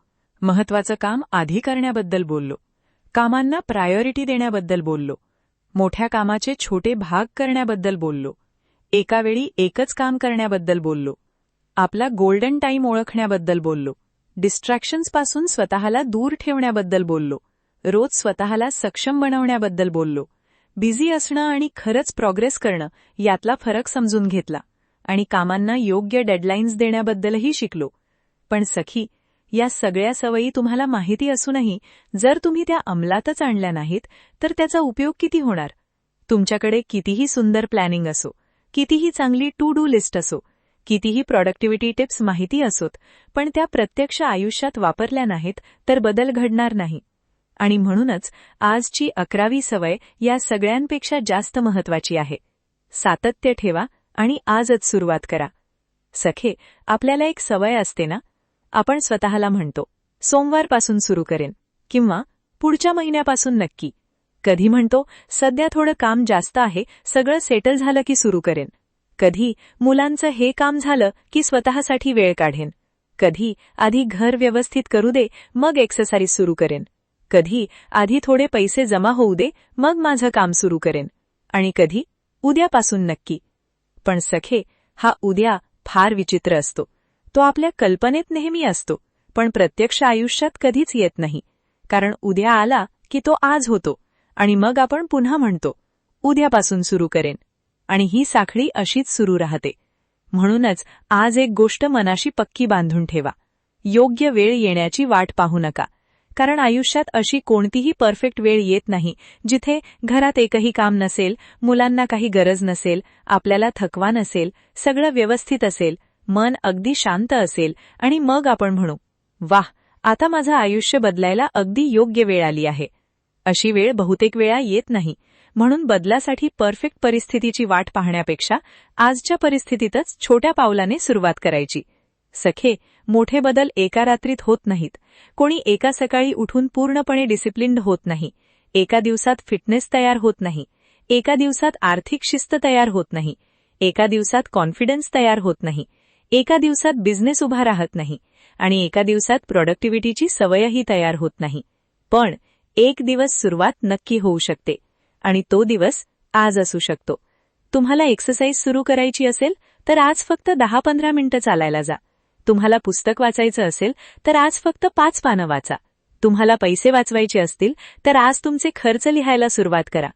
महत्वाचं काम आधी करण्याबद्दल बोललो, कामांना प्रायोरिटी देण्याबद्दल बोललो, मोठ्या कामाचे छोटे भाग करण्याबद्दल बोललो, एका वेळी एकच काम करण्याबद्दल बोललो, आपला गोल्डन टाइम ओळखण्याबद्दल बोललो, डिस्ट्रॅक्शन्सपासून स्वतःला दूर ठेवण्याबद्दल बोललो, रोज स्वतःला सक्षम बनवण्याबद्दल बोललो, बिझी असणं आणि खरंच प्रोग्रेस करणं यातला फरक समजून घेतला आणि कामांना योग्य डेडलाईन्स देण्याबद्दलही शिकलो. पण सखी, या सगळ्या सवयी तुम्हाला माहिती असूनही जर तुम्ही त्या अंमलातच आणल्या नाहीत तर त्याचा उपयोग किती होणार? तुमच्याकडे कितीही सुंदर प्लॅनिंग असो, कितीही चांगली टू डू लिस्ट असो, कितीही प्रोडक्टिव्हिटी टिप्स माहिती असोत, पण त्या प्रत्यक्ष आयुष्यात वापरल्या नाहीत तर बदल घडणार नाही. आणि म्हणूनच आजची 11वी सवय या सगळ्यांपेक्षा जास्त महत्वाची आहे. सातत्य ठेवा आणि आजच सुरुवात करा. सखे, आपल्याला एक सवय असते ना, आपण स्वतःला म्हणतो, सोमवारपासून सुरू करेन किंवा पुढच्या महिन्यापासून नक्की. कधी म्हणतो, सध्या थोडं काम जास्त आहे, सगळं सेटल झालं की सुरू करेन. कधी मुलांचं हे काम झालं की स्वतःसाठी वेळ काढेन. कधी आधी घर व्यवस्थित करू दे मग एक्सरसाइज सुरू करेन. कधी आधी थोडे पैसे जमा होऊ दे मग माझं काम सुरू करेन. आणि कधी उद्यापासून नक्की. पण सखे, हा उद्या फार विचित्र असतो. तो आपल्या कल्पनेत नेहमी असतो, पण प्रत्यक्ष आयुष्यात कधीच येत नाही. कारण उद्या आला की तो आज होतो आणि मग आपण पुन्हा म्हणतो उद्यापासून सुरू करेन, आणि ही साखळी अशीच सुरू राहते. म्हणूनच आज एक गोष्ट मनाशी पक्की बांधून ठेवा. योग्य वेळ येण्याची वाट पाहू नका, कारण आयुष्यात अशी कोणतीही परफेक्ट वेळ येत नाही जिथे घरात एकही काम नसेल, मुलांना काही गरज नसेल, आपल्याला थकवा नसेल, सगळं व्यवस्थित असेल, मन अगदी शांत असेल, आणि मग आपण म्हणू वाह, आता माझं आयुष्य बदलायला अगदी योग्य वेळ आली आहे. अशी वेळ बहुतेक वेळा येत नाही. म्हणून बदलासाठी परफेक्ट परिस्थितीची वाट पाहण्यापेक्षा आजच्या परिस्थितीतच छोट्या पावलाने सुरुवात करायची. सखे, मोठे बदल एका रात्रीत होत नाहीत. कोणी एका सकाळी उठून पूर्णपणे डिसिप्लिन्ड होत नाही. एका दिवसात फिटनेस तयार होत नाही. एका दिवसात आर्थिक शिस्त तयार होत नाही. एका दिवसात कॉन्फिडन्स तयार होत नाही. एका दिवसात बिझनेस उभा राहत नाही. आणि एका दिवसात प्रॉडक्टिव्हिटीची सवयही तयार होत नाही. पण एक दिवस सुरुवात नक्की होऊ शकते, आणि तो दिवस आज असू शकतो. तुम्हाला एक्सरसाइज सुरू करायची असेल तर आज फक्त 10-15 मिनिटं चालायला जा. तुम्हाला पुस्तक वाचायचं असेल तर आज फक्त 5 पानं वाचा. तुम्हाला पैसे वाचवायचे असतील तर आज तुमचे खर्च लिहायला सुरुवात करा.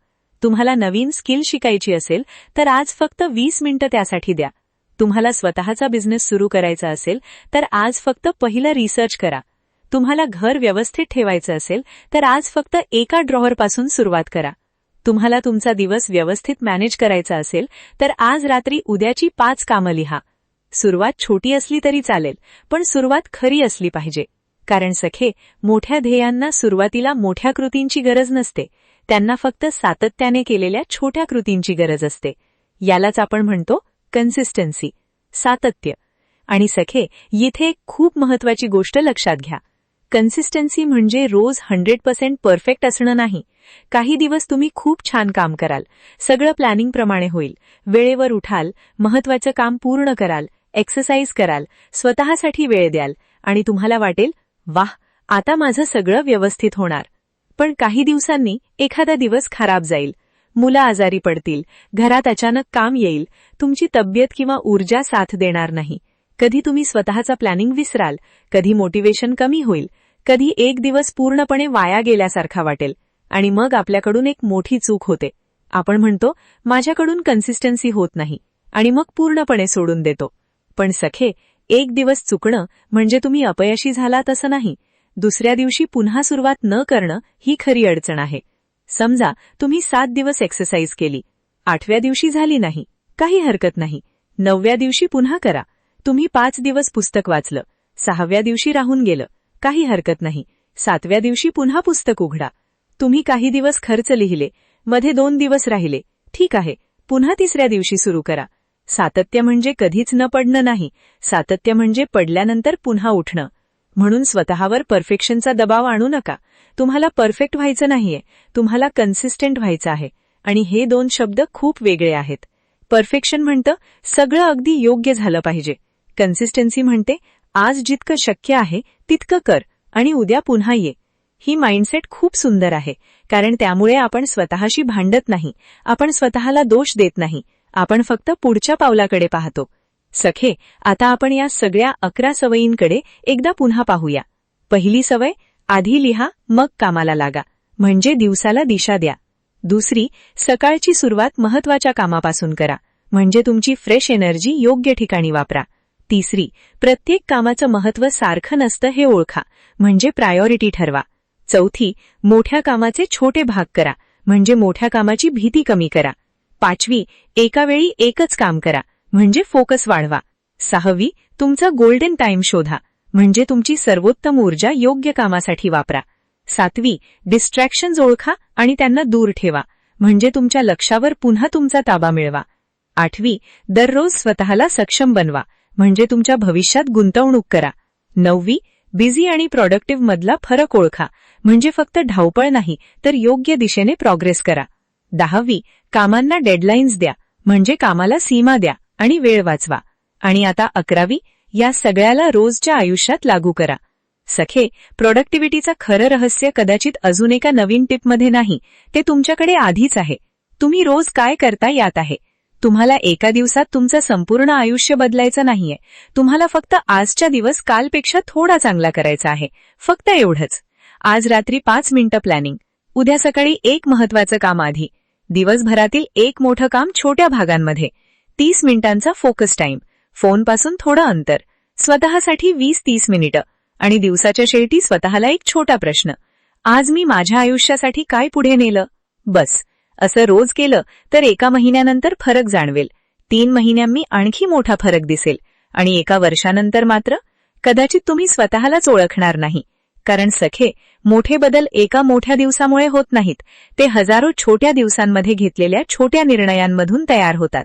तुम्हाला नवीन स्किल शिकायची असेल तर आज फक्त 20 मिनिटं त्यासाठी द्या. तुम्हाला स्वतःचा बिझनेस सुरू करायचा असेल तर आज फक्त पहिलं रिसर्च करा. तुम्हाला घर व्यवस्थित ठेवायचं असेल तर आज फक्त एका ड्रॉवरपासून सुरुवात करा. तुम्हाला तुमचा दिवस व्यवस्थित मॅनेज करायचा असेल तर आज रात्री उद्याची 5 कामं लिहा. सुरुवात छोटी असली तरी चालेल, पण सुरुवात खरी असली पाहिजे. कारण सखे, मोठ्या ध्येयांना सुरुवातीला मोठ्या कृतींची गरज नसते. त्यांना फक्त सातत्याने केलेल्या छोट्या कृतींची गरज असते. यालाच आपण म्हणतो कन्सिस्टन्सी, सातत्य. आणि सखे, येथे एक खूप महत्वाची गोष्ट लक्षात घ्या. कन्सिस्टन्सी म्हणजे रोज 100% परफेक्ट असणं नाही. काही दिवस तुम्ही खूप छान काम कराल, सगळं प्लॅनिंगप्रमाणे होईल, वेळेवर उठाल, महत्वाचं काम पूर्ण कराल, एक्सरसाइज कराल, स्वतःसाठी वेळ द्याल, आणि तुम्हाला वाटेल वाह, आता माझं सगळं व्यवस्थित होणार. पण काही दिवसांनी एखादा दिवस खराब जाईल, मुलं आजारी पडतील, घरात अचानक काम येईल, तुमची तब्येत किंवा ऊर्जा साथ देणार नाही. कधी तुम्ही स्वतःचा प्लॅनिंग विसराल, कधी मोटिवेशन कमी होईल, कधी एक दिवस पूर्णपणे वाया गेल्यासारखा वाटेल, आणि मग आपल्याकडून एक मोठी चूक होते. आपण म्हणतो माझ्याकडून कन्सिस्टन्सी होत नाही, आणि मग पूर्णपणे सोडून देतो. पण सखे, एक दिवस चुकणं म्हणजे तुम्ही अपयशी झालात असं नाही. दुसऱ्या दिवशी पुन्हा सुरुवात न करणं ही खरी अडचण आहे. समजा तुम्ही 7 दिवस एक्सरसाइज केली, 8व्या दिवशी झाली नाही, काही हरकत नाही. 9व्या दिवशी पुन्हा करा. तुम्ही 5 दिवस पुस्तक वाचलं, 6व्या दिवशी राहून गेलं, काही हरकत नाही. 7व्या दिवशी पुन्हा पुस्तक उघडा. तुम्ही काही दिवस खर्च लिहिले, मध्ये 2 दिवस राहिले, ठीक आहे, पुन्हा 3ऱ्या दिवशी सुरू करा. सातत्य म्हणजे कधीच न पडणं नाही. सातत्य म्हणजे पडल्यानंतर पुन्हा उठणं. म्हणून स्वतःवर परफेक्शनचा दबाव आणू नका. तुम्हाला परफेक्ट व्हायचं नाहीये, तुम्हाला कन्सिस्टंट व्हायचं आहे. आणि हे 2 शब्द खूप वेगळे आहेत. परफेक्शन म्हणतं सगळं अगदी योग्य झालं पाहिजे. कन्सिस्टन्सी म्हणते आज जितकं शक्य आहे तितकं कर, आणि उद्या पुन्हा ये. ही माइंडसेट खूप सुंदर आहे, कारण त्यामुळे आपण स्वतःशी भांडत नाही, आपण स्वतःला दोष देत नाही, आपण फक्त पुढच्या पावलाकडे पाहतो. सखे, आता आपण या सगळ्या 11 सवयींकडे एकदा पुन्हा पाहूया. पहिली सवय, आधी लिहा मग कामाला लागा, म्हणजे दिवसाला दिशा द्या. दुसरी, सकाळची सुरुवात महत्वाच्या कामापासून करा, म्हणजे तुमची फ्रेश एनर्जी योग्य ठिकाणी वापरा. तिसरी, प्रत्येक कामाचं महत्त्व सारखं नसतं हे ओळखा, म्हणजे प्रायोरिटी ठरवा. चौथी, मोठ्या कामाचे छोटे भाग करा, म्हणजे मोठ्या कामाची भीती कमी करा. 5वी, एका वेळी एकच काम करा, म्हणजे फोकस वाढवा. 6वी, तुमचा गोल्डन टाइम शोधा, म्हणजे तुमची सर्वोत्तम ऊर्जा योग्य कामासाठी वापरा. 7वी, डिस्ट्रॅक्शन्स ओळखा आणि त्यांना दूर ठेवा, म्हणजे तुमच्या लक्ष्यावर पुन्हा तुमचा ताबा मिळवा. 8वी, दररोज स्वतःला सक्षम बनवा, म्हणजे तुमच्या भविष्यात गुंतवणूक करा. 9वी, बिझी आणि प्रॉडक्टिव्ह मधला फरक ओळखा, म्हणजे फक्त धावपळ नाही तर योग्य दिशेने प्रोग्रेस करा. 10वी, कामांना डेडलाईन्स द्या, म्हणजे कामाला सीमा द्या आणि वेळ वाचवा. आणि आता 11वी, या सगळ्याला रोजच्या आयुष्यात लागू करा. सखे, प्रोडक्टिव्हिटीचं खरं रहस्य कदाचित अजून एका नवीन टिपमध्ये नाही, ते तुमच्याकडे आधीच आहे. तुम्ही रोज काय करता यात आहे. तुम्हाला एका दिवसात तुमचं संपूर्ण आयुष्य बदलायचं नाहीये. तुम्हाला फक्त आजच्या दिवस कालपेक्षा थोडा चांगला करायचा आहे, फक्त एवढंच. आज रात्री 5 मिनिटं प्लॅनिंग, उद्या सकाळी एक महत्वाचं काम आधी, दिवसभरातील एक मोठं काम छोट्या भागांमध्ये, 30 मिनिटांचा फोकस टाइम, फोनपासून थोडं अंतर, स्वतःसाठी 20-30 मिनिटं आणि दिवसाच्या शेवटी स्वतःला एक छोटा प्रश्न, आज मी माझ्या आयुष्यासाठी काय पुढे नेलं? बस. असं रोज केलं तर एका महिन्यानंतर फरक जाणवेल, 3 महिन्यांनी आणखी मोठा फरक दिसेल आणि एका वर्षानंतर मात्र कदाचित तुम्ही स्वतःलाच ओळखणार नाही. कारण सखे, मोठे बदल एका मोठ्या दिवसामुळे होत नाहीत, ते हजारो छोट्या दिवसांमध्ये घेतलेल्या छोट्या निर्णयांमधून तयार होतात.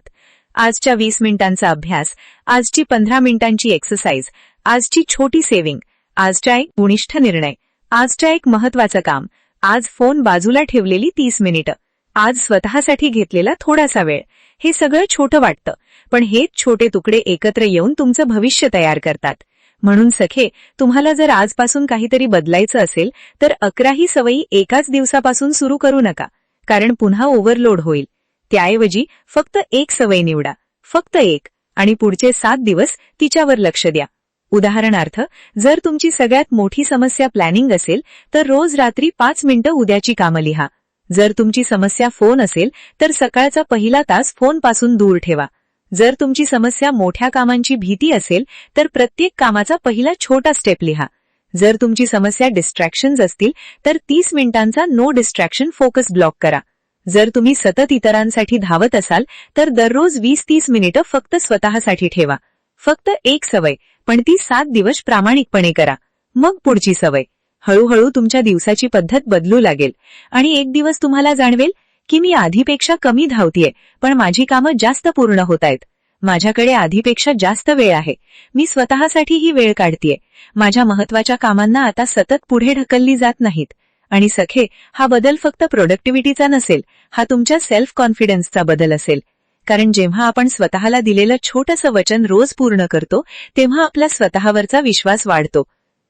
आजच्या 20 मिनिटांचा अभ्यास, आजची 15 मिनिटांची एक्सरसाइज, आजची छोटी सेव्हिंग, आजचा एक गुणिष्ठ निर्णय, आजच्या एक महत्वाचं काम, आज फोन बाजूला ठेवलेली 30 मिनिटं, आज स्वतःसाठी घेतलेला थोडासा वेळ. हे सगळं छोटं वाटतं, पण हेच छोटे तुकडे एकत्र येऊन तुमचं भविष्य तयार करतात. म्हणून सखे, तुम्हाला जर आजपासून काहीतरी बदलायचं असेल तर 11 सवयी एकाच दिवसापासून सुरू करू नका, कारण पुन्हा ओव्हरलोड होईल. त्याऐवजी फक्त एक सवय निवडा, फक्त एक, आणि पुढचे 7 दिवस तिच्यावर लक्ष द्या. उदाहरणार्थ, जर तुमची सगळ्यात मोठी समस्या प्लॅनिंग असेल तर रोज रात्री 5 मिनिटं उद्याची कामं लिहा. जर तुमची समस्या फोन असेल तर सकाळचा पहिला तास फोनपासून दूर ठेवा. जर तुमची समस्या मोठ्या कामांची भीती असेल तर प्रत्येक कामाचा पहिला छोटा स्टेप लिहा. जर तुमची समस्या डिस्ट्रॅक्शन्स असतील तर 30 मिनिटांचा नो डिस्ट्रॅक्शन फोकस ब्लॉक करा. जर तुम्ही सतत इतरांसाठी धावत असाल तर दररोज 20-30 मिनिटं फक्त स्वतःसाठी ठेवा. फक्त एक सवय, पण ती 7 दिवस प्रामाणिकपणे करा. मग पुढची सवय. हळूहळू तुमच्या दिवसाची पद्धत बदलू लागेल आणि एक दिवस तुम्हाला जाणवेल की मी आधीपेक्षा कमी धावतीये, पण माझी कामं जास्त पूर्ण होत आहेत. माझ्याकडे आधीपेक्षा जास्त वेळ आहे, मी स्वतःसाठी ही वेळ काढतीये. माझ्या महत्वाच्या कामांना आता सतत पुढे ढकलली जात नाहीत. आणि सखे, हा बदल फक्त प्रोडक्टिव्हिटीचा नसेल, हा तुमच्या सेल्फ कॉन्फिडन्सचा बदल असेल. कारण जेव्हा आपण स्वतःला दिलेलं छोटंसं वचन रोज पूर्ण करतो तेव्हा आपला स्वतःवरचा विश्वास वाढतो.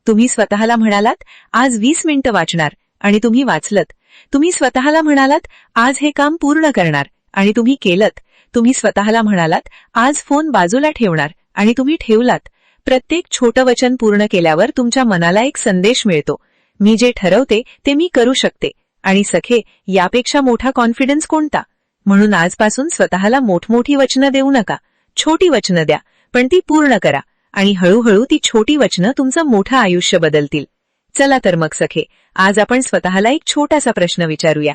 तुम्ही स्वतःला म्हणालात, आज 20 मिनिटं वाचणार, आणि तुम्ही वाचलत. तुम्ही स्वतःला म्हणालात, आज हे काम पूर्ण करणार, आणि तुम्ही केलत. तुम्ही स्वतःला म्हणालात, आज फोन बाजूला ठेवणार, आणि तुम्ही ठेवलात. प्रत्येक छोटं वचन पूर्ण केल्यावर तुमच्या मनाला एक संदेश मिळतो, मी जे ठरवते ते मी करू शकते. आणि सखे, यापेक्षा मोठा कॉन्फिडन्स कोणता? म्हणून आजपासून स्वतःला मोठमोठी वचनं देऊ नका, छोटी वचनं द्या, पण ती पूर्ण करा. आणि हळूहळू ती छोटी वचनं तुमचं मोठं आयुष्य बदलतील. चला तर मग सखे, आज आपण स्वतःला एक छोटासा प्रश्न विचारूया.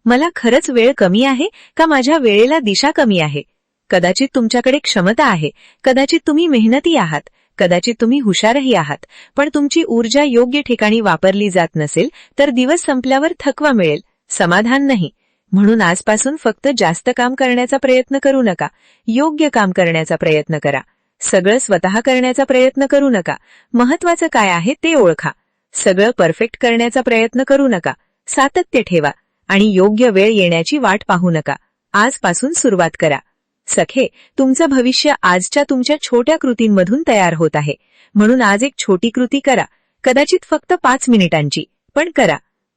मला खरंच वेळ कमी आहे का माझ्या वेळेला दिशा कमी आहे? कदाचित तुमच्याकडे क्षमता आहे, कदाचित तुम्ही मेहनती आहात, कदाचित तुम्ही हुशारही आहात, पण तुमची ऊर्जा योग्य ठिकाणी वापरली जात नसेल तर दिवस संपल्यावर थकवा मिळेल, समाधान नाही. म्हणून आजपासून फक्त जास्त काम करण्याचा प्रयत्न करू नका, योग्य काम करण्याचा प्रयत्न करा. सगळं स्वतः करण्याचा प्रयत्न करू नका, महत्वाचं काय आहे ते ओळखा. सगळं परफेक्ट करण्याचा प्रयत्न करू नका, सातत्य ठेवा आणि योग्य वेळ येण्याची वाट पाहू नका. आजपासून सुरुवात करा. सखे, तुमचं भविष्य आजच्या तुमच्या छोट्या कृतींमधून तयार होत आहे. म्हणून आज एक छोटी कृती करा, कदाचित फक्त 5 मिनिटांची, पण करा.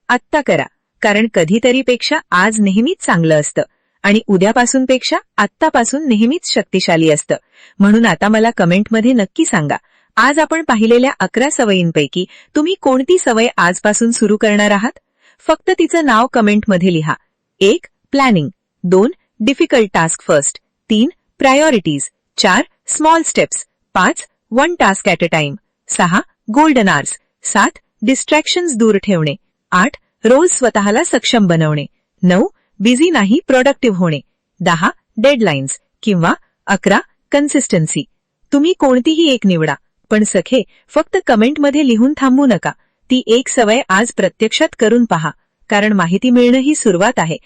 आत्ता करा, कारण कधीतरीपेक्षा आज नेहमीच चांगलं असतं आणि उद्यापासूनपेक्षा आत्तापासून नेहमीच शक्तिशाली असतं. म्हणून आता मला कमेंटमध्ये नक्की सांगा, आज आपण पाहिलेल्या 11 सवयींपैकी तुम्ही कोणती सवय आजपासून सुरू करणार आहात? फक्त तिचं नाव कमेंटमध्ये लिहा. 1. Planning, 2. Difficult task first, 3. Priorities, 4. Small steps, 5. One task at a time, 6. Golden hours, 7. Distractions दूर ठेवणे, 8. रोज स्वतःला सक्षम बनवणे, 9. बिझी नाही प्रोडक्टिव्ह होणे, 10. डेडलाईन्स किंवा 11. कन्सिस्टन्सी. तुम्ही कोणतीही एक निवडा, पण सखे, फक्त कमेंटमध्ये लिहून थांबू नका. ती एक सवय आज प्रत्यक्षात करून पहा, कारण माहिती मिळणं ही सुरुवात आहे.